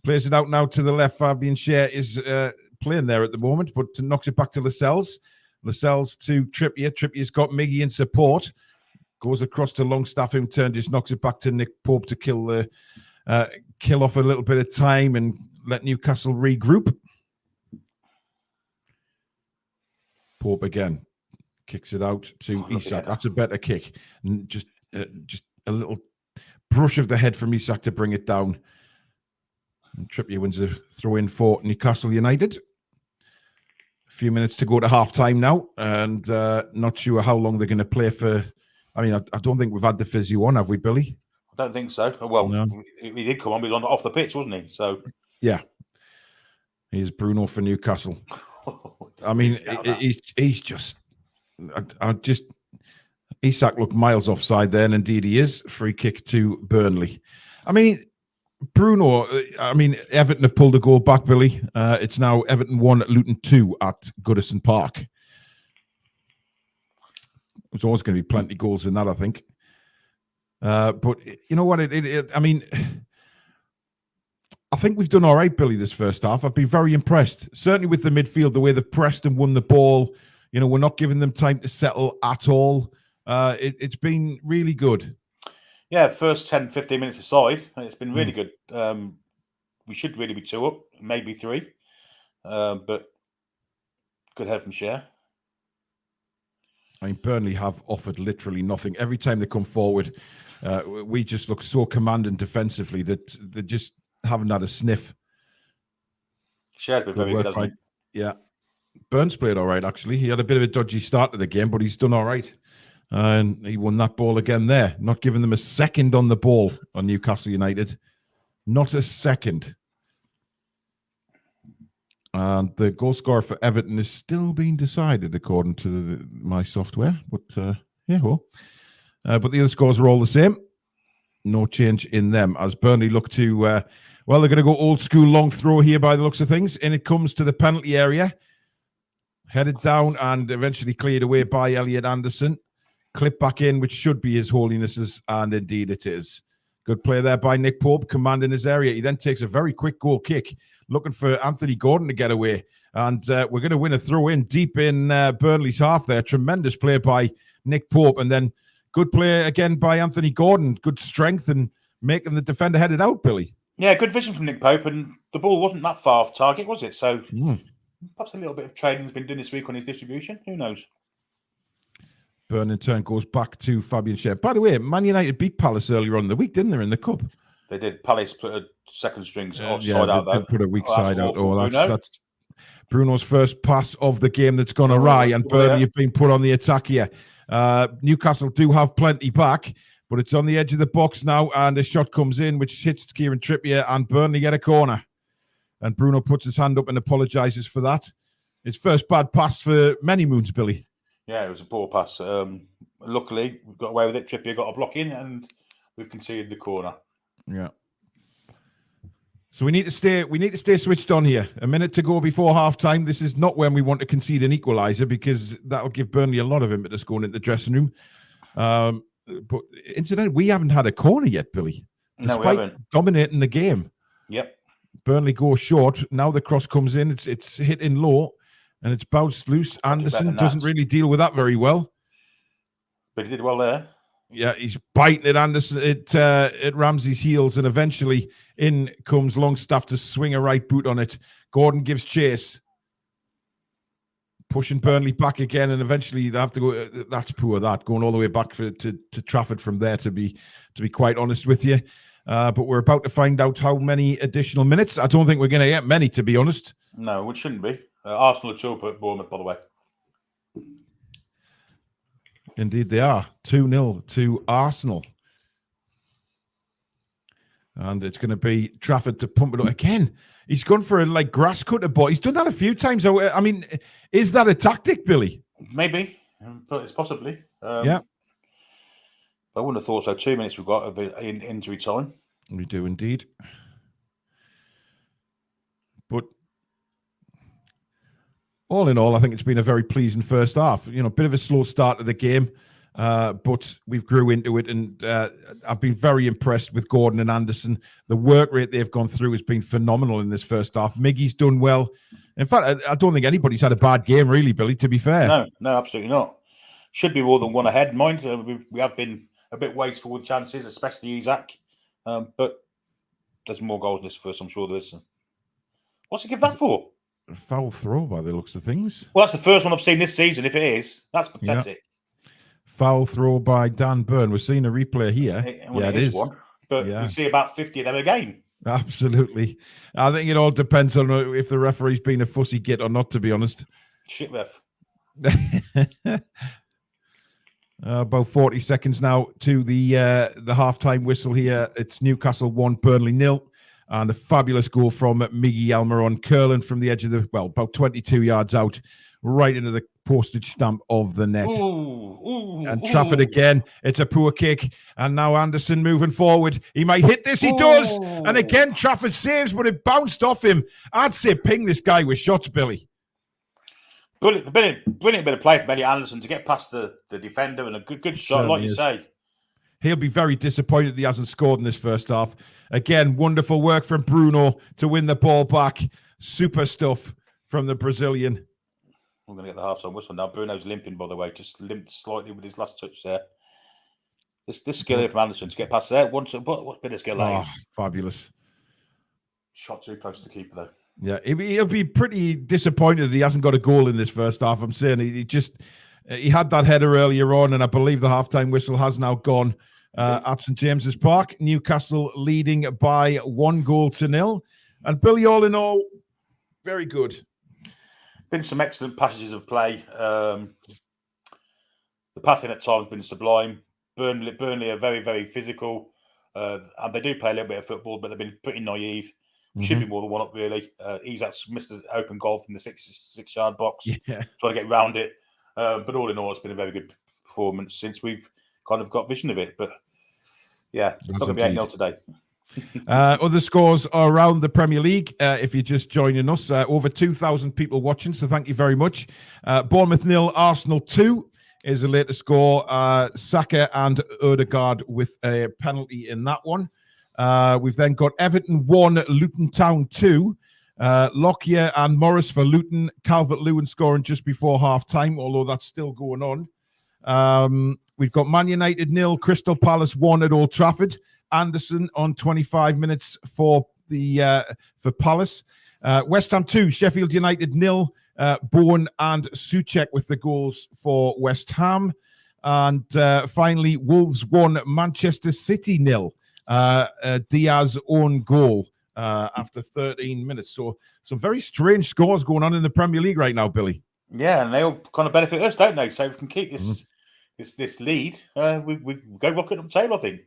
Plays it out now to the left. Fabian Schär is playing there at the moment, but knocks it back to Lascelles. Lascelles to Trippier. Trippier's got Miggy in support. Goes across to Longstaff, who turned just knocks it back to Nick Pope to kill off a little bit of time and let Newcastle regroup. Pope again kicks it out to Isak. That's a better kick. Just a little brush of the head from Isak to bring it down. And Trippier wins a throw in for Newcastle United. A few minutes to go to half time now, and not sure how long they're going to play for. I mean, I don't think we've had the physio on, have we, Billy? I don't think so. Well, No. he did come on, but he was off the pitch, wasn't he? So Yeah. Here's Bruno for Newcastle. I mean, he's just, Isak looked miles offside there, and indeed he is. Free kick to Burnley. I mean, Bruno, Everton have pulled a goal back, Billy. It's now Everton 1, Luton 2 at Goodison Park. There's always going to be plenty of goals in that, I think. But you know what? I think we've done all right, Billy, this first half. I've been very impressed. Certainly with the midfield, the way they've pressed and won the ball. You know, we're not giving them time to settle at all. It's been really good. Yeah, first 10, 15 minutes aside, it's been really good. We should really be 2 up, maybe 3. But good head from Share. I mean, Burnley have offered literally nothing. Every time they come forward, we just look so commanding defensively that they just haven't had a sniff. Share's been very good, hasn't he? Yeah. Burns played all right, actually. He had a bit of a dodgy start to the game, but he's done all right. And he won that ball again there. Not giving them a second on the ball on Newcastle United. Not a second. And the goal scorer for Everton is still being decided according to my software. But, but the other scores are all the same. No change in them as Burnley look to, they're going to go old school long throw here by the looks of things. And it comes to the penalty area. Headed down and eventually cleared away by Elliot Anderson. Clip back in, which should be His Holiness's, and indeed it is. Good play there by Nick Pope, commanding his area. He then takes a very quick goal kick, looking for Anthony Gordon to get away. And we're going to win a throw-in deep in Burnley's half there. Tremendous play by Nick Pope. And then good play again by Anthony Gordon. Good strength and making the defender headed out, Billy. Yeah, good vision from Nick Pope. And the ball wasn't that far off target, was it? So perhaps a little bit of training has been done this week on his distribution. Who knows? Burn in turn goes back to Fabian Schär. By the way, Man United beat Palace earlier on in the week, didn't they, in the Cup? They did. Palace put a second string side out, though. Put a weak side out. Oh, that's Bruno's first pass of the game that's gone awry, and Burnley have been put on the attack here. Newcastle do have plenty back, but it's on the edge of the box now, and a shot comes in, which hits Kieran Trippier, and Burnley get a corner. And Bruno puts his hand up and apologises for that. His first bad pass for many moons, Billy. Yeah, it was a poor pass. Luckily, we got away with it. Trippier got a block in, and we've conceded the corner. Yeah. So we need to stay switched on here. A minute to go before half time. This is not when we want to concede an equaliser, because that'll give Burnley a lot of impetus going into the dressing room. But incidentally, we haven't had a corner yet, Billy. No, we haven't. Dominating the game. Yep. Burnley go short. Now the cross comes in. It's hit in low. And it's bounced loose. Anderson doesn't really deal with that very well. But he did well there. Yeah, he's biting at Anderson at Ramsey's heels, and eventually in comes Longstaff to swing a right boot on it. Gordon gives chase. Pushing Burnley back again, and eventually they have to go. That's poor, that. Going all the way back to Trafford from there, to be quite honest with you. But we're about to find out how many additional minutes. I don't think we're going to get many, to be honest. No, it shouldn't be. Arsenal are 2 up at Bournemouth, by the way. Indeed, they are. 2-0 to Arsenal. And it's going to be Trafford to pump it up again. He's gone for a grass cutter, but he's done that a few times. I mean, is that a tactic, Billy? Maybe, but it's possibly. Yeah. I wouldn't have thought so. 2 minutes we've got of injury time. We do indeed. But all in all, I think it's been a very pleasing first half. You know, bit of a slow start to the game, but we've grew into it, and I've been very impressed with Gordon and Anderson. The work rate they've gone through has been phenomenal in this first half. Miggy's done well. In fact, I don't think anybody's had a bad game, really, Billy, to be fair. No, absolutely not. Should be more than one ahead. Mind, we have been a bit wasteful with chances, especially Isak. But there's more goals in this first, I'm sure there is. What's he give that for? A foul throw by the looks of things. Well, that's the first one I've seen this season. If it is, that's pathetic. Yeah. Foul throw by Dan Burn. We're seeing a replay here. It is one, but we see about 50 of them a game. Absolutely. I think it all depends on if the referee's been a fussy git or not, to be honest. Shit ref. About 40 seconds now to the halftime whistle here. It's Newcastle 1, Burnley 0. And a fabulous goal from Miggy Almiron, curling from the edge of about 22 yards out, right into the postage stamp of the net. And Trafford again, it's a poor kick. And now Anderson moving forward. He might hit this. He does. And again, Trafford saves, but it bounced off him. I'd say ping this guy with shots, Billy. Brilliant bit of play from Elliot Anderson to get past the defender, and a good shot, like you say. He'll be very disappointed he hasn't scored in this first half. Again, wonderful work from Bruno to win the ball back. Super stuff from the Brazilian. We're going to get the half-time whistle now. Bruno's limping, by the way. Just limped slightly with his last touch there. This skill here from Anderson to get past there. What bit of skill that is. Fabulous. Shot too close to the keeper, though. Yeah, he'll be pretty disappointed that he hasn't got a goal in this first half. I'm saying he had that header earlier on, and I believe the halftime whistle has now gone at St James's Park. Newcastle leading by 1-0. And Billy, all in all, very good. Been some excellent passages of play. The passing at times has been sublime. Burnley are very, very physical, and they do play a little bit of football, but they've been pretty naive. Should be more than one up, really. He's missed an open goal from the six-yard box, trying to get round it. But all in all, it's been a very good performance since we've kind of got vision of it. But yeah, it's not going to be 8-0 today. Other scores are around the Premier League. If you're just joining us, over 2,000 people watching, so thank you very much. Bournemouth 0, Arsenal 2 is the latest score. Saka and Odegaard with a penalty in that one. We've then got Everton 1, Luton Town 2. Lockyer and Morris for Luton. Calvert-Lewin scoring just before half-time, although that's still going on. We've got Man United 0, Crystal Palace 1 at Old Trafford. Anderson on 25 minutes for Palace. West Ham 2, Sheffield United 0. Bowen and Souček with the goals for West Ham. And finally, Wolves 1, Manchester City 0. Diaz own goal after 13 minutes. So some very strange scores going on in the Premier League right now, Billy. Yeah, and they all kind of benefit us, don't they? So if we can keep this lead, we go rocket up the table, I think,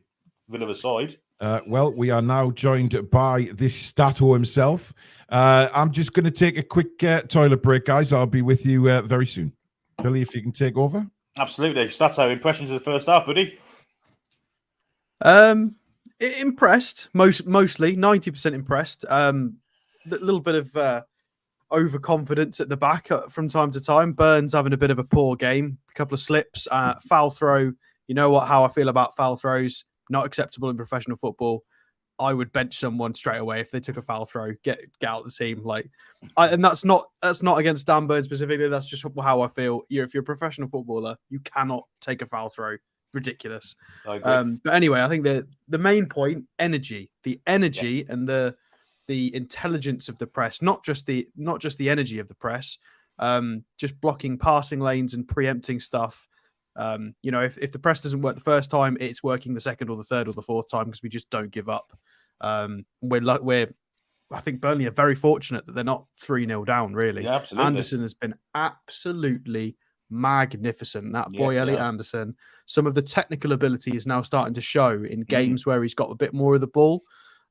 with another side. Well, we are now joined by this Stato himself. I'm just going to take a quick toilet break, guys. I'll be with you very soon. Billy, if you can take over. Absolutely. Stato, impressions of the first half, buddy? Impressed, mostly 90% impressed. A little bit of overconfidence at the back from time to time. Burns having a bit of a poor game, a couple of slips, foul throw. You know how I feel about foul throws. Not acceptable in professional football. I would bench someone straight away if they took a foul throw. Get out of the team. And that's not against Dan Burns specifically. That's just how I feel. If you're a professional footballer, you cannot take a foul throw. Ridiculous. But anyway, I think the main point, the energy and the intelligence of the press, not just the energy of the press, just blocking passing lanes and preempting stuff. If the press doesn't work the first time, it's working the second or the third or the fourth time because we just don't give up. I think Burnley are very fortunate that they're not 3-0 down, really. Yeah, absolutely. Anderson has been absolutely magnificent. That boy, Elliot Anderson, some of the technical ability is now starting to show in games where he's got a bit more of the ball.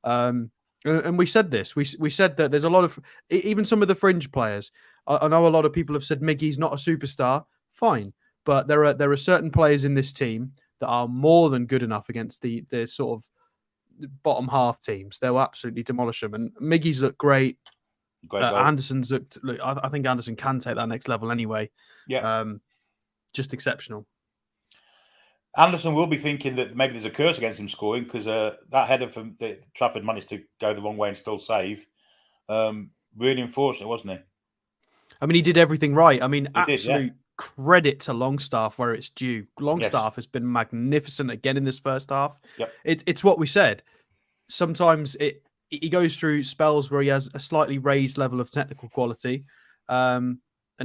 And we said this. We said that there's a lot of, even some of the fringe players. I know a lot of people have said Miggy's not a superstar. Fine. But there are certain players in this team that are more than good enough against the sort of bottom half teams. They'll absolutely demolish them. And Miggy's looked great. Anderson's looked. I think Anderson can take that next level anyway. Yeah. Just exceptional. Anderson will be thinking that maybe there's a curse against him scoring because that header from Trafford managed to go the wrong way and still save. Really unfortunate, wasn't he? I mean, he did everything right. I mean, absolute credit to Longstaff where it's due. Longstaff has been magnificent again in this first half. Yep. It's what we said. Sometimes he goes through spells where he has a slightly raised level of technical quality, and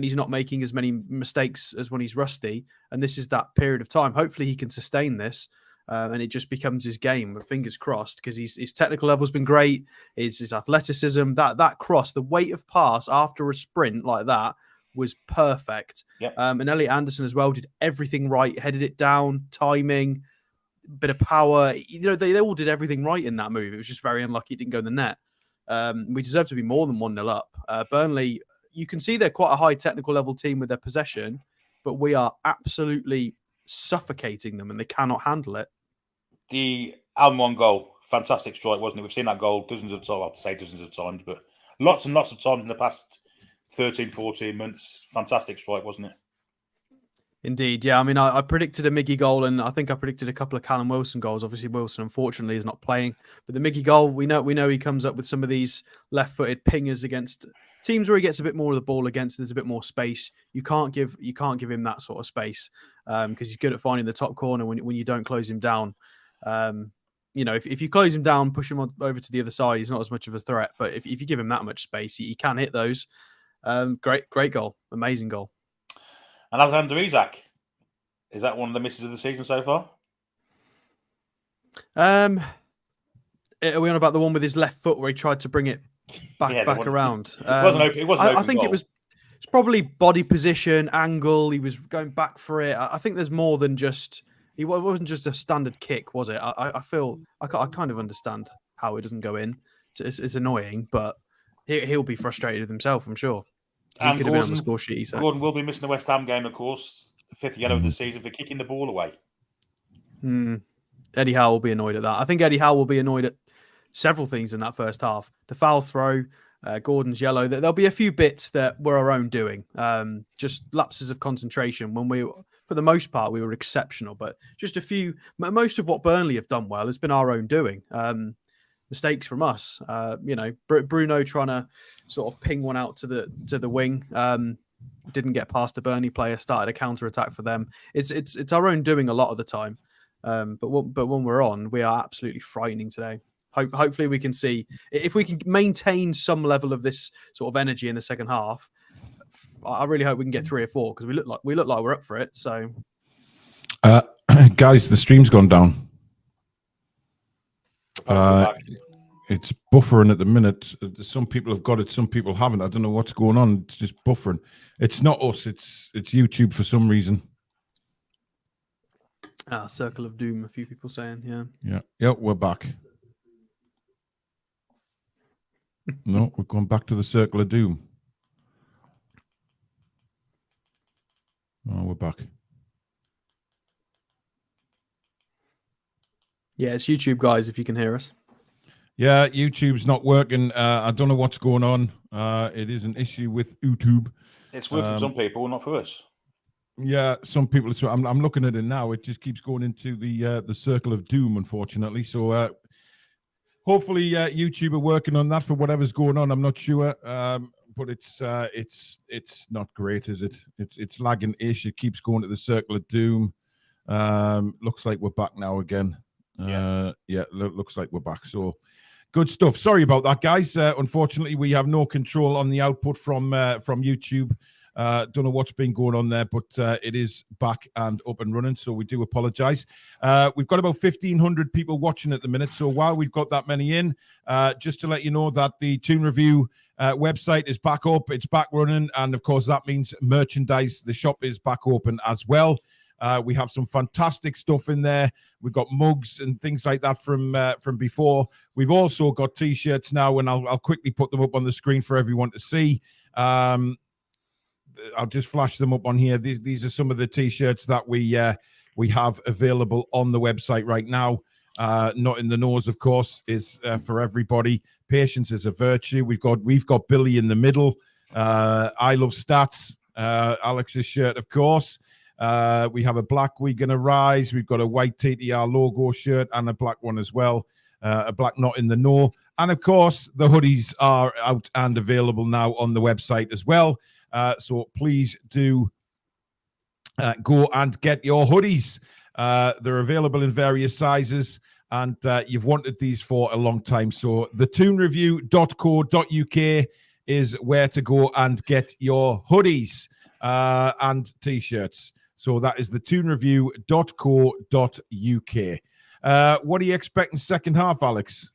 he's not making as many mistakes as when he's rusty. And this is that period of time. Hopefully he can sustain this. and it just becomes his game. But fingers crossed, because his technical level's been great. His athleticism, that cross, the weight of pass after a sprint like that was perfect. Yep. And Elliot Anderson as well did everything right, headed it down, timing, bit of power. They all did everything right in that move. It was just very unlucky it didn't go in the net. We deserve to be more than 1-0 up. Burnley, you can see they're quite a high technical level team with their possession, but we are absolutely suffocating them and they cannot handle it. The Almiron goal, fantastic strike, wasn't it? We've seen that goal dozens of times, I'll say dozens of times, but lots and lots of times in the past 13, 14 months. Fantastic strike, wasn't it? Indeed, yeah. I mean, I predicted a Miggy goal, and I think I predicted a couple of Callum Wilson goals. Obviously, Wilson, unfortunately, is not playing. But the Miggy goal, we know he comes up with some of these left-footed pingers against teams where he gets a bit more of the ball against. There's a bit more space. You can't give him that sort of space because he's good at finding the top corner when you don't close him down. If you close him down, push him over to the other side, he's not as much of a threat. But if you give him that much space, he can hit those. Great goal, amazing goal. And Alexander Isak, is that one of the misses of the season so far? Are we on about the one with his left foot where he tried to bring it back around? It wasn't open. I think it's probably body position, angle. He was going back for it. I think there's more than just. It wasn't just a standard kick, was it? I feel I kind of understand how it doesn't go in. It's annoying, but he'll be frustrated with himself, I'm sure. And he could have been on the score sheet. Gordon will be missing the West Ham game, of course. 5th yellow of the season for kicking the ball away. Eddie Howe will be annoyed at that. I think Eddie Howe will be annoyed at several things in that first half. The foul throw, Gordon's yellow. There'll be a few bits that were our own doing. Just lapses of concentration when for the most part, we were exceptional. But just a few, most of what Burnley have done well has been our own doing. Mistakes from us. Bruno trying to sort of ping one out to the wing. Didn't get past the Burnley player, started a counter attack for them. It's our own doing a lot of the time. But when we're on, we are absolutely frightening today. Hopefully we can see if we can maintain some level of this sort of energy in the second half. I really hope we can get 3 or 4 because we look like we're up for it. So, guys, the stream's gone down. It's buffering at the minute. Some people have got it, some people haven't. I don't know what's going on. It's just buffering. It's not us. It's YouTube for some reason. Circle of doom. A few people saying, yeah. We're back. No, we're going back to the circle of doom. Oh, we're back. Yeah, it's YouTube, guys. If you can hear us. Yeah, YouTube's not working. I don't know what's going on. It is an issue with YouTube. It's working for some people, not for us. Yeah, some people. I'm looking at it now. It just keeps going into the circle of doom, unfortunately. So hopefully YouTube are working on that for whatever's going on. I'm not sure, but it's not great, is it? It's lagging-ish. It keeps going to the circle of doom. Looks like we're back now again. Looks like we're back. So. Good stuff. Sorry about that, guys. Unfortunately, we have no control on the output from YouTube. Don't know what's been going on there, but it is back and up and running, so we do apologise. We've got about 1,500 people watching at the minute, so while we've got that many in, just to let you know that the Toon Review website is back up, it's back running, and of course that means merchandise. The shop is back open as well. We have some fantastic stuff in there. We've got mugs and things like that from before. We've also got T-shirts now, and I'll quickly put them up on the screen for everyone to see. I'll just flash them up on here. These are some of the T-shirts that we have available on the website right now. Not in the nose, of course, is for everybody. Patience is a virtue. We've got Billy in the middle. I love stats. Alex's shirt, of course. We have a black "We Gonna Rise." We've got a white TTR logo shirt and a black one as well. A black "Not in the Know." And of course, the hoodies are out and available now on the website as well. So please do go and get your hoodies. They're available in various sizes, and you've wanted these for a long time. So the toonreview.co.uk is where to go and get your hoodies and T-shirts. So that is the toonreview.co.uk. What are you expecting second half, Alex?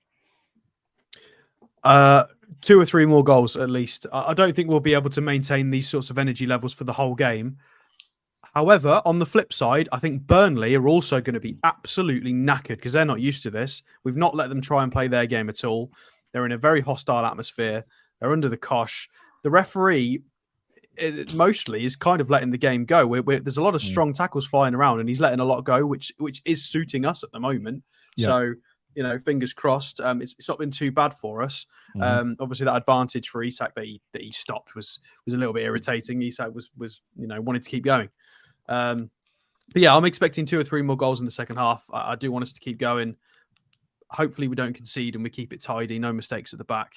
2 or 3 more goals at least. I don't think we'll be able to maintain these sorts of energy levels for the whole game. However, on the flip side, I think Burnley are also going to be absolutely knackered because they're not used to this. We've not let them try and play their game at all. They're in a very hostile atmosphere. They're under the cosh. The referee mostly is kind of letting the game go. There's a lot of strong tackles flying around, and he's letting a lot go, which is suiting us at the moment. Yeah. So, fingers crossed. It's not been too bad for us. Obviously, that advantage for Isak that he stopped was a little bit irritating. Isak was wanted to keep going. But yeah, I'm expecting 2 or 3 more goals in the second half. I do want us to keep going. Hopefully, we don't concede and we keep it tidy. No mistakes at the back.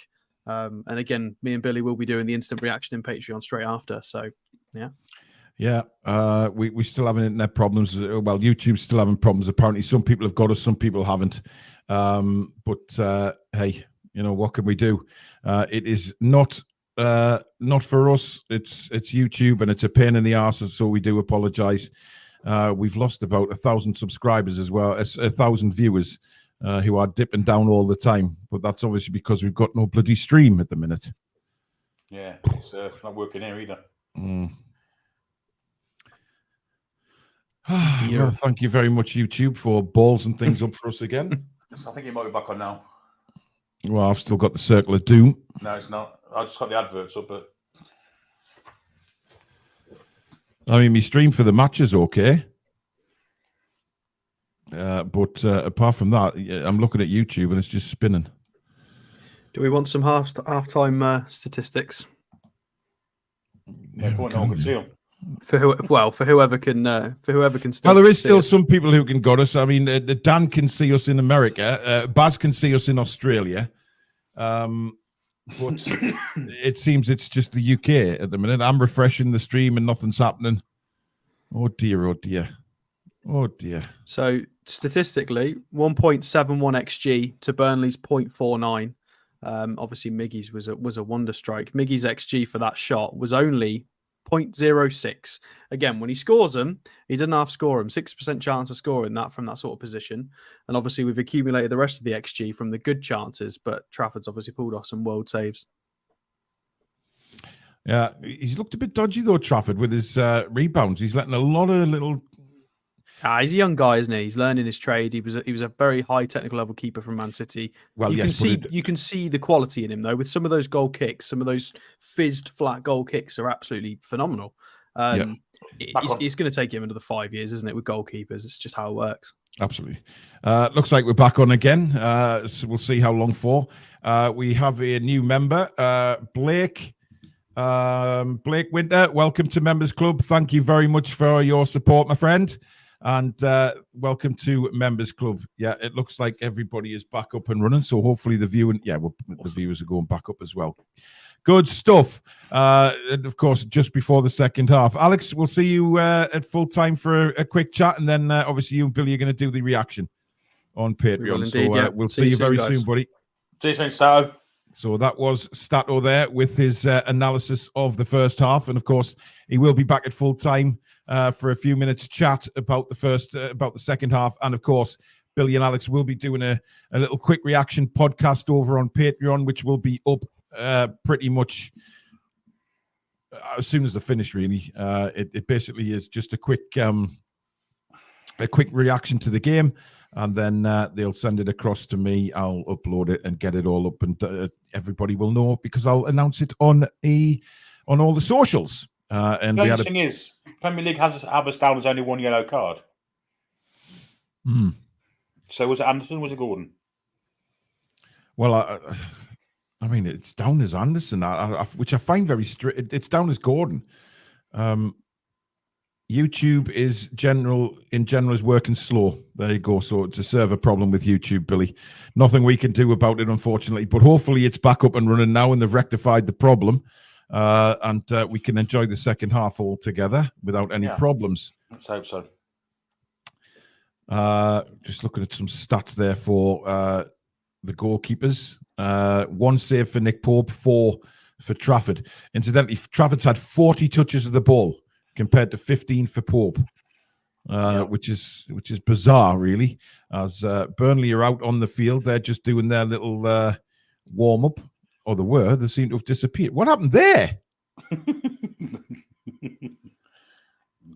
And again, me and Billy will be doing the instant reaction in Patreon straight after. So, yeah. Yeah, we still having internet problems. Well, YouTube's still having problems. Apparently, some people have got us, some people haven't. But hey, what can we do? It is not for us. It's YouTube, and it's a pain in the arse. So we do apologise. We've lost about 1,000 subscribers as well as 1,000 viewers who are dipping down all the time. But that's obviously because we've got no bloody stream at the minute. Yeah, it's not working here either. Well, thank you very much, YouTube, for balls and things up for us again. I think it might be back on now. Well, I've still got the Circle of Doom. No, it's not. I just got the adverts up, but I mean, my stream for the match is okay. But apart from that, I'm looking at YouTube and it's just spinning. Do we want some halftime statistics? no point. No one can see them. For whoever can still. Well, there is see still us. some people who can got us. I mean, Dan can see us in America. Baz can see us in Australia. But it seems it's just the UK at the minute. I'm refreshing the stream and nothing's happening. Oh dear, oh dear. Oh dear. So statistically, 1.71 xG to Burnley's 0.49. Obviously, Miggy's was a wonder strike. Miggy's xG for that shot was only 0.06. Again, when he scores them, he doesn't half score them. 6% chance of scoring that from that sort of position. And obviously, we've accumulated the rest of the XG from the good chances, but Trafford's obviously pulled off some world saves. Yeah, he's looked a bit dodgy though, Trafford, with his rebounds. He's letting a lot of little. He's a young guy, isn't he? He's learning his trade. He was a very high technical level keeper from Man City. Well, you yes, can see the quality in him though. With some of those goal kicks, some of those fizzed flat goal kicks are absolutely phenomenal. It's going to take him another 5 years, isn't it? With goalkeepers, it's just how it works. Absolutely. Looks like we're back on again. So we'll see how long for. We have a new member, Blake. Blake Winter, welcome to Members Club. Thank you very much for your support, my friend. And welcome to Members Club. Yeah, it looks like everybody is back up and running. So hopefully the viewers are going back up as well. Good stuff. And of course, just before the second half. Alex, we'll see you at full time for a quick chat. And then obviously you and Billy are going to do the reaction on Patreon. Indeed, we'll see you very soon, buddy. See you soon, Sato. So that was Stato there with his analysis of the first half. And of course, he will be back at full time for a few minutes chat about the second half. And of course, Billy and Alex will be doing a little quick reaction podcast over on Patreon, which will be up pretty much as soon as the finish, really. It basically is just a quick reaction to the game. And then they'll send it across to me. I'll upload it and get it all up, and everybody will know because I'll announce it on all the socials. And the thing is, Premier League has us down as only one yellow card. So was it Anderson? Was it Gordon? Well, I mean, it's down as Anderson, which I find very strict. It's down as Gordon. YouTube is in general is working slow. There you go. So it's a server problem with YouTube, Billy. Nothing we can do about it, unfortunately. But hopefully it's back up and running now, and they've rectified the problem, and we can enjoy the second half all together without any problems. Let's hope so. Just looking at some stats there for the goalkeepers. 1 save for Nick Pope, 4 for Trafford. Incidentally, Trafford's had 40 touches of the ball, compared to 15 for Pope. which is bizarre, really. As Burnley are out on the field, they're just doing their little warm up, or they seem to have disappeared. What happened there?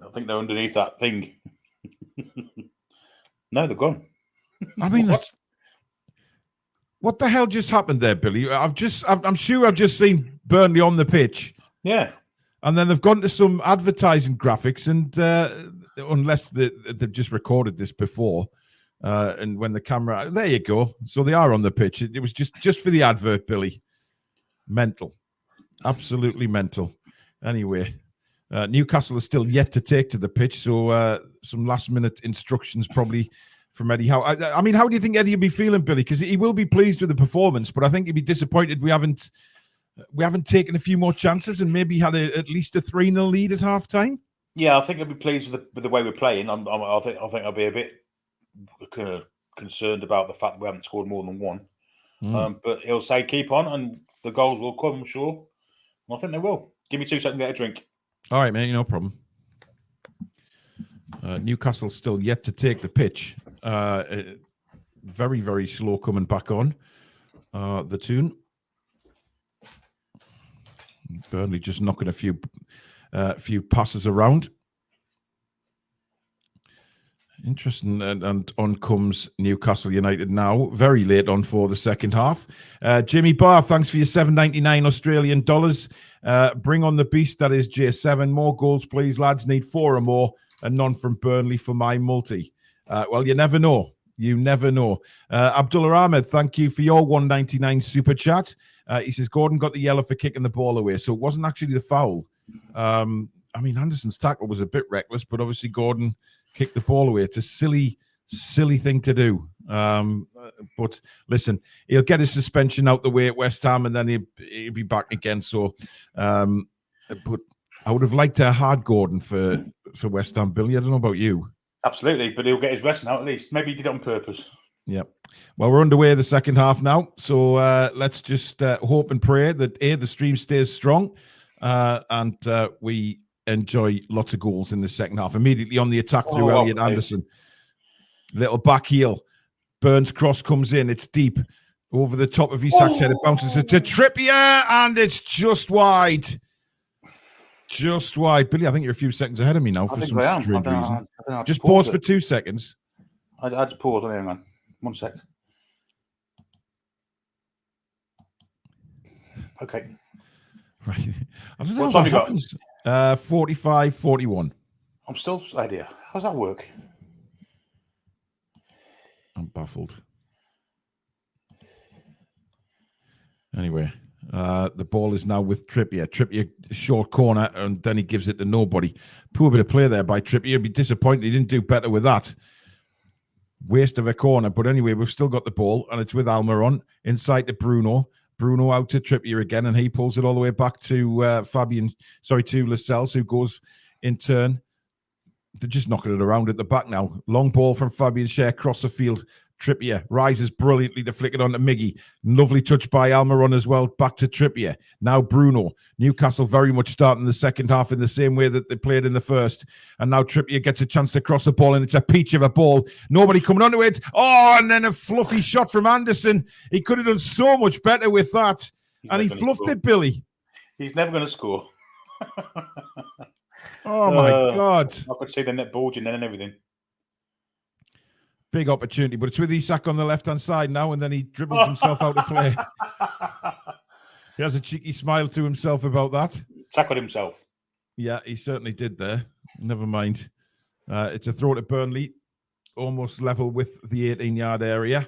I think they're underneath that thing. No, they're gone. I mean, what the hell just happened there, Billy? I'm sure I've just seen Burnley on the pitch. Yeah. And then they've gone to some advertising graphics, and unless they've just recorded this before, and when the camera, there you go. So they are on the pitch. It was just for the advert, Billy. Mental, absolutely mental. Anyway, Newcastle is still yet to take to the pitch, so some last-minute instructions probably from Eddie Howe. I mean, how do you think Eddie will be feeling, Billy? Because he will be pleased with the performance, but I think he'd be disappointed we haven't taken a few more chances and maybe had at least a 3-0 lead at half-time. Yeah, I think I'll be pleased with the way we're playing. I think I'll be a bit kind of concerned about the fact that we haven't scored more than one. But he'll say keep on, and the goals will come, I'm sure. I think they will. Give me 2 seconds to get a drink. All right, mate, no problem. Newcastle's still yet to take the pitch. Very, very slow coming back on the Toon. Burnley just knocking a few passes around. Interesting. And on comes Newcastle United now, very late on for the second half. Jimmy Barr, thanks for your $7.99 Australian dollars. Bring on the beast, that is J7. More goals, please, lads. Need 4 or more, and none from Burnley for my multi. Well, you never know. You never know. Abdullah Ahmed, thank you for your $1.99 super chat. He says, Gordon got the yellow for kicking the ball away, so it wasn't actually the foul. I mean, Anderson's tackle was a bit reckless, but obviously Gordon kicked the ball away. It's a silly thing to do. But listen, he'll get his suspension out the way at West Ham, and then he'll be back again. So, but I would have liked to have had Gordon for West Ham, Billy. I don't know about you. Absolutely, but he'll get his rest now at least. Maybe he did it on purpose. Yeah. Well, we're underway the second half now, so let's just hope and pray that the stream stays strong, and we enjoy lots of goals in the second half. Immediately on the attack through Elliot Anderson. Little back heel. Burns cross comes in. It's deep over the top of Isak's head. It bounces to Trippier, and it's just wide. Just wide. Billy, I think you're a few seconds ahead of me now for some strange reason. Just pause for 2 seconds. I had to pause on here, man. 1 sec. Okay. Right. I don't know What what time you got? happens. 45-41. I'm still idea. How's that work? I'm baffled. Anyway, the ball is now with Trippier. Trippier, short corner, and then he gives it to nobody. Poor bit of play there by Trippier. He'd be disappointed he didn't do better with that. Waste of a corner. But anyway, we've still got the ball, and it's with Almiron inside to Bruno. Bruno out to Trippier again, and he pulls it all the way back to to Lascelles, who goes in turn. They're just knocking it around at the back now. Long ball from Fabian Schär across the field. Trippier rises brilliantly to flick it on to Miggy. Lovely touch by Almiron as well. Back to Trippier. Now Bruno. Newcastle very much starting the second half in the same way that they played in the first. And now Trippier gets a chance to cross the ball, and it's a peach of a ball. Nobody coming onto it. Oh, and then a fluffy shot from Anderson. He could have done so much better with that. And he fluffed it, Billy. He's never going to score. Oh, my God. I could see the net bulging then and everything. Big opportunity, but it's with Isak on the left-hand side now, and then he dribbles himself out of play. He has a cheeky smile to himself about that. Tackled himself. Yeah, he certainly did there. Never mind. It's a throw to Burnley, almost level with the 18-yard area.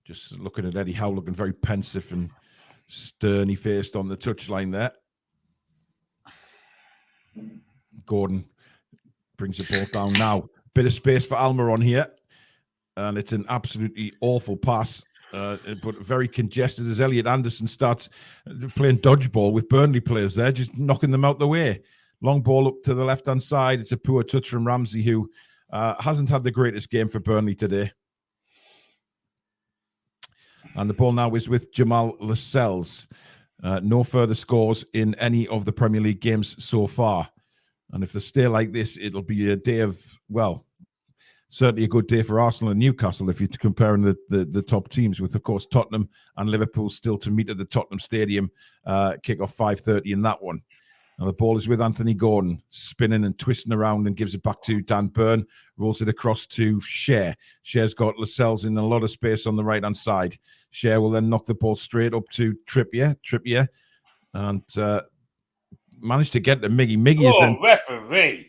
Just looking at Eddie Howe, looking very pensive and sterny-faced on the touchline there. Gordon brings the ball down now. Bit of space for Almiron here. And it's an absolutely awful pass, but very congested as Elliot Anderson starts playing dodgeball with Burnley players there, just knocking them out the way. Long ball up to the left-hand side. It's a poor touch from Ramsey, who hasn't had the greatest game for Burnley today. And the ball now is with Jamal Lascelles. No further scores in any of the Premier League games so far. And if they stay like this, it'll be a day of, well, certainly a good day for Arsenal and Newcastle if you're comparing the top teams with, of course, Tottenham and Liverpool still to meet at the Tottenham Stadium, kick-off 5:30 in that one. And the ball is with Anthony Gordon, spinning and twisting around and gives it back to Dan Burn, rolls it across to Cher. Cher's got Lascelles in a lot of space on the right-hand side. Cher will then knock the ball straight up to Trippier, and managed to get to Miggy. Miggy is then... referee!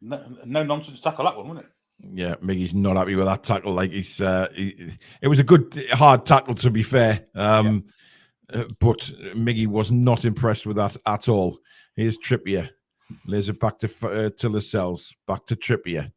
No nonsense tackle that one, wasn't it? Yeah, Miggy's not happy with that tackle. Like it was a good hard tackle, to be fair. But Miggy was not impressed with that at all. Here's Trippier. Lays it back to Lascelles. Back to Trippier.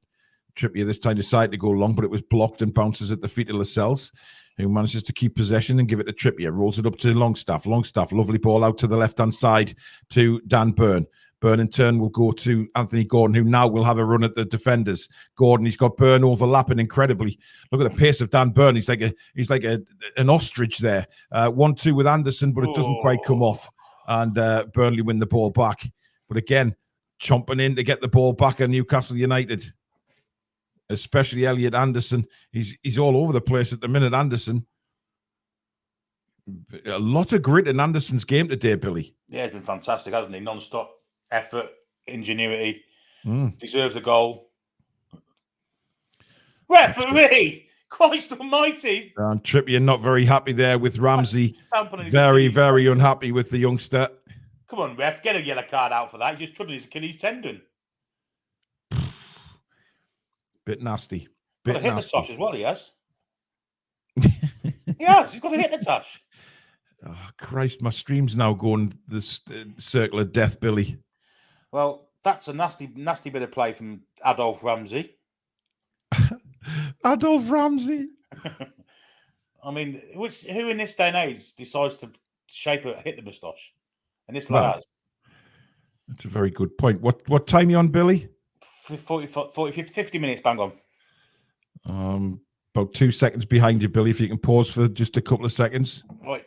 Trippier this time decided to go long, but it was blocked and bounces at the feet of Lascelles, who manages to keep possession and give it to Trippier. Rolls it up to Longstaff. Longstaff, lovely ball out to the left-hand side to Dan Burn. Burn in turn will go to Anthony Gordon, who now will have a run at the defenders. Gordon, he's got Burn overlapping incredibly. Look at the pace of Dan Burn. He's like an ostrich there. 1-2 with Anderson, but it doesn't quite come off. And Burnley win the ball back. But again, chomping in to get the ball back at Newcastle United, especially Elliot Anderson. He's all over the place at the minute, Anderson. A lot of grit in Anderson's game today, Billy. Yeah, it's been fantastic, hasn't he? Non-stop effort, ingenuity, deserves a goal. Referee! Christ almighty! And Trippier not very happy there with Ramsey. Very, very unhappy with the youngster. Come on, ref, get a yellow card out for that. He's just troubling his Achilles tendon. Bit nasty. Got to hit the tosh as well, he has. He has. He's got to hit the tosh. Oh, Christ, my stream's now going this circle of death, Billy. Well, that's a nasty bit of play from Adolph Ramsey. Adolph Ramsey. I mean, who in this day and age decides to hit the moustache? And this lad has. That's a very good point. What time are you on, Billy? 50 minutes, bang on. About 2 seconds behind you, Billy, if you can pause for just a couple of seconds. Right.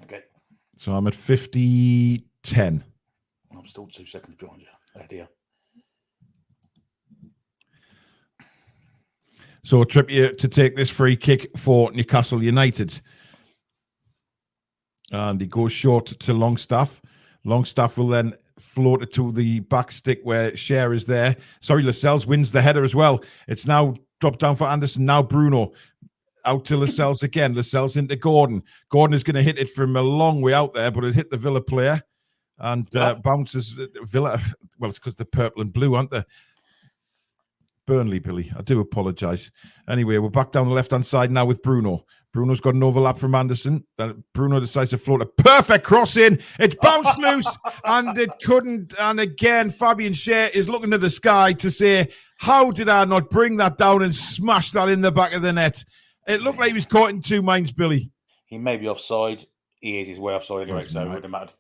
Okay. So I'm at 50-10. I'm still 2 seconds behind you. Oh dear. So Trippier to take this free kick for Newcastle United. And he goes short to Longstaff. Longstaff will then float it to the back stick where Cher is there. Sorry, Lascelles wins the header as well. It's now dropped down for Anderson. Now Bruno. Out to Lascelles again. Lascelles into Gordon. Gordon is going to hit it from a long way out there, but it hit the Villa player and bounces Villa. Well, it's because they're purple and blue, aren't they? Burnley, Billy. I do apologise. Anyway, we're back down the left-hand side now with Bruno. Bruno's got an overlap from Anderson. Bruno decides to float a perfect cross in. It's bounced loose and it couldn't. And again, Fabian Cher is looking to the sky to say, how did I not bring that down and smash that in the back of the net? It looked like he was caught in two minds, Billy. He may be offside. He is his way offside anyway, so it wouldn't have mattered.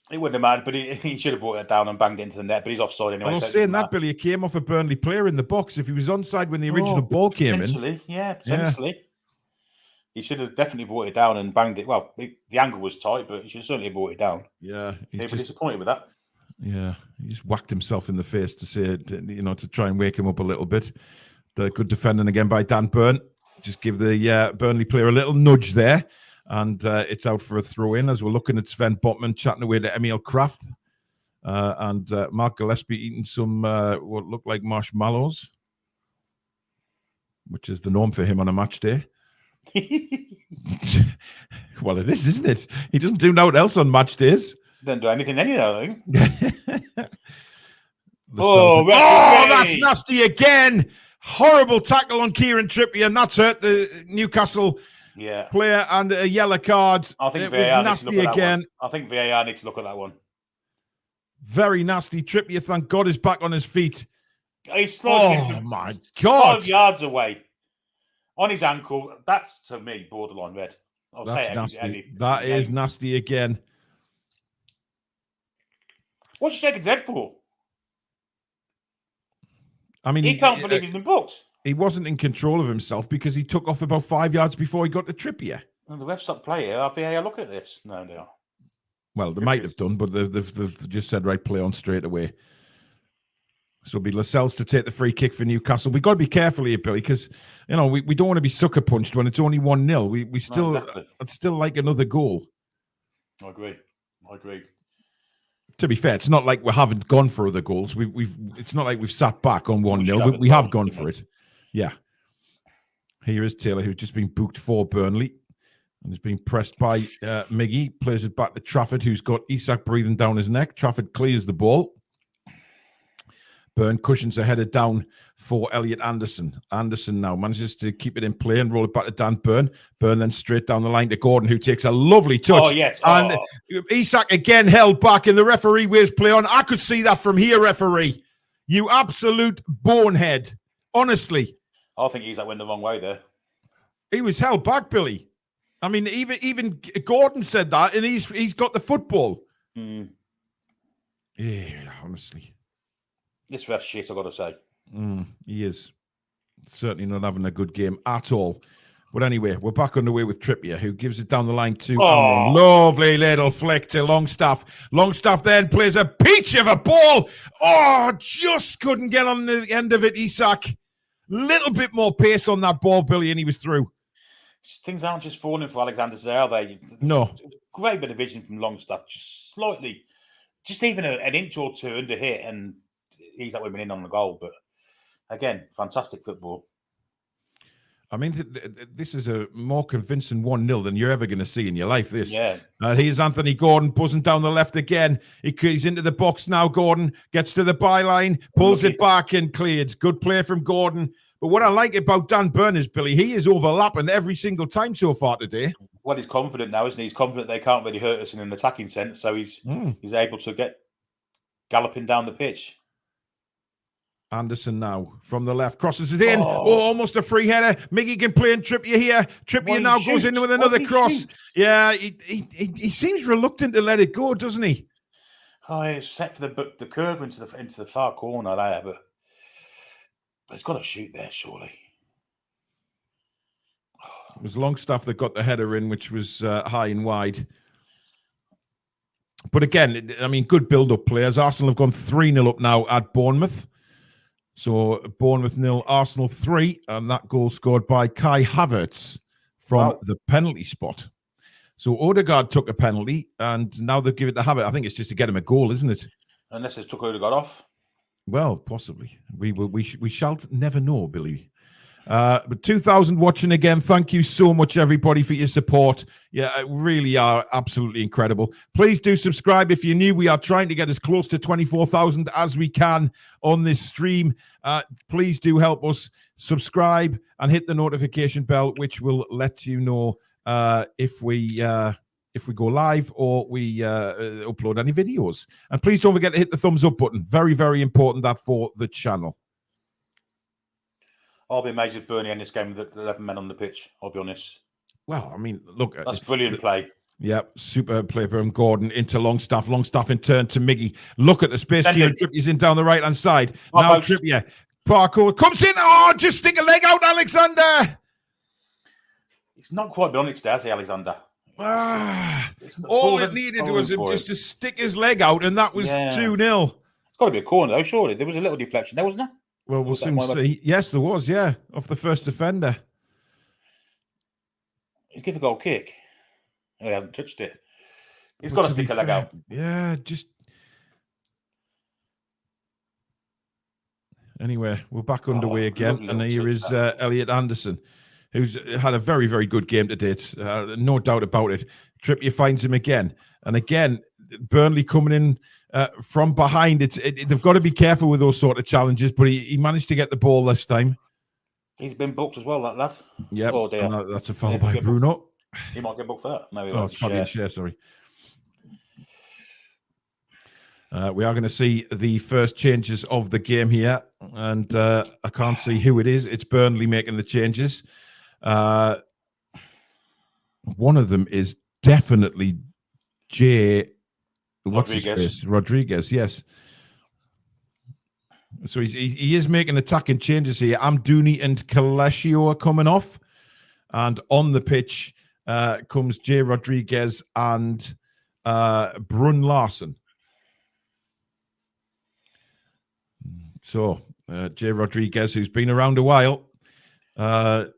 It wouldn't have mattered, but he should have brought it down and banged it into the net, but he's offside anyway. I was saying that, Billy, it came off a Burnley player in the box. If he was onside when the original ball came in. Yeah, potentially. Yeah. He should have definitely brought it down and banged it. Well, the angle was tight, but he should certainly have brought it down. Yeah. He'd be disappointed with that. Yeah, he just whacked himself in the face to say, to try and wake him up a little bit. The good defending again by Dan Burn. Just give the Burnley player a little nudge there. And it's out for a throw-in as we're looking at Sven Botman chatting away to Emil Kraft. And Mark Gillespie eating some what look like marshmallows, which is the norm for him on a match day. Well, it is, isn't it? He doesn't do nothing else on match days. Doesn't do anything anyhow, I think. That's nasty again. Horrible tackle on Kieran Trippier, and that's hurt the Newcastle player and a yellow card. I think it VAR was nasty again. I think VAR needs to look at that one. Very nasty. Trippier, thank God, is back on his feet. He's sliding my God. 5 yards away on his ankle. That's, to me, borderline red. That's nasty. That is nasty again. What's he shaking his head for? I mean, he can't believe he's been booked. He wasn't in control of himself because he took off about 5 yards before he got to Trippier. Well, the refs stop play here. Our VAR look at this. No, they are. Well, they might have done, but they've just said, right, play on straight away. So it'll be Lascelles to take the free kick for Newcastle. We've got to be careful here, Billy, because, we don't want to be sucker punched when it's only 1-0. We still, exactly. I'd still like another goal. I agree. To be fair, it's not like we haven't gone for other goals. It's not like we've sat back on 1-0. We have gone for it. Yeah. Here is Taylor, who's just been booked for Burnley. And is being pressed by Miggy. Plays it back to Trafford, who's got Isak breathing down his neck. Trafford clears the ball. Burn cushions a header down for Elliot Anderson. Anderson now manages to keep it in play and roll it back to Dan Burn. Burn then straight down the line to Gordon, who takes a lovely touch. Oh, yes. And Isak again held back, and the referee waves play on. I could see that from here, referee. You absolute bonehead. Honestly. I think Isak went the wrong way there. He was held back, Billy. I mean, even Gordon said that, and he's got the football. Mm. Yeah, honestly. This ref's shit, I've got to say. He is certainly not having a good game at all. But anyway, we're back underway with Trippier, who gives it down the line to Amron. Lovely little flick to Longstaff. Longstaff then plays a peach of a ball. Oh, just couldn't get on the end of it, Isak. Little bit more pace on that ball, Billy, and he was through. Things aren't just falling for Alexander today, are they? No. Great bit of vision from Longstaff, just slightly, just even an inch or two under hit, and he's that women in on the goal. But again, fantastic football. I mean, this is a more convincing 1-0 than you're ever going to see in your life, this. Yeah. Here's Anthony Gordon buzzing down the left again. He's into the box now, Gordon. Gets to the byline, pulls it back and cleared. Good play from Gordon. But what I like about Dan Burn is, Billy, he is overlapping every single time so far today. Well, he's confident now, isn't he? He's confident they can't really hurt us in an attacking sense, so he's able to get galloping down the pitch. Anderson now from the left crosses it in. Oh, almost a free header. Miggy can play in Trippier here. Trippier now goes in with another cross. Yeah, he seems reluctant to let it go, doesn't he? Oh, he's set for the curve into the far corner there, but he's got to shoot there, surely. It was Longstaff that got the header in, which was high and wide. But again, I mean, good build-up players. Arsenal have gone 3-0 up now at Bournemouth. So Bournemouth 0, Arsenal 3, and that goal scored by Kai Havertz from the penalty spot. So Odegaard took a penalty, and now they've given it to Havertz. I think it's just to get him a goal, isn't it? Unless it's took Odegaard off. Well, possibly. We shall never know, Billy. But 2,000 watching again. Thank you so much, everybody, for your support. Yeah, really are absolutely incredible. Please do subscribe if you're new. We are trying to get as close to 24,000 as we can on this stream. Please do help us subscribe and hit the notification bell, which will let you know if we go live or we upload any videos. And please don't forget to hit the thumbs up button. Very, very important that for the channel. I'll be amazed if Burnley end this game with 11 men on the pitch, I'll be honest. Well, I mean, look. That's brilliant play. Yeah, super play from Gordon into Longstaff. Longstaff in turn to Miggy. Look at the space. Kieran Trippier's in down the right-hand side. Now Trippier. Parkour comes in. Oh, just stick a leg out, Alexander. It's not quite been on its day, has he, Alexander? All it needed was him just to stick his leg out, and that was 2-0. It's got to be a corner, though, surely. There was a little deflection there, wasn't there? Well, we'll soon see. Yes, there was, off the first defender. He's given a goal kick. He hasn't touched it. He's got to stick a leg out. Yeah, just... Anyway, we're back underway again, and here is Elliot Anderson, who's had a very, very good game to date. No doubt about it. Trippier finds him again. And again, Burnley coming in from behind. They've got to be careful with those sort of challenges, but he managed to get the ball this time. He's been booked as well, that lad. Yeah, that's a foul by Bruno. He might get booked for that. No, it's Fabian Schär, sorry. We are going to see the first changes of the game here, and I can't see who it is. It's Burnley making the changes. One of them is definitely Rodriguez, yes. So he is making attacking changes here. Amdouni and Kalashio are coming off. And on the pitch, comes Jay Rodriguez and Brun Larson. So Jay Rodriguez, who's been around a while,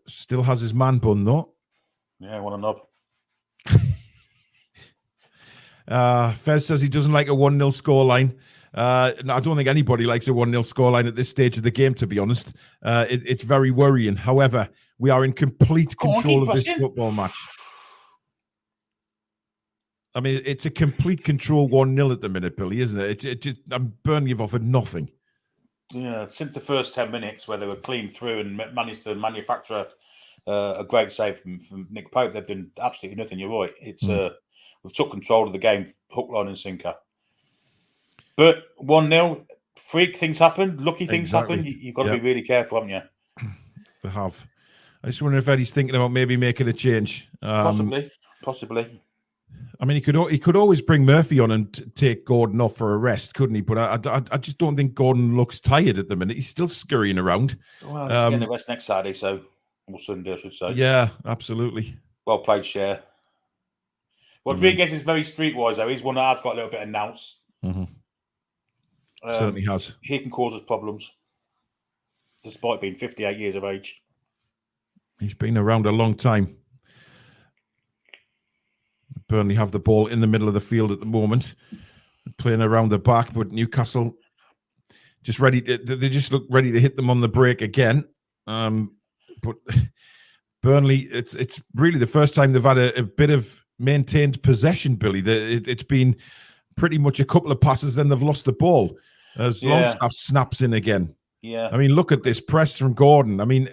still has his man bun though. Yeah, I want to know. Fez says he doesn't like a 1-0 scoreline. I don't think anybody likes a 1-0 scoreline at this stage of the game, to be honest. It's very worrying. However, we are in complete control of this football match. I mean, it's a complete control 1-0 at the minute, Billy, isn't it? Burnley have offered nothing. Yeah, since the first 10 minutes where they were clean through and managed to manufacture a great save from Nick Pope, they've done absolutely nothing. You're right. It's we've took control of the game, hook, line and sinker. But 1-0, freak things happen, lucky things happen. You've got to be really careful, haven't you? They have. I just wonder if Eddie's thinking about maybe making a change. Possibly. I mean, he could always bring Murphy on and take Gordon off for a rest, couldn't he? But I just don't think Gordon looks tired at the minute. He's still scurrying around. Well, he's getting a rest next Saturday, or Sunday, I should say. Yeah, absolutely. Well played, Cher. Rodriguez is very streetwise, though. He's one that has got a little bit of nous. Mm-hmm. Certainly has. He can cause us problems, despite being 58 years of age. He's been around a long time. Burnley have the ball in the middle of the field at the moment, playing around the back, but Newcastle just ready. They just look ready to hit them on the break again. But Burnley, it's really the first time they've had a bit of maintained possession, Billy. It's been pretty much a couple of passes, then they've lost the ball as Longstaff snaps in again. Yeah. I mean, look at this press from Gordon. I mean,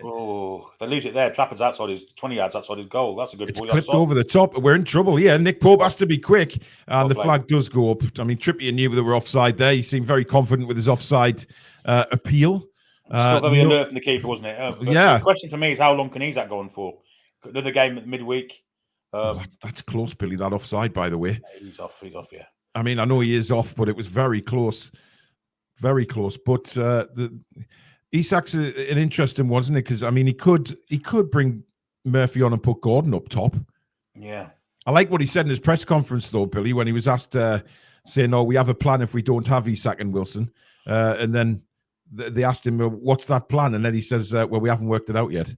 they lose it there. Trafford's outside his 20 yards outside his goal. That's a good it's ball. clipped over the top. We're in trouble here. Nick Pope has to be quick, and the flag does go up. I mean, Trippier knew they were offside there. He seemed very confident with his offside appeal. Still very alert from the keeper, wasn't it? The question for me is how long can Isak go on for? Another game at midweek. That's close, Billy. That offside, by the way. He's off. Yeah. I mean, I know he is off, but it was very close. Very close. But Isak's an interesting one, isn't it? Because I mean, he could bring Murphy on and put Gordon up top. Yeah. I like what he said in his press conference, though, Billy, when he was asked, saying, "Oh, we have a plan if we don't have Isak and Wilson," and then they asked him, "What's that plan?" And then he says, "Well, we haven't worked it out yet."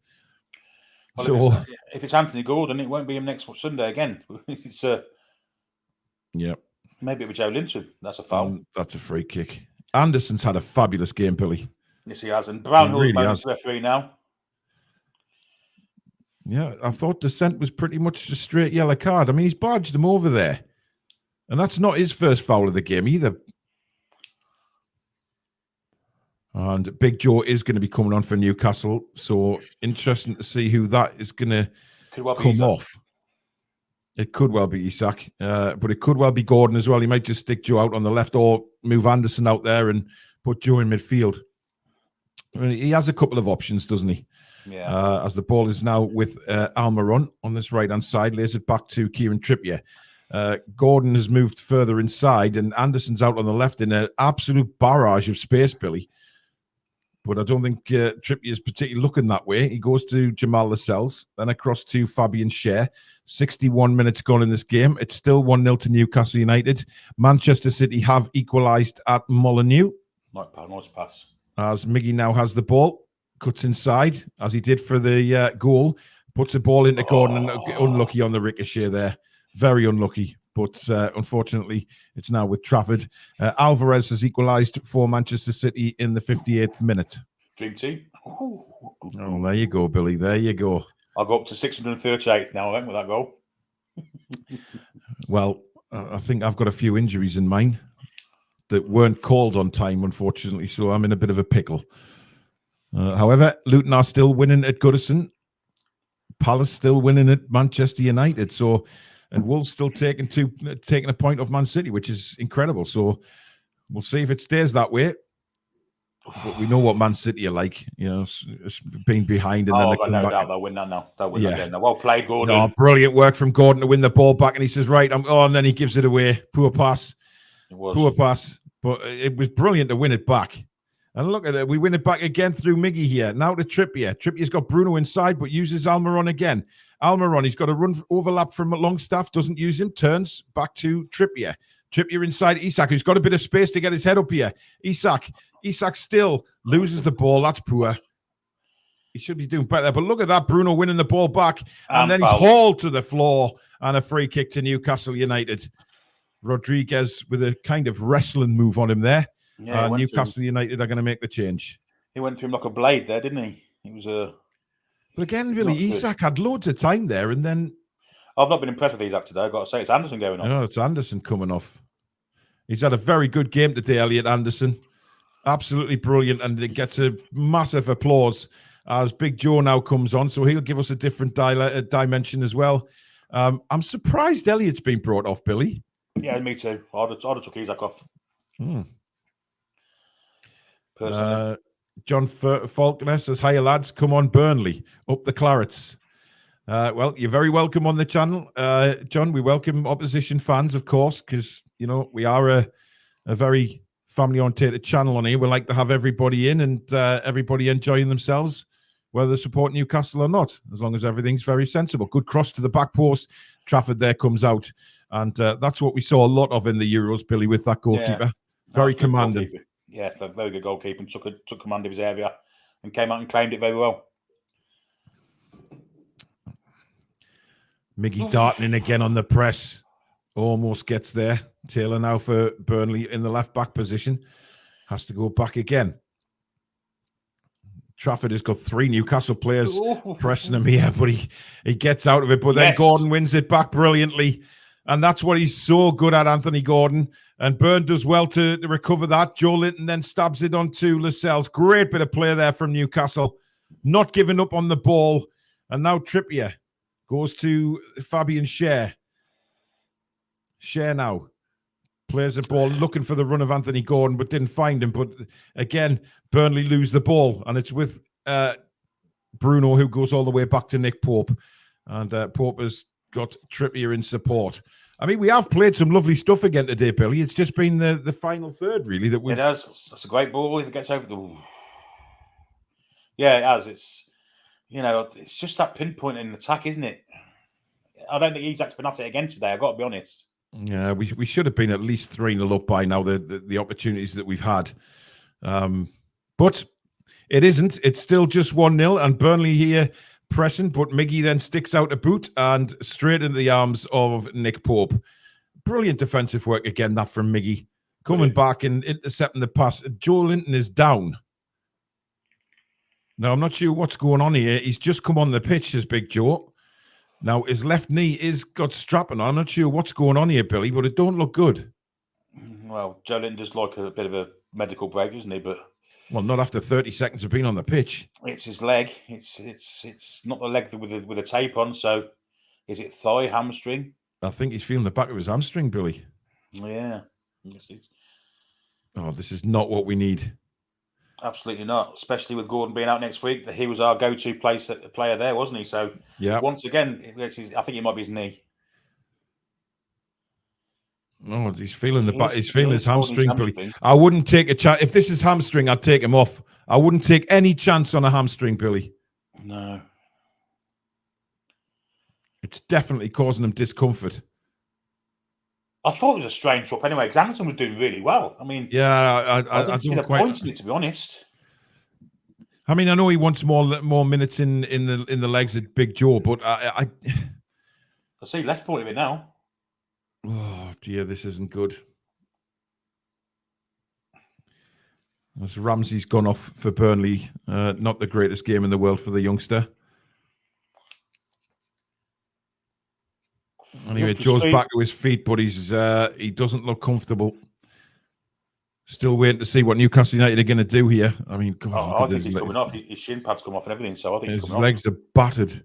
Well, so if it's Anthony Gordon, it won't be him next Sunday again. It's yeah. Maybe it was Joe Linton. That's a foul. That's a free kick. Anderson's had a fabulous game, Billy. Yes, he has. And Brownhill's really the referee now. Yeah, I thought Descent was pretty much a straight yellow card. I mean, he's barged him over there. And that's not his first foul of the game either. And Big Joe is going to be coming on for Newcastle. So interesting to see who that is going to come off. It could well be Isak, but it could well be Gordon as well. He might just stick Joe out on the left or move Anderson out there and put Joe in midfield. I mean, he has a couple of options, doesn't he? Yeah. As the ball is now with Almiron on this right-hand side, lays it back to Kieran Trippier. Gordon has moved further inside and Anderson's out on the left in an absolute barrage of space, Billy. But I don't think Trippier is particularly looking that way. He goes to Jamal Lascelles, then across to Fabian Schär. 61 minutes gone in this game. It's still 1-0 to Newcastle United. Manchester City have equalised at Molineux. Nice pass. As Miggy now has the ball, cuts inside, as he did for the goal, puts a ball into Gordon, and unlucky on the ricochet there. Very unlucky. But unfortunately, it's now with Trafford. Alvarez has equalised for Manchester City in the 58th minute. Dream team. Oh, there you go, Billy. There you go. I'll go up to 638th now, I think, with that goal. Well, I think I've got a few injuries in mine that weren't called on time, unfortunately, so I'm in a bit of a pickle. However, Luton are still winning at Goodison. Palace still winning at Manchester United. So... And Wolves still taking a point off Man City, which is incredible. So we'll see if it stays that way. But we know what Man City are like, you know, it's being behind. And then I've got no doubt they'll win that now. They'll win that game now. Well played, Gordon. No, brilliant work from Gordon to win the ball back. And he says, right, and then he gives it away. Poor pass. Poor pass. But it was brilliant to win it back. And look at it. We win it back again through Miggy here. Now to Trippier. Trippier's got Bruno inside, but uses Almiron again. Almiron, he's got a run overlap from Longstaff, doesn't use him, turns back to Trippier. Trippier inside Isak, who's got a bit of space to get his head up here. Isak still loses the ball. That's poor. He should be doing better. But look at that, Bruno winning the ball back. And then he's hauled to the floor and a free kick to Newcastle United. Rodriguez with a kind of wrestling move on him there. Yeah, Newcastle United are going to make the change. He went through him like a blade there, didn't he? It was a... But again, really, Isak had loads of time there, and then... I've not been impressed with Isak today. I've got to say, it's Anderson going on. No, it's Anderson coming off. He's had a very good game today, Elliot Anderson. Absolutely brilliant, and it gets a massive applause as Big Joe now comes on, so he'll give us a different dimension as well. I'm surprised Elliot's been brought off, Billy. Yeah, me too. I'd have took Isak off. Personally. John Faulkner says, "Hiya lads, come on Burnley, up the Clarets." Well, you're very welcome on the channel, John. We welcome opposition fans, of course, because we are a very family-oriented channel on here. We like to have everybody in and everybody enjoying themselves, whether they support Newcastle or not, as long as everything's very sensible. Good cross to the back post. Trafford there comes out, and that's what we saw a lot of in the Euros, Billy, with that goalkeeper. Yeah, very commanding. Yeah, a very good goalkeeper, and took command of his area and came out and claimed it very well. Miggy darting in again on the press. Almost gets there. Taylor now for Burnley in the left-back position. Has to go back again. Trafford has got 3 Newcastle players pressing him here, but he gets out of it. But then Gordon wins it back brilliantly. And that's what he's so good at, Anthony Gordon. And Byrne does well to recover that. Joe Linton then stabs it onto Lascelles. Great bit of play there from Newcastle. Not giving up on the ball. And now Trippier goes to Fabian Schär. Schär now plays the ball, looking for the run of Anthony Gordon, but didn't find him. But again, Burnley lose the ball. And it's with Bruno, who goes all the way back to Nick Pope. And Pope has got Trippier in support. I mean, we have played some lovely stuff again today, Billy. It's just been the final third, really. That it has. That's a great ball if it gets over the... Yeah, it has. It's just that pinpoint in attack, isn't it? I don't think Isak's been at it again today, I've got to be honest. Yeah, we should have been at least 3-0 up by now, the opportunities that we've had. But it isn't. It's still just 1-0, and Burnley here pressing, but Miggy then sticks out a boot and straight into the arms of Nick Pope. Brilliant defensive work again, that from Miggy. Coming back and intercepting the pass. Joe Linton is down. Now, I'm not sure what's going on here. He's just come on the pitch, as Big Joe. Now, his left knee is got strapping on. I'm not sure what's going on here, Billy, but it don't look good. Well, Joe Linton does like a bit of a medical break, doesn't he? But well, not after 30 seconds of being on the pitch. It's his leg. It's not the leg with a tape on. So, is it thigh, hamstring? I think he's feeling the back of his hamstring, Billy. Yeah. Oh, this is not what we need. Absolutely not, especially with Gordon being out next week. He was our go-to player there, wasn't he? So, yeah. Once again, I think it might be his knee. Oh, he's feeling the back. He's feeling his hamstring. Billy. I wouldn't take a chance. If this is hamstring, I'd take him off. I wouldn't take any chance on a hamstring, Billy. No. It's definitely causing him discomfort. I thought it was a strange swap anyway, because Anderson was doing really well. I mean, yeah, I didn't see the points in it, to be honest. I mean, I know he wants more minutes in the legs at Big Joe, but I see less point of it now. Oh dear, this isn't good. As Ramsey's gone off for Burnley, not the greatest game in the world for the youngster. Anyway, Joe's back to his feet, but he doesn't look comfortable. Still waiting to see what Newcastle United are going to do here. I mean, God, I think he's coming off. His shin pads come off and everything, so I think his legs are battered.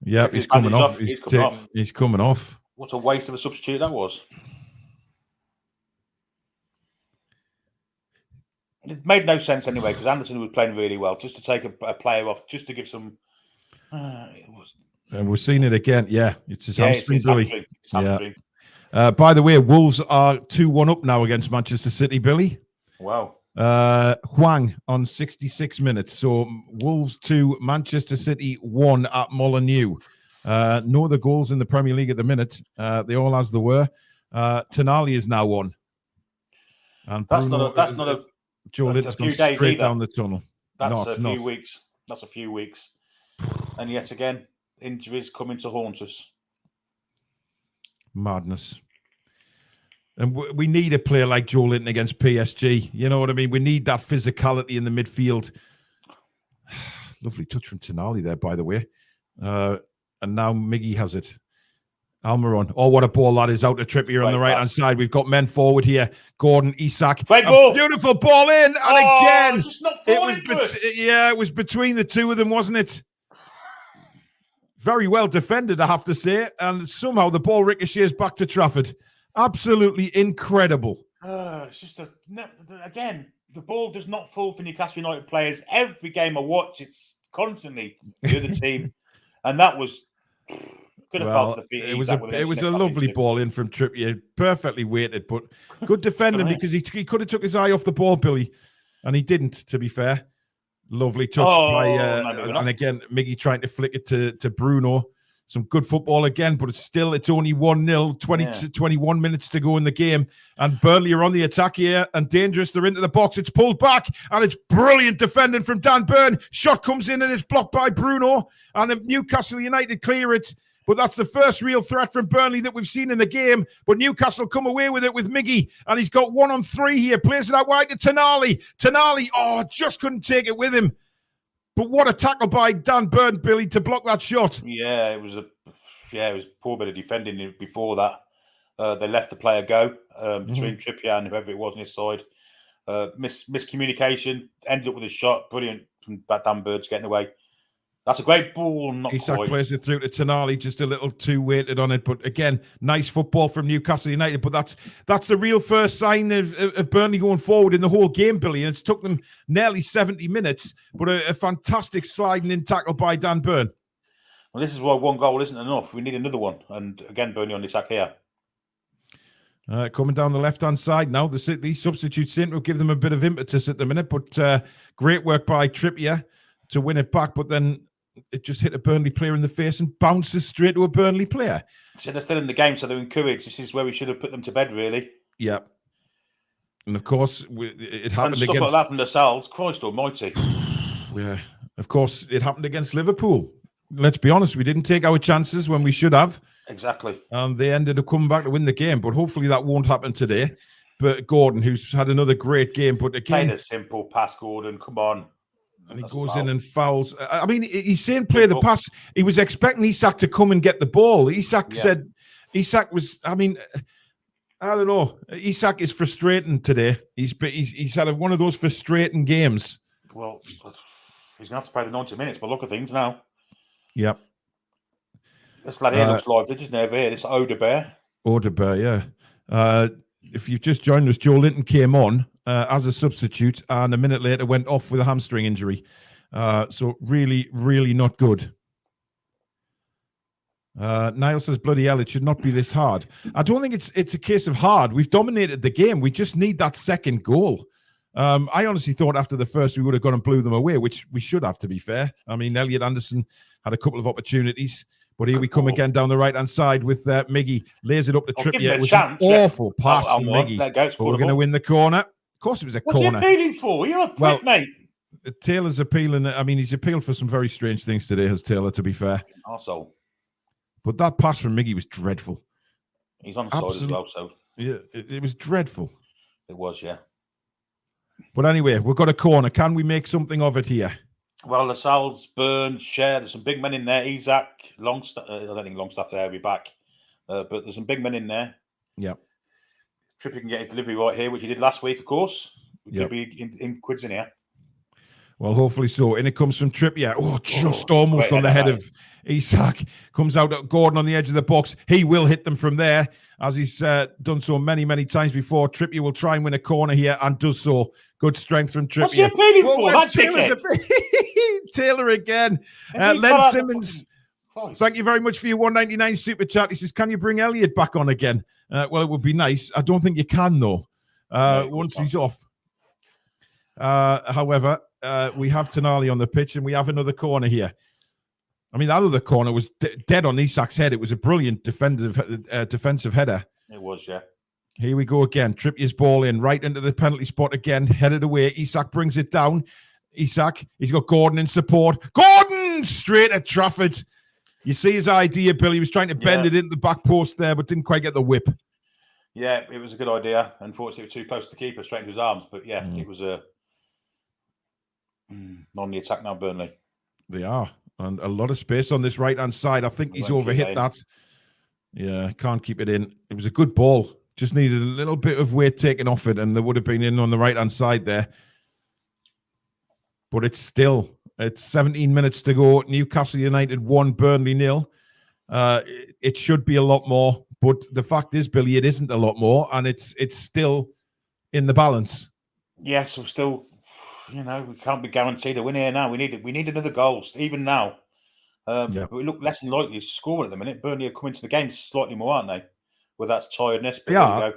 Yeah, he's coming off. He's coming off. What a waste of a substitute that was. It made no sense anyway, because Anderson was playing really well. Just to take a player off, just to give some... And we're seeing it again. Yeah, it's his hamstring, Billy. Hamstring. By the way, Wolves are 2-1 up now against Manchester City, Billy. Wow. Hwang on 66 minutes. So Wolves 2, Manchester City 1 at Molineux. No other goals in the Premier League at the minute. They all as they were. Tonali is now on. And That's Bruno, not a Joe Linton's gone straight down the tunnel. That's a few weeks. That's a few weeks. And yet again, injuries coming to haunt us. Madness. And we need a player like Joe Linton against PSG. You know what I mean? We need that physicality in the midfield. Lovely touch from Tonali there, by the way. And now Miggy has it. Almiron. Oh, what a ball that is out to Trippier on the right-hand side. We've got men forward here. Gordon, Isak. Beautiful ball in. And again, just not falling it was between the two of them, wasn't it? Very well defended, I have to say. And somehow the ball ricochets back to Trafford. Absolutely incredible. It's just again, the ball does not fall for Newcastle United players. Every game I watch, it's constantly the other team. And that was... Could have fell to the feet. It was a lovely ball in from Trippier, perfectly weighted, but good defending because he could have took his eye off the ball, Billy, and he didn't. To be fair, lovely touch by and again Miggy trying to flick it to Bruno. Some good football again, but it's only 1-0, 20 to 21 minutes to go in the game, and Burnley are on the attack here and dangerous. They're into the box. It's pulled back, and it's brilliant defending from Dan Burn. Shot comes in and it's blocked by Bruno, and Newcastle United clear it. But that's the first real threat from Burnley that we've seen in the game. But Newcastle come away with it with Miggy. And he's got 1-on-3 here. Plays it out wide to Tonali. Tonali, just couldn't take it with him. But what a tackle by Dan Burn, Billy, to block that shot. Yeah, it was a poor bit of defending before that. They let the player go between Trippier and whoever it was on his side. Miscommunication. Ended up with a shot. Brilliant from Dan Bird's getting away. That's a great ball. Isak plays it through to Tonali, just a little too weighted on it. But again, nice football from Newcastle United. But that's the real first sign of Burnley going forward in the whole game, Billy. And it's took them nearly 70 minutes. But a fantastic sliding in tackle by Dan Burn. Well, this is why one goal isn't enough. We need another one. And again, Burnley on the attack here. Coming down the left-hand side now. These substitutes seem to give them a bit of impetus at the minute. But great work by Trippier to win it back. But then it just hit a Burnley player in the face and bounces straight to a Burnley player. So they're still in the game, so they're encouraged. This is where we should have put them to bed, really. Yeah. And of course, it happened against... like that from themselves. Christ almighty. Yeah. Of course, it happened against Liverpool. Let's be honest, we didn't take our chances when we should have. Exactly. And they ended up coming back to win the game. But hopefully that won't happen today. But Gordon, who's had another great game, but again... Play the simple pass, Gordon. Come on. And he goes in and fouls. I mean, he's saying play the pass. He was expecting Isak to come and get the ball. Isak was, I mean, I don't know. Isak is frustrating today. He's had one of those frustrating games. Well, he's going to have to play the 90 minutes, but look at things now. Yep. This lad here looks lively, doesn't he, over here? This Odebear, yeah. If you've just joined us, Joe Linton came on as a substitute and a minute later went off with a hamstring injury. So really, really not good. Niall says, bloody hell, it should not be this hard. I don't think it's a case of hard. We've dominated the game. We just need that second goal. I honestly thought after the first we would have gone and blew them away, which we should have, to be fair. I mean, Elliot Anderson had a couple of opportunities. But here we come again down the right-hand side with Miggy. Lays it up to Trippier. It was an awful pass from Miggy. But we're going to win the corner. Of course it was a corner. What's he appealing for? You're a prick, mate. Taylor's appealing. I mean, he's appealed for some very strange things today, has Taylor, to be fair. Arsehole. But that pass from Miggy was dreadful. He's on the side as well, so... Yeah, it was dreadful. It was, yeah. But anyway, we've got a corner. Can we make something of it here? Well, Lascelles, Burn, Cher, there's some big men in there. Isak, Longstaff. I don't think Longstaff there will be back. But there's some big men in there. Yeah. Trippier can get his delivery right here, which he did last week, of course. Could be in quids in here. Well, hopefully so. And it comes from Trippier. Oh, just almost on the head of Isak. Comes out at Gordon on the edge of the box. He will hit them from there, as he's done so many, many times before. Trippier will try and win a corner here and does so. Good strength from Trippier. What's he appealing for? That Taylor again. Len Simmons. Thank you very much for your $1.99 super chat. He says, can you bring Elliot back on again? Well, it would be nice. I don't think you can, though, once he's off. However, we have Toon Army on the pitch, and we have another corner here. I mean, that other corner was dead on Isak's head. It was a brilliant defensive header. It was, yeah. Here we go again. Trippier's ball in, right into the penalty spot again. Headed away. Isak brings it down. Isak, he's got Gordon in support. Gordon! Straight at Trafford. You see his idea, Bill. He was trying to bend it into the back post there, but didn't quite get the whip. Yeah, it was a good idea. Unfortunately, it was too close to the keeper, straight into his arms. But yeah, it was a on the attack now, Burnley. They are. And a lot of space on this right-hand side. I think he's overhit that. Yeah, can't keep it in. It was a good ball. Just needed a little bit of weight taken off it, and there would have been in on the right-hand side there. But it's 17 minutes to go. Newcastle United 1, Burnley 0. It should be a lot more, but the fact is, Billy, it isn't a lot more, and it's still in the balance. Yes, we're still, we can't be guaranteed a win here now. We need another goal, even now. But we look less than likely to score at the minute. Burnley are coming to the game slightly more, aren't they? With that tiredness. But yeah,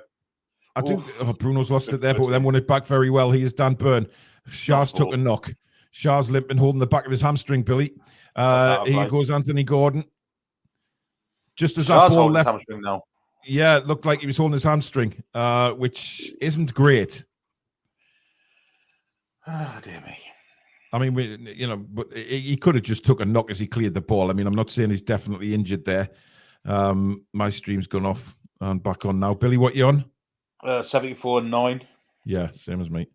I do. Oh, Bruno's lost it there, but then won it back very well. He is Dan Burn. Shah's took a knock. Shah's limping, holding the back of his hamstring, Billy. Here goes Anthony Gordon. Just as that ball left. Hamstring now. Yeah, it looked like he was holding his hamstring, which isn't great. Oh, dear me. I mean, but he could have just took a knock as he cleared the ball. I mean, I'm not saying he's definitely injured there. My stream's gone off and back on now. Billy, what you on? 74-9. Yeah, same as me.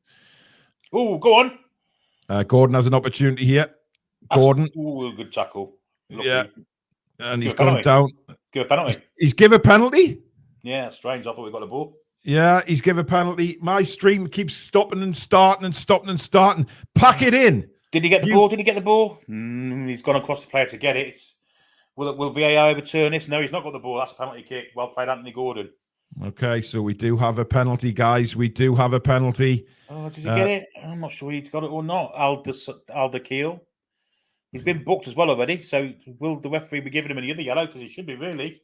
Oh, go on. Gordon has an opportunity here. Gordon. Oh, good tackle. Lucky. Yeah. And he's gone down. Give a penalty. He's give a penalty? Yeah, strange. I thought we got the ball. Yeah, he's give a penalty. My stream keeps stopping and starting and stopping and starting. Pack it in. Did he get the ball? Did he get the ball? He's gone across the player to get it. Will VAR overturn this? No, he's not got the ball. That's a penalty kick. Well played, Anthony Gordon. Okay, so we do have a penalty, guys. We do have a penalty. Oh, did he get it? I'm not sure he's got it or not. Alderkeel. He's been booked as well already. So will the referee be giving him another yellow? Because he should be, really.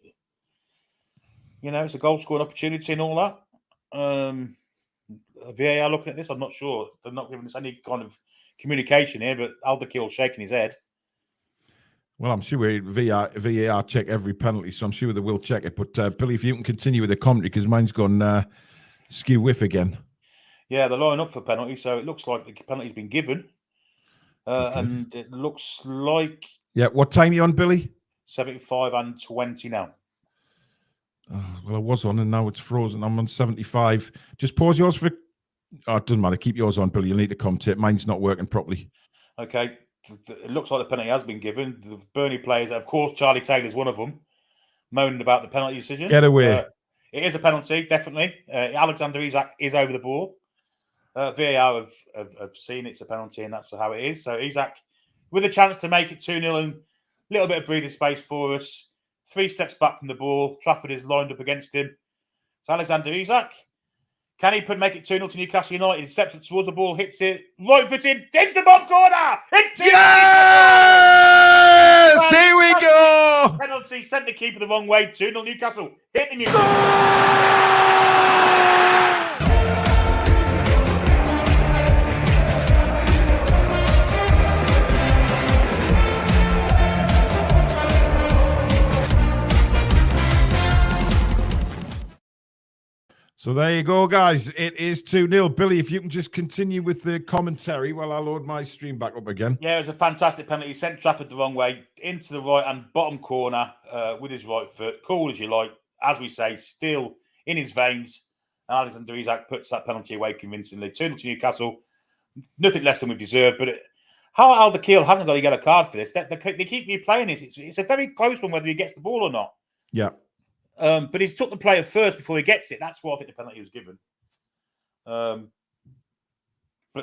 It's a goal scoring opportunity and all that. VAR looking at this, I'm not sure. They're not giving us any kind of communication here, but Alderkeel's shaking his head. Well, I'm sure VAR check every penalty, so I'm sure they will check it. But Billy, if you can continue with the commentary, because mine's gone skew whiff again. Yeah, they're lining up for penalty, so it looks like the penalty's been given. And it looks like... Yeah, what time are you on, Billy? 75-20 now. Well, I was on, and now it's frozen. I'm on 75. Just pause yours for... Oh, it doesn't matter. Keep yours on, Billy. You'll need to commentate. Mine's not working properly. Okay. It looks like the penalty has been given. The Burnley players, of course, Charlie Taylor's one of them, moaning about the penalty decision. Get away. It is a penalty, definitely. Alexander Isak is over the ball. VAR have seen it's a penalty, and that's how it is. So Isak, with a chance to make it 2-0 and a little bit of breathing space for us. 3 steps back from the ball. Trafford is lined up against him. So Alexander Isak. Can he make it 2-0 to Newcastle United? He steps up towards the ball, hits it, right footed, into the bottom corner. It's 2-0. Yes! Here we go. Penalty, sent the keeper the wrong way. 2-0 Newcastle. Hit the music. So there you go, guys. It is 2-0. Billy, if you can just continue with the commentary while I load my stream back up again. Yeah, it was a fantastic penalty. He sent Trafford the wrong way into the right and bottom corner with his right foot. Cool as you like. As we say, still in his veins. And Alexander Isak puts that penalty away convincingly. 2-0 to Newcastle. Nothing less than we deserve. But how Alderkeel hasn't got a yellow card for this? They keep replaying this. It's a very close one whether he gets the ball or not. Yeah. But he's took the player first before he gets it. That's why I think the penalty was given. But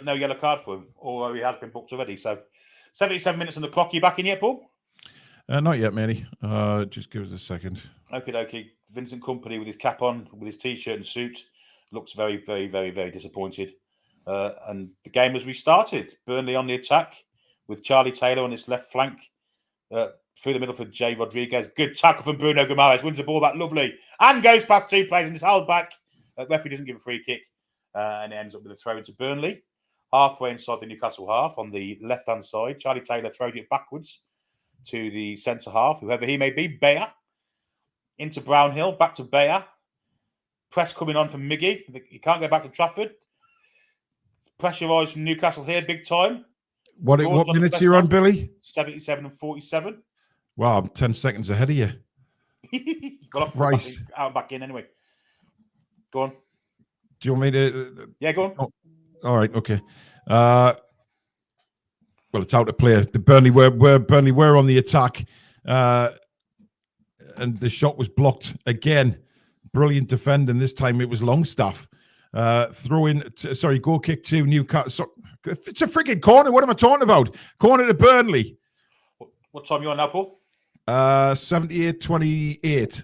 no yellow card for him, although he has been booked already. So 77 minutes on the clock. Are you back in yet, Paul? Not yet, Manny. Just give us a second. Okay. Vincent Kompany with his cap on, with his T-shirt and suit, looks very, very, very, very disappointed. And the game has restarted. Burnley on the attack with Charlie Taylor on his left flank. Through the middle for Jay Rodriguez. Good tackle from Bruno Guimaraes. Wins the ball back lovely. And goes past 2 players and is held back. Referee doesn't give a free kick. And it ends up with a throw into Burnley. halfway inside the Newcastle half on the left-hand side. Charlie Taylor throws it backwards to the centre half, whoever he may be. Bayer into Brownhill, back to Bayer. Press coming on from Miggy. He can't get back to Trafford. Pressurised from Newcastle here, big time. What minutes you're on, Billy? 77 and 47. Wow, I'm 10 seconds ahead of you. Got off Christ. out back in anyway. Go on. Do you want me to? Yeah, go on. Oh, all right, okay. Well, it's out of play. The Burnley were on the attack, and the shot was blocked again. Brilliant defending. This time it was Longstaff. Goal kick to Newcastle. It's a freaking corner. What am I talking about? Corner to Burnley. What time are you on now, Paul? 78-28.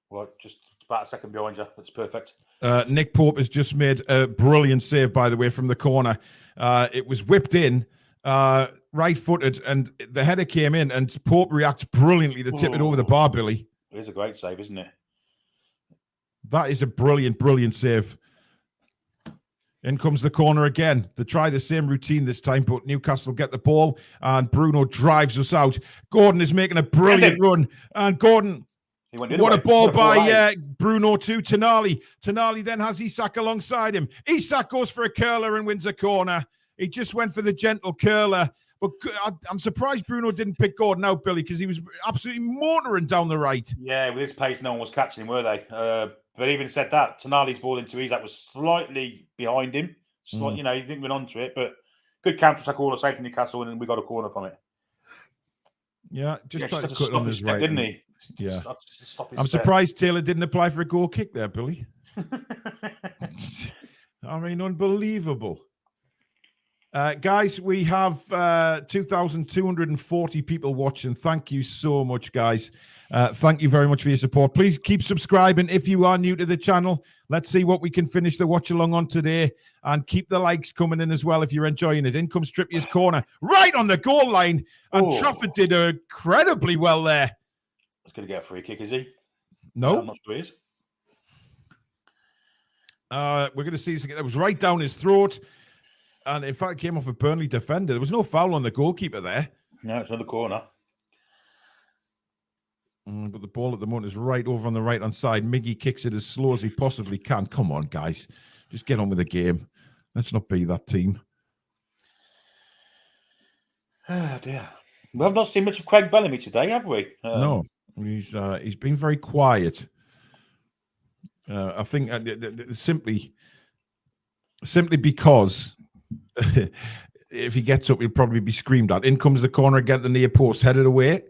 Well, just about a second behind you. That's perfect. Nick Pope has just made a brilliant save, by the way, from the corner. It was whipped in, right-footed, and the header came in, and Pope reacts brilliantly to tip it over the bar, Billy. It is a great save, isn't it? That is a brilliant, brilliant save. In comes the corner again. They try the same routine this time, but Newcastle get the ball, and Bruno drives us out. Gordon is making a brilliant run, and Gordon... What a ball by Bruno to Tonali. Tonali then has Isak alongside him. Isak goes for a curler and wins a corner. He just went for the gentle curler. But I'm surprised Bruno didn't pick Gordon out, Billy, because he was absolutely motoring down the right. Yeah, with his pace, no one was catching him, were they? But even said that, Tonali's ball into Isak was slightly behind him. He didn't run onto it, but good counter-attack all the same from Newcastle, and we got a corner from it. Yeah, just tried to cut cut on his right, didn't he? Yeah. I'm surprised Taylor didn't apply for a goal kick there, Billy. I mean, unbelievable. Guys, we have 2,240 people watching. Thank you so much, guys. Thank you very much for your support. Please keep subscribing if you are new to the channel. Let's see what we can finish the watch along on today, and keep the likes coming in as well if you're enjoying it. In comes Trippier's corner, right on the goal line, and Trafford did incredibly well there. He's going to get a free kick, is he? No. I'm not sure he is. We're going to see this again. That was right down his throat. And in fact, it came off a Burnley defender. There was no foul on the goalkeeper there. No, it's another corner. But the ball at the moment is right over on the right-hand side. Miggy kicks it as slow as he possibly can. Come on, guys. Just get on with the game. Let's not be that team. Oh, dear. We have not seen much of Craig Bellamy today, have we? No. He's been very quiet. I think simply because if he gets up, he'll probably be screamed at. In comes the corner again, the near post, headed away.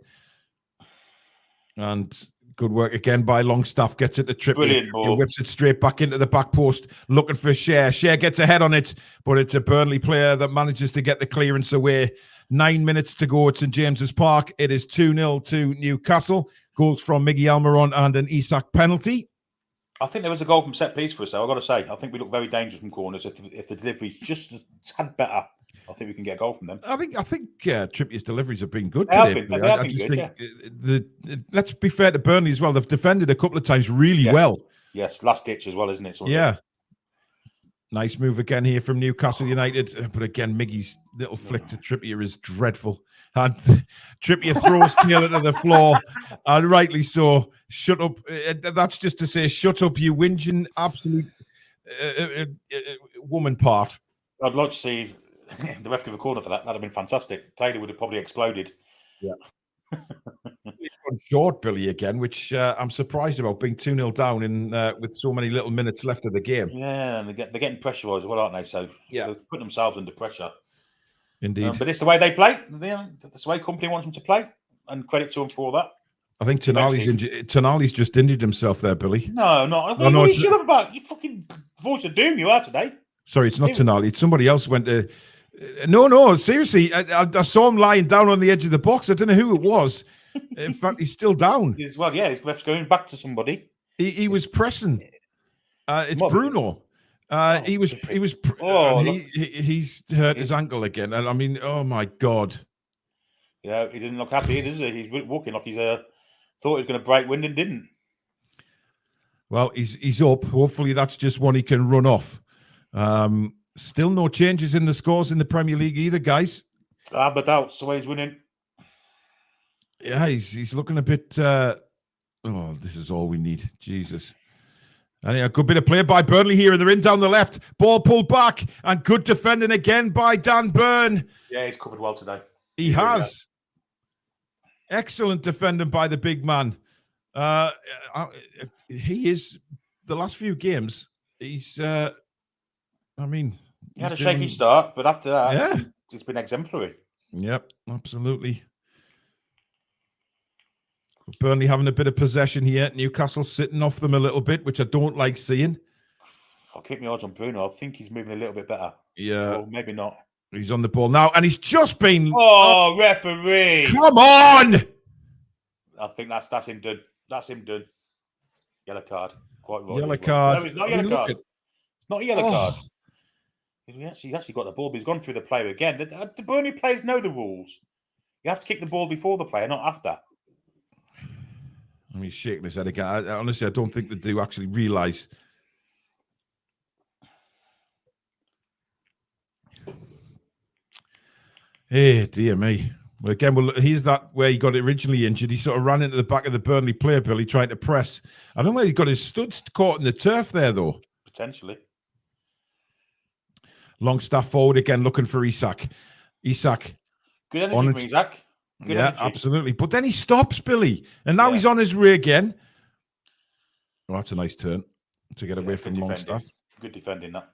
And good work again by Longstaff. Gets it to Trippier. Brilliant ball. He whips it straight back into the back post, looking for Share. Share gets ahead on it, but it's a Burnley player that manages to get the clearance away. 9 minutes to go at St James's Park. It is 2-0 to Newcastle. Goals from Miggy Almiron and an Isak penalty. I think there was a goal from set piece for us, though. I've got to say, I think we look very dangerous from corners. If the delivery's just a tad better, I think we can get a goal from them. I think Trippier's deliveries have been good They today. have been good, Let's be fair to Burnley as well. They've defended a couple of times really well. Yes, last ditch as well, isn't it? Yeah. Nice move again here from Newcastle United. But again, Miggy's little flick to Trippier is dreadful. And Trippier throws Taylor to the floor. And rightly so. Shut up. That's just to say, shut up, you whinging absolute woman part. I'd like to see the ref give a corner for that. That'd have been fantastic. Taylor would have probably exploded. Yeah. Short Billy again, which I'm surprised about, being 2-0 down in with so many little minutes left of the game. Yeah, and they're getting pressurised as well, aren't they? So yeah, they're putting themselves under pressure. Indeed. But it's the way they play. That's the way company wants them to play, and credit to them for that. I think Tonali's just injured himself there, Billy. No, not. What are you shut up about? You fucking voice of doom you are today. Sorry, it's not Tonali. It's somebody else went to... No, seriously. I saw him lying down on the edge of the box. I don't know who it was. In fact, he's still down. Well, yeah, his ref's going back to somebody. He was pressing. It's Bruno. He's hurt his ankle again. And I mean, oh my God. Yeah, he didn't look happy, does he? He's walking like he's thought he was going to break wind and didn't. Well, he's up. Hopefully that's just one he can run off. Still no changes in the scores in the Premier League either, guys. But that's the way he's winning. Yeah, he's looking a bit. This is all we need. Jesus. And a good bit of play by Burnley here, and they're in down the left. Ball pulled back, and good defending again by Dan Burn. Yeah, he's covered well today. He has. Excellent defending by the big man. He is, the last few games, he's, He had a shaky start, but after that, he's been exemplary. Yep, absolutely. Burnley having a bit of possession here. Newcastle sitting off them a little bit, which I don't like seeing. I'll keep my eyes on Bruno. I think he's moving a little bit better. Yeah. Or maybe not. He's on the ball now, and he's just been... Oh, referee! Come on! I think that's him done. That's him done. Yellow card. Quite right. Yellow card. No, it's not a yellow card. It's not a yellow card. He actually got the ball, but he's gone through the player again. The Burnley players know the rules. You have to kick the ball before the player, not after. I mean, he's shaking his head again. Honestly, I don't think they do actually realise. Hey, dear me. Well, again, here's that where he got originally injured. He sort of ran into the back of the Burnley player, Billy, trying to press. I don't know where he got his studs caught in the turf there, though. Potentially. Longstaff forward again, looking for Isak. Isak. Good energy from Isak. Good energy. Absolutely. But then he stops, Billy. And now he's on his way again. Oh, that's a nice turn to get away from Longstaff. Good defending, that.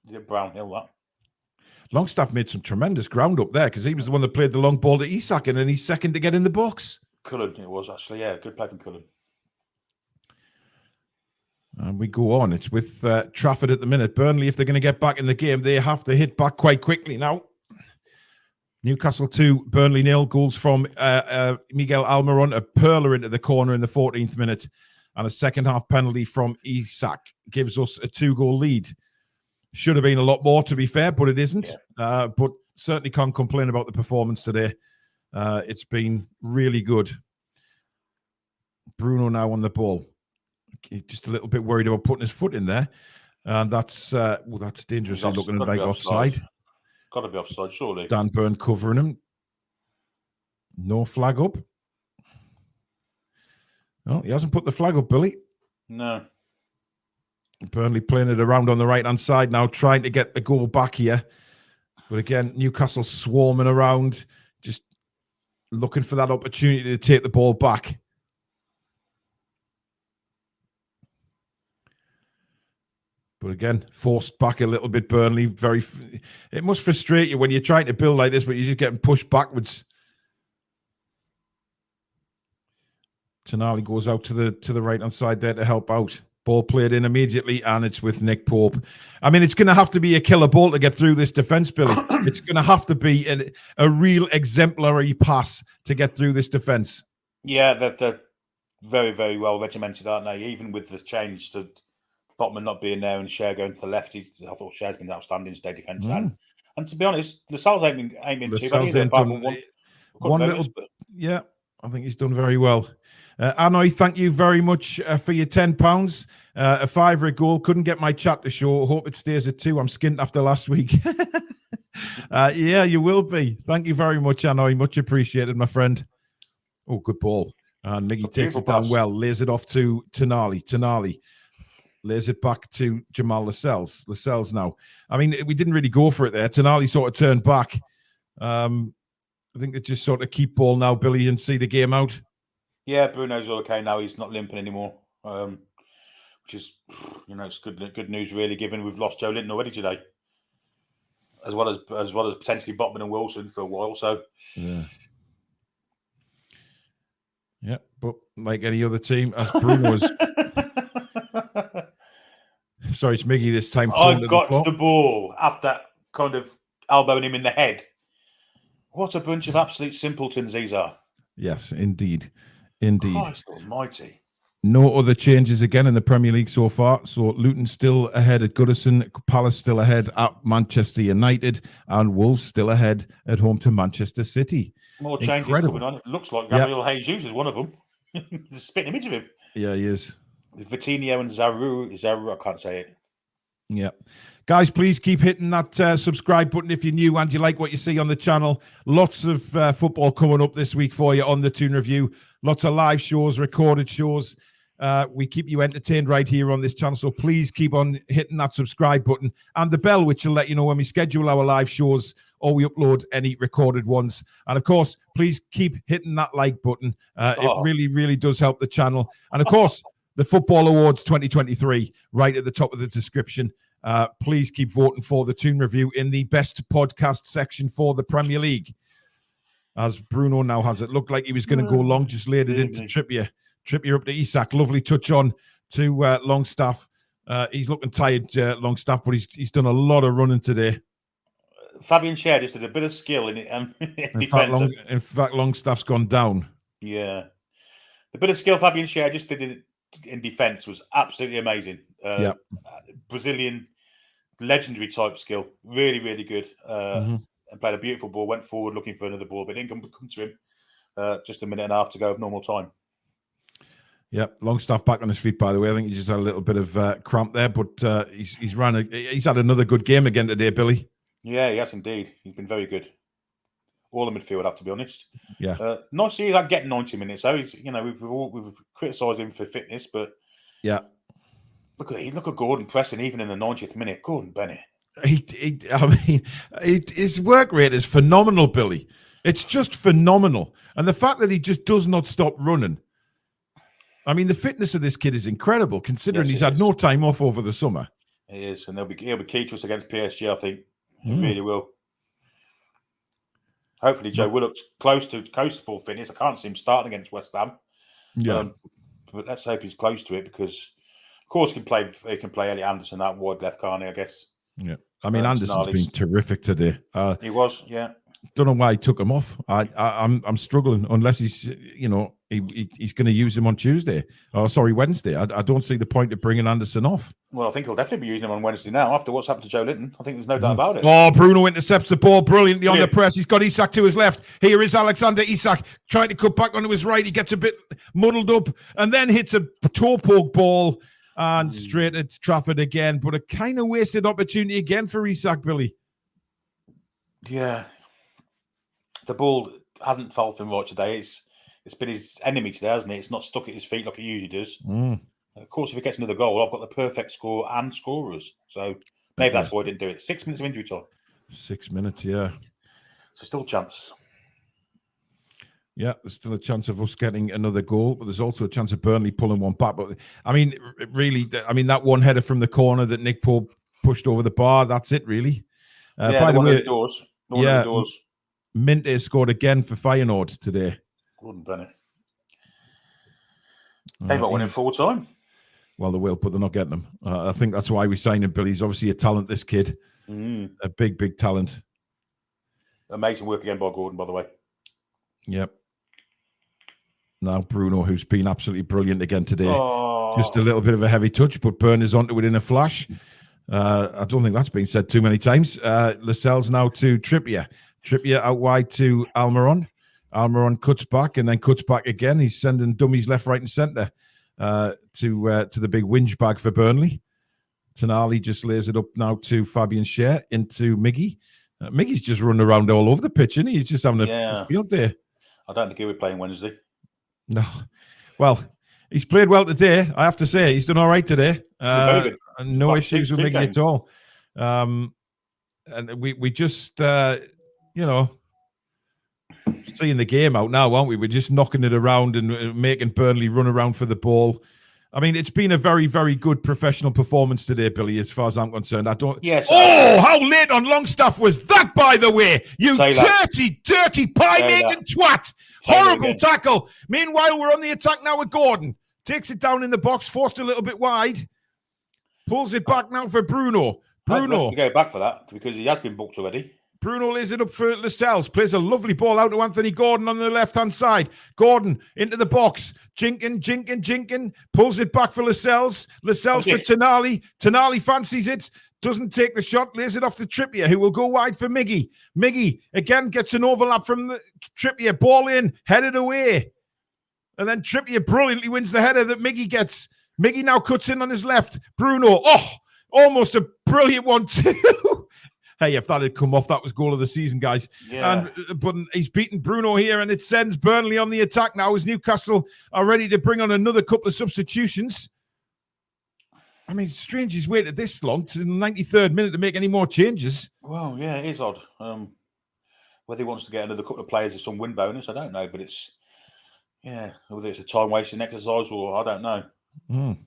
Is it Brownhill, that? Longstaff made some tremendous ground up there because he was the one that played the long ball to Isak, and then he's second to get in the box. Cullen, it was actually, yeah. Good play from Cullen. And we go on. It's with Trafford at the minute. Burnley, if they're going to get back in the game, they have to hit back quite quickly now. Newcastle 2, Burnley 0. Goals from Miguel Almiron, a perler into the corner in the 14th minute, and a second-half penalty from Isak gives us a 2-goal lead. Should have been a lot more, to be fair, but it isn't. Yeah. But certainly can't complain about the performance today. It's been really good. Bruno now on the ball. He's just a little bit worried about putting his foot in there. And that's dangerous. He's looking like offside. Got to be offside, surely. Dan Burn covering him. No flag up. No, he hasn't put the flag up, Billy. No. Burnley playing it around on the right-hand side now, trying to get the goal back here. But again, Newcastle swarming around, just looking for that opportunity to take the ball back. But again, forced back a little bit, Burnley. It must frustrate you when you're trying to build like this, but you're just getting pushed backwards. Toon Army goes out to the right-hand side there to help out. Ball played in immediately, and it's with Nick Pope. I mean, it's going to have to be a killer ball to get through this defence, Billy. It's going to have to be a real exemplary pass to get through this defence. Yeah, they're very, very well regimented, aren't they? Even with the change to Botman not being there and Cher going to the left, I thought Cher's been outstanding today defensively. And to be honest, Lascelles ain't been too bad either, apart from one little... Yeah, I think he's done very well. Anoy, thank you very much for your £10. A £5 goal. Couldn't get my chat to show. Hope it stays at 2. I'm skint after last week. Yeah, you will be. Thank you very much, Anoy. Much appreciated, my friend. Oh, good ball. And Miggy takes it down well. Lays it off to Tonali. Tonali lays it back to Jamal Lascelles. Lascelles now. I mean, we didn't really go for it there. Tonali sort of turned back. I think they just sort of keep ball now, Billy, and see the game out. Yeah, Bruno's okay now. He's not limping anymore, which is, it's good news really. Given we've lost Joe Linton already today, as well as potentially Botman and Wilson for a while. So yeah, but like any other team, as Bruno's. Sorry, it's Miggy this time. I got the ball after kind of elbowing him in the head. What a bunch of absolute simpletons these are. Yes, indeed. Indeed. Christ almighty. No other changes again in the Premier League so far. So Luton still ahead at Goodison, Palace still ahead at Manchester United, and Wolves still ahead at home to Manchester City. More changes coming on. It looks like Gabriel Jesus is one of them. There's a spitting image of him. Yeah, he is. Vitinho and Zaru, I can't say it. Yeah. Guys, please keep hitting that subscribe button if you're new and you like what you see on the channel. Lots of football coming up this week for you on the Toon Review. Lots of live shows, recorded shows. We keep you entertained right here on this channel, so please keep on hitting that subscribe button and the bell, which will let you know when we schedule our live shows or we upload any recorded ones. And of course, please keep hitting that like button. It really, really does help the channel. And of course, the Football Awards 2023 right at the top of the description. Please keep voting for the Toon Review in the best podcast section for the Premier League. As Bruno now has it. Looked like he was going to go long, just laid it into Trippier. Trippier up to Isak. Lovely touch on to Longstaff. He's looking tired, Longstaff, but he's done a lot of running today. Fabian Schär just did a bit of skill in it. In fact, Longstaff's gone down. Yeah. The bit of skill Fabian Schär just did in defence was absolutely amazing. Brazilian legendary type skill. Really, really good. And played a beautiful ball, went forward looking for another ball, but didn't come to him. Just a minute and a half to go of normal time. Yep, Longstaff back on his feet, by the way. I think he just had a little bit of cramp there, but he's had another good game again today, Billy. Yeah, he has indeed. He's been very good. All the midfield, I have to be honest. Yeah. Nice to see that getting 90 minutes. So he's, we've criticised him for fitness, but yeah. Look at Gordon pressing even in the 90th minute. Gordon Bennett. His work rate is phenomenal, Billy. It's just phenomenal. And the fact that he just does not stop running. I mean, the fitness of this kid is incredible, considering he's had no time off over the summer. He is, and he'll be key to us against PSG, I think. He really will. Hopefully, Joe Willock's close to full fitness. I can't see him starting against West Ham. Yeah. But let's hope he's close to it because, of course, he can play Elliot Anderson out wide left, can't he, I guess. Yeah. I mean, Anderson's been terrific today. He was, yeah. Don't know why he took him off. I'm struggling unless he's he's going to use him on Tuesday. Oh, sorry, Wednesday. I don't see the point of bringing Anderson off. Well, I think he'll definitely be using him on Wednesday now after what's happened to Joe Linton. I think there's no doubt about it. Oh, Bruno intercepts the ball brilliantly on the press. He's got Isak to his left. Here is Alexander Isak trying to cut back onto his right. He gets a bit muddled up and then hits a toe poke ball and straight at Trafford again. But a kind of wasted opportunity again for Isak, Billy. Yeah. The ball hasn't felt for him right today. It's been his enemy today, hasn't it? It's not stuck at his feet like it usually does. Of course, if he gets another goal, I've got the perfect score and scorers. So maybe that's why I didn't do it. 6 minutes of injury time. 6 minutes, yeah. So still a chance. Yeah, there's still a chance of us getting another goal, but there's also a chance of Burnley pulling one back. But I mean, really, that one header from the corner that Nick Pope pushed over the bar, that's it, really. By the way, doors. Minte scored again for Feyenoord today. Gordon Bennett. They might win in full time. Well, they will, but they're not getting them. I think that's why we signed him, Billy. He's obviously a talent, this kid. A big, big talent. Amazing work again by Gordon, by the way. Yep. Now Bruno, who's been absolutely brilliant again today. Just a little bit of a heavy touch, but Burners onto it in a flash. I don't think that's been said too many times. Lascelles now to Trippier. Trippier out wide to Almiron. Almiron cuts back and then cuts back again. He's sending dummies left, right, and centre to the big whinge bag for Burnley. Tonali just lays it up now to Fabian Schär into Miggy. Miggy's just running around all over the pitch, isn't he? He's just having a field day. I don't think he'll be playing Wednesday. No. Well, he's played well today, I have to say. He's done all right today. No issues with Miggy at all. And we just... seeing the game out now, aren't we? We're just knocking it around and making Burnley run around for the ball. I mean, it's been a very, very good professional performance today, Billy, as far as I'm concerned. Yes. Oh, how late on Longstaff was that, by the way? You dirty pie-making twat. Horrible tackle. Meanwhile, we're on the attack now with Gordon. Takes it down in the box, forced a little bit wide. Pulls it back now for Bruno. Bruno. Go back for that because he has been booked already. Bruno lays it up for Lascelles. Plays a lovely ball out to Anthony Gordon on the left-hand side. Gordon into the box. Jinkin. Pulls it back for Lascelles. Lascelles for Tonali. Tonali fancies it. Doesn't take the shot. Lays it off to Trippier, who will go wide for Miggy. Miggy, again, gets an overlap from the Trippier. Ball in. Headed away. And then Trippier brilliantly wins the header that Miggy gets. Miggy now cuts in on his left. Bruno. Oh! Almost a brilliant one too. Hey, if that had come off, that was goal of the season, guys. Yeah. But he's beaten Bruno here, and it sends Burnley on the attack now as Newcastle are ready to bring on another couple of substitutions. I mean, it's strange he's waited this long to the 93rd minute to make any more changes. Well, yeah, it is odd. Whether he wants to get another couple of players with some win bonus, I don't know. But it's, whether it's a time-wasting exercise or I don't know.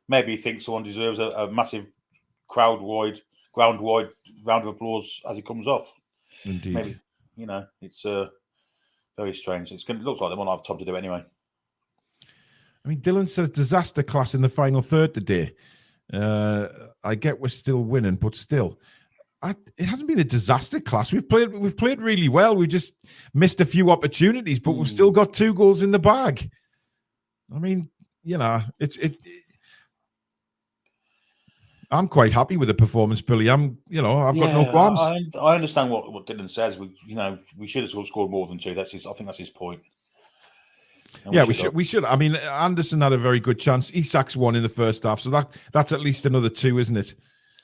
Maybe he thinks someone deserves a massive ground-wide round of applause as he comes off. Indeed. Maybe, it's very strange. It looks like they won't have time to do it anyway. I mean, Dylan says disaster class in the final third today. I get we're still winning, but still, it hasn't been a disaster class. We've played really well. We just missed a few opportunities, but we've still got 2 goals in the bag. I mean, I'm quite happy with the performance, Billy. I've got no qualms. I understand what Dylan says. We should have scored more than 2. I think that's his point. And we should. I mean, Anderson had a very good chance. Isak's won in the first half, so that's at least another 2, isn't it?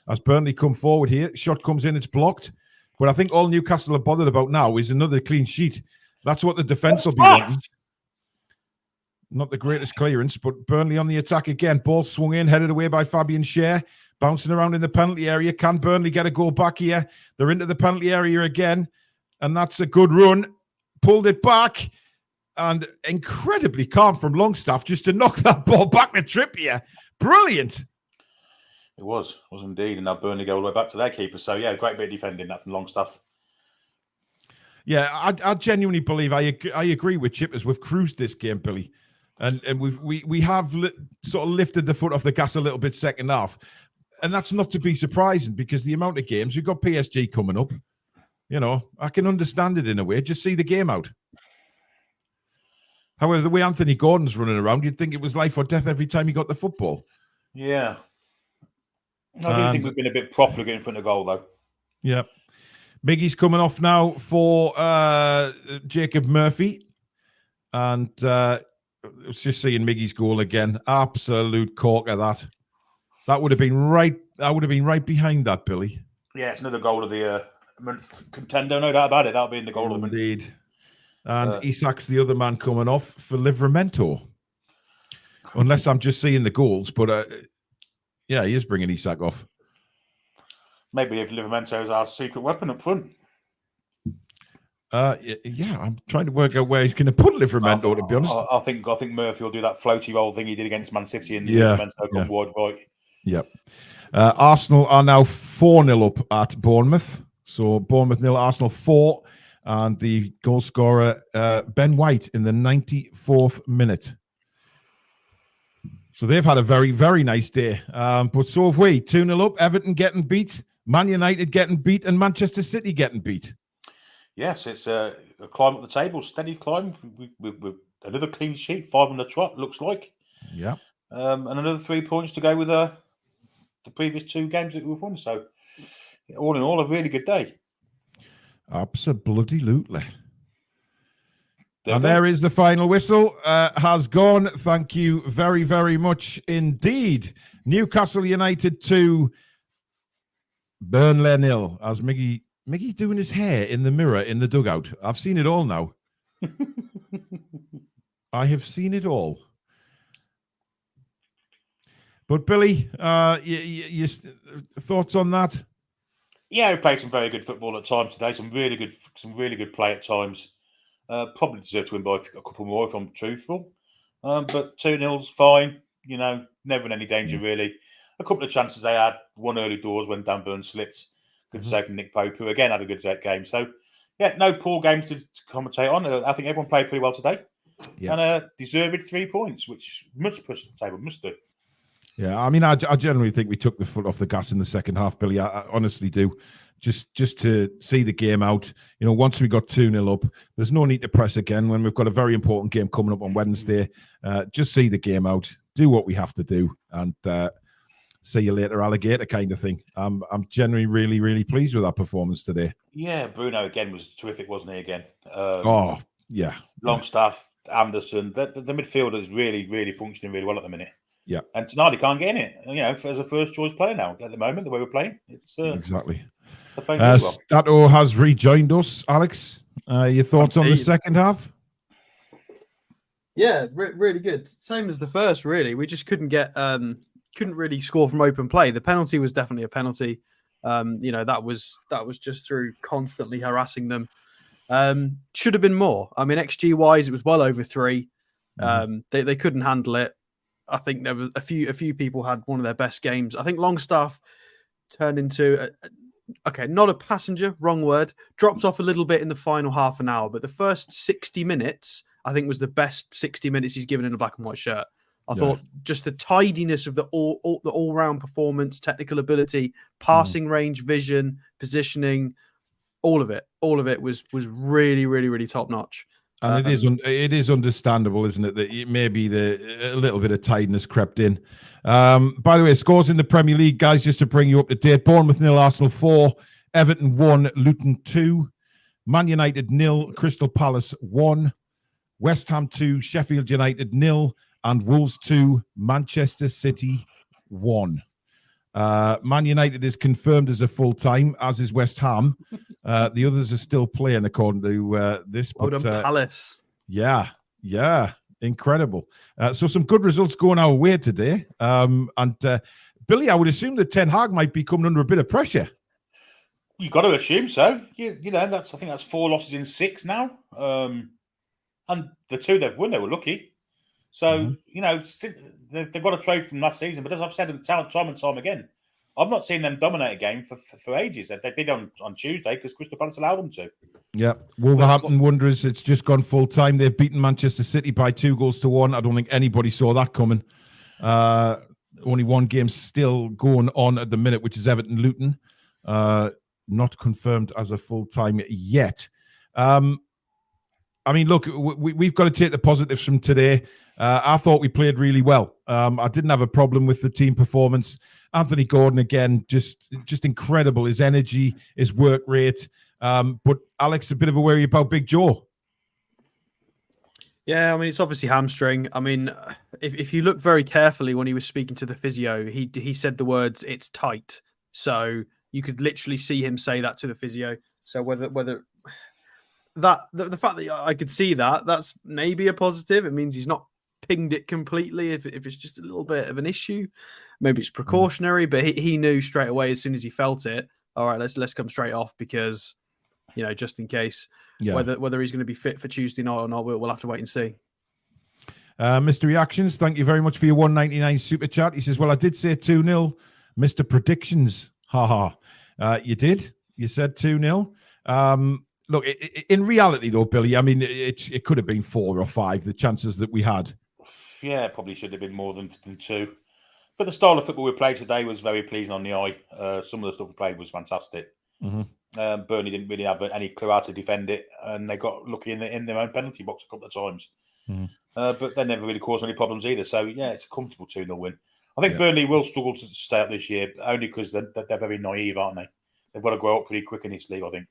As Burnley come forward here, shot comes in, it's blocked. But I think all Newcastle are bothered about now is another clean sheet. That's what the defence will be wanting. Not the greatest clearance, but Burnley on the attack again. Ball swung in, headed away by Fabian Schär. Bouncing around in the penalty area. Can Burnley get a goal back here? They're into the penalty area again. And that's a good run. Pulled it back. And incredibly calm from Longstaff just to knock that ball back to Trippier. Brilliant. It was indeed. And now Burnley go all the way back to their keeper. So, yeah, great bit of defending that from Longstaff. Yeah, I genuinely believe I agree with Chippers. We've cruised this game, Billy. And we have sort of lifted the foot off the gas a little bit second half. And that's not to be surprising because the amount of games, we've got PSG coming up. I can understand it in a way. Just see the game out. However, the way Anthony Gordon's running around, you'd think it was life or death every time he got the football. Yeah. I do think we've been a bit profligate in front of goal, though. Yeah. Miggy's coming off now for Jacob Murphy. And it's just seeing Miggy's goal again. Absolute corker, that. That would have been right behind that, Billy. Yeah, it's another goal of the contender, no doubt about it. That'll be in the goal of the Indeed. And Isak's the other man coming off for Livramento. Unless I'm just seeing the goals, but he is bringing Isak off. Maybe if Livramento is our secret weapon up front. I'm trying to work out where he's going to put Livramento, to be honest. I think Murphy will do that floaty roll thing he did against Man City and Livramento come wide right. Yep. Arsenal are now 4-0 up at Bournemouth. So Bournemouth 0, Arsenal 4. And the goal scorer, Ben White, in the 94th minute. So they've had a very, very nice day. But so have we. 2-0 up, Everton getting beat, Man United getting beat, and Manchester City getting beat. Yes, it's a climb up the table, steady climb. We another clean sheet, 5 on the trot, looks like. Yeah. And another 3 points to go with the previous 2 games that we've won. So, all in all, a really good day. Absolutely. And there is the final whistle. Has gone. Thank you very, very much indeed. Newcastle United 2, Burnley 0. As Miggy's doing his hair in the mirror in the dugout. I've seen it all now. I have seen it all. But Billy, your thoughts on that? Yeah, we played some very good football at times today. Some really good play at times. Probably deserve to win by a couple more if I'm truthful. But 2-0's fine. Never in any danger really. A couple of chances they had. One early doors when Dan Burn slipped. Good save from Nick Pope, who again had a good game. So, yeah, no poor games to commentate on. I think everyone played pretty well today. Yeah. And deserved 3 points, which must push the table, must do. Yeah, I mean, I generally think we took the foot off the gas in the second half, Billy. I honestly do. Just to see the game out. Once we got 2-0 up, there's no need to press again when we've got a very important game coming up on Wednesday. Just see the game out, do what we have to do, and see you later, alligator kind of thing. I'm generally really, really pleased with our performance today. Yeah, Bruno again was terrific, wasn't he? Again. Yeah. Longstaff, Anderson, the midfield is really, really functioning really well at the minute. Yeah. And Tonali can't get in it. As a first choice player now at the moment, the way we're playing, it's exactly. they're playing really well. Stato has rejoined us. Alex, your thoughts on the second half? Yeah, really good. Same as the first, really. We just couldn't really score from open play. The penalty was definitely a penalty. That was just through constantly harassing them. Should have been more. I mean, XG wise, it was well over 3. They couldn't handle it. I think there was a few people had one of their best games. I think Longstaff turned into not a passenger, wrong word. Dropped off a little bit in the final half an hour, but the first 60 minutes, I think, was the best 60 minutes he's given in a black and white shirt. I thought just the tidiness of the all-round performance, technical ability, passing range, vision, positioning, all of it was really, really, really top notch. And it is understandable, isn't it, that maybe a little bit of tidiness crept in. By the way, scores in the Premier League, guys, just to bring you up to date: Bournemouth 0, Arsenal 4, Everton 1, Luton 2, Man United 0, Crystal Palace 1, West Ham 2, Sheffield United 0, and Wolves 2, Manchester City 1. Man United is confirmed as a full-time, as is West Ham. The others are still playing, according to this. But, Palace. Yeah, incredible. So some good results going our way today. And Billy, I would assume that Ten Hag might be coming under a bit of pressure. You got to assume so. I think that's 4 losses in 6 now. And the 2 they've won, they were lucky. So, they've got a trophy from last season. But as I've said time and time again, I've not seen them dominate a game for ages. They did on Tuesday because Crystal Palace allowed them to. Yeah. Wolverhampton Wanderers, it's just gone full-time. They've beaten Manchester City by 2-1. I don't think anybody saw that coming. Only one game still going on at the minute, which is Everton Luton. Not confirmed as a full-time yet. I mean, look, we've got to take the positives from today. I thought we played really well. I didn't have a problem with the team performance. Anthony Gordon, again, just incredible. His energy, his work rate. But Alex, a bit of a worry about Big Joe. Yeah, I mean, it's obviously hamstring. I mean, if you look very carefully when he was speaking to the physio, he said the words, "It's tight." So you could literally see him say that to the physio. So whether that the fact that I could see that's maybe a positive. It means he's not pinged it completely. If it's just a little bit of an issue, maybe it's precautionary. But he knew straight away as soon as he felt it. All right, let's come straight off because just in case. Yeah. Whether he's going to be fit for Tuesday night or not, we'll have to wait and see. Mr. Reactions, thank you very much for your $1.99 super chat. He says, "Well, I did say 2-0, Mr. Predictions." You did. You said 2-0. Look, in reality, though, Billy, I mean, it could have been 4 or 5, the chances that we had. Yeah, probably should have been more than 2. But the style of football we played today was very pleasing on the eye. Some of the stuff we played was fantastic. Mm-hmm. Burnley didn't really have any clue how to defend it, and they got lucky in their own penalty box a couple of times. Mm-hmm. But they never really caused any problems either. So, yeah, it's a comfortable 2-0 win. I think Burnley will struggle to stay up this year, only because they're very naive, aren't they? They've got to grow up pretty quick in this league, I think.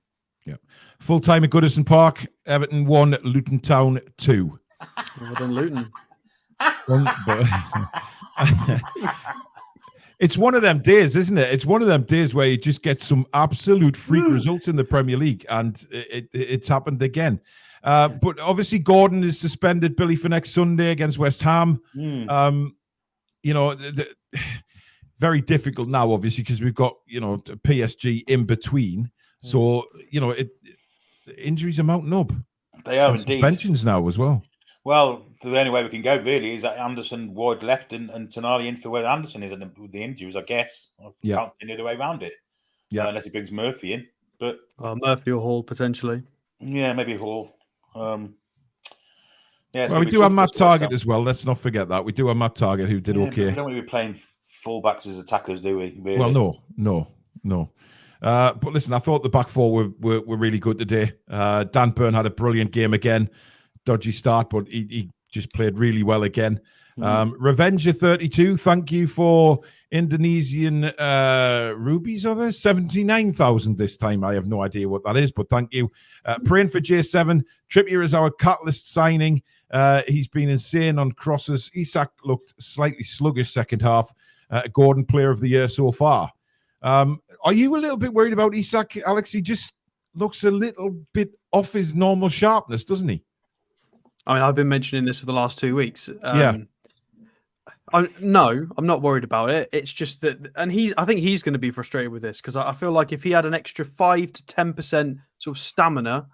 Yeah. Full time at Goodison Park. Everton 1, Luton Town 2. Well done, Luton. It's one of them days, isn't it? It's one of them days where you just get some absolute freak results in the Premier League, and it's happened again. But obviously, Gordon is suspended, Billy, for next Sunday against West Ham. Very difficult now, obviously, because we've got PSG in between. So injuries are mounting up. They are and indeed. Suspensions now as well. Well, the only way we can go really is that Anderson wide left and Tonali in for where Anderson is with the injuries, I guess. I can't see any other way around it. Yeah, unless he brings Murphy in. But Murphy or Hall potentially. Yeah, maybe Hall. Well, we do have Matt Targett as well. Let's not forget that. We do have Matt Targett who did okay. We don't want to be playing fullbacks as attackers, do we? Really? Well, no. But listen, I thought the back four were really good today. Dan Burn had a brilliant game again. Dodgy start, but he just played really well again. Revenger 32, thank you for Indonesian rubies. Are there 79,000 this time? I have no idea what that is, but thank you. Praying for J7. Trippier is our catalyst signing. He's been insane on crosses. Isak looked slightly sluggish second half. Gordon, player of the year so far. Are you a little bit worried about Isak, Alex? He just looks a little bit off his normal sharpness, doesn't he? I mean, I've been mentioning this for the last 2 weeks. Yeah. No, I'm not worried about it. It's just that, and I think he's going to be frustrated with this because I feel like if he had an extra 5 to 10% sort of stamina,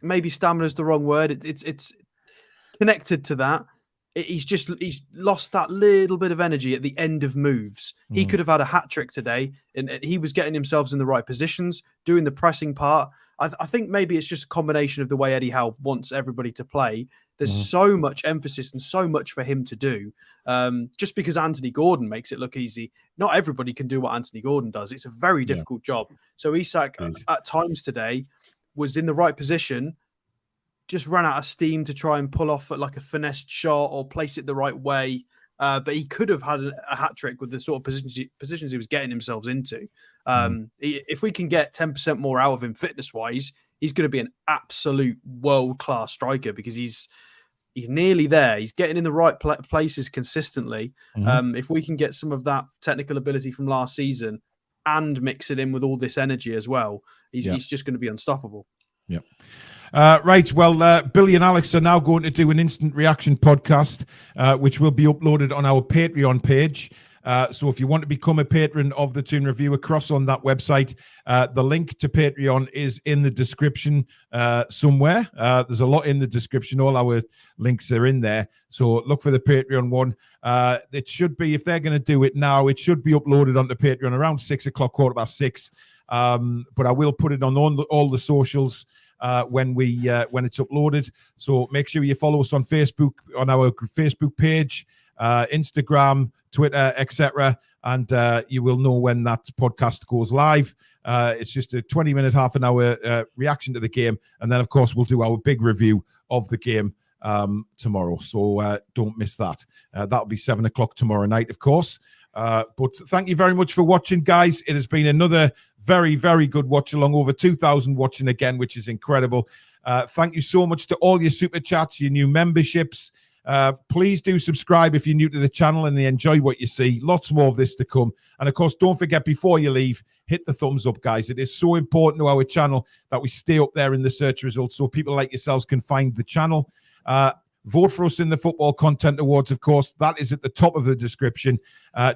maybe stamina is the wrong word. It's connected to that. He's lost that little bit of energy at the end of moves. He could have had a hat trick today, and he was getting himself in the right positions, doing the pressing part. I think maybe it's just a combination of the way Eddie Howe wants everybody to play. There's so much emphasis and so much for him to do. Just because Anthony Gordon makes it look easy, not everybody can do what Anthony Gordon does. It's a very difficult job. So Isak at times today was in the right position, just ran out of steam to try and pull off like a finessed shot or place it the right way. But he could have had a hat trick with the sort of positions he was getting himself into. If we can get 10% more out of him fitness-wise, he's going to be an absolute world-class striker because he's nearly there. He's getting in the right places consistently. If we can get some of that technical ability from last season and mix it in with all this energy as well, he's just going to be unstoppable. Yeah. Right. Well, Billy and Alex are now going to do an instant reaction podcast, which will be uploaded on our Patreon page. So if you want to become a patron of the Toon Review across on that website, the link to Patreon is in the description somewhere. There's a lot in the description. All our links are in there. So look for the Patreon one. It should be, if they're going to do it now, it should be uploaded onto Patreon around 6 o'clock, 6:15. But I will put it on all the socials when it's uploaded. So make sure you follow us on Facebook, on our Facebook page, Instagram, Twitter, etc. And you will know when that podcast goes live. It's just a 20-minute, half an hour reaction to the game. And then, of course, we'll do our big review of the game tomorrow. So don't miss that. That'll be 7 o'clock tomorrow night, of course. But thank you very much for watching, guys. It has been another very, very good watch along. Over 2,000 watching again, which is incredible. Thank you so much to all your super chats, your new memberships. Please do subscribe if you're new to the channel and you enjoy what you see. Lots more of this to come. And of course, don't forget, before you leave, hit the thumbs up, guys. It is so important to our channel that we stay up there in the search results so people like yourselves can find the channel. Vote for us in the Football Content Awards, of course. That is at the top of the description.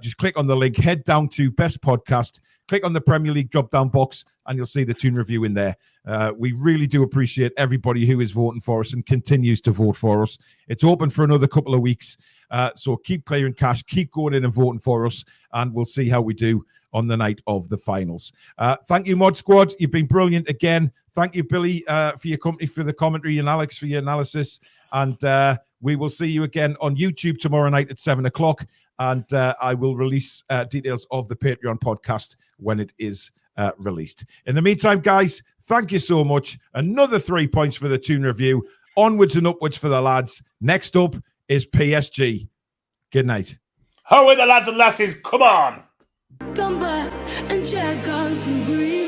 Just click on the link, head down to Best Podcast, click on the Premier League drop-down box, and you'll see the Toon Review in there. We really do appreciate everybody who is voting for us and continues to vote for us. It's open for another couple of weeks, so keep clearing cash, keep going in and voting for us, and we'll see how we do on the night of the finals. Thank you, Mod Squad. You've been brilliant again. Thank you, Billy, for your company, for the commentary, and Alex for your analysis. And we will see you again on YouTube tomorrow night at 7 o'clock. And I will release details of the Patreon podcast when it is released. In the meantime, guys, thank you so much. Another 3 points for the Toon Review. Onwards and upwards for the lads. Next up is PSG. Good night. How are the lads and lasses? Come on. Come back and check out some green.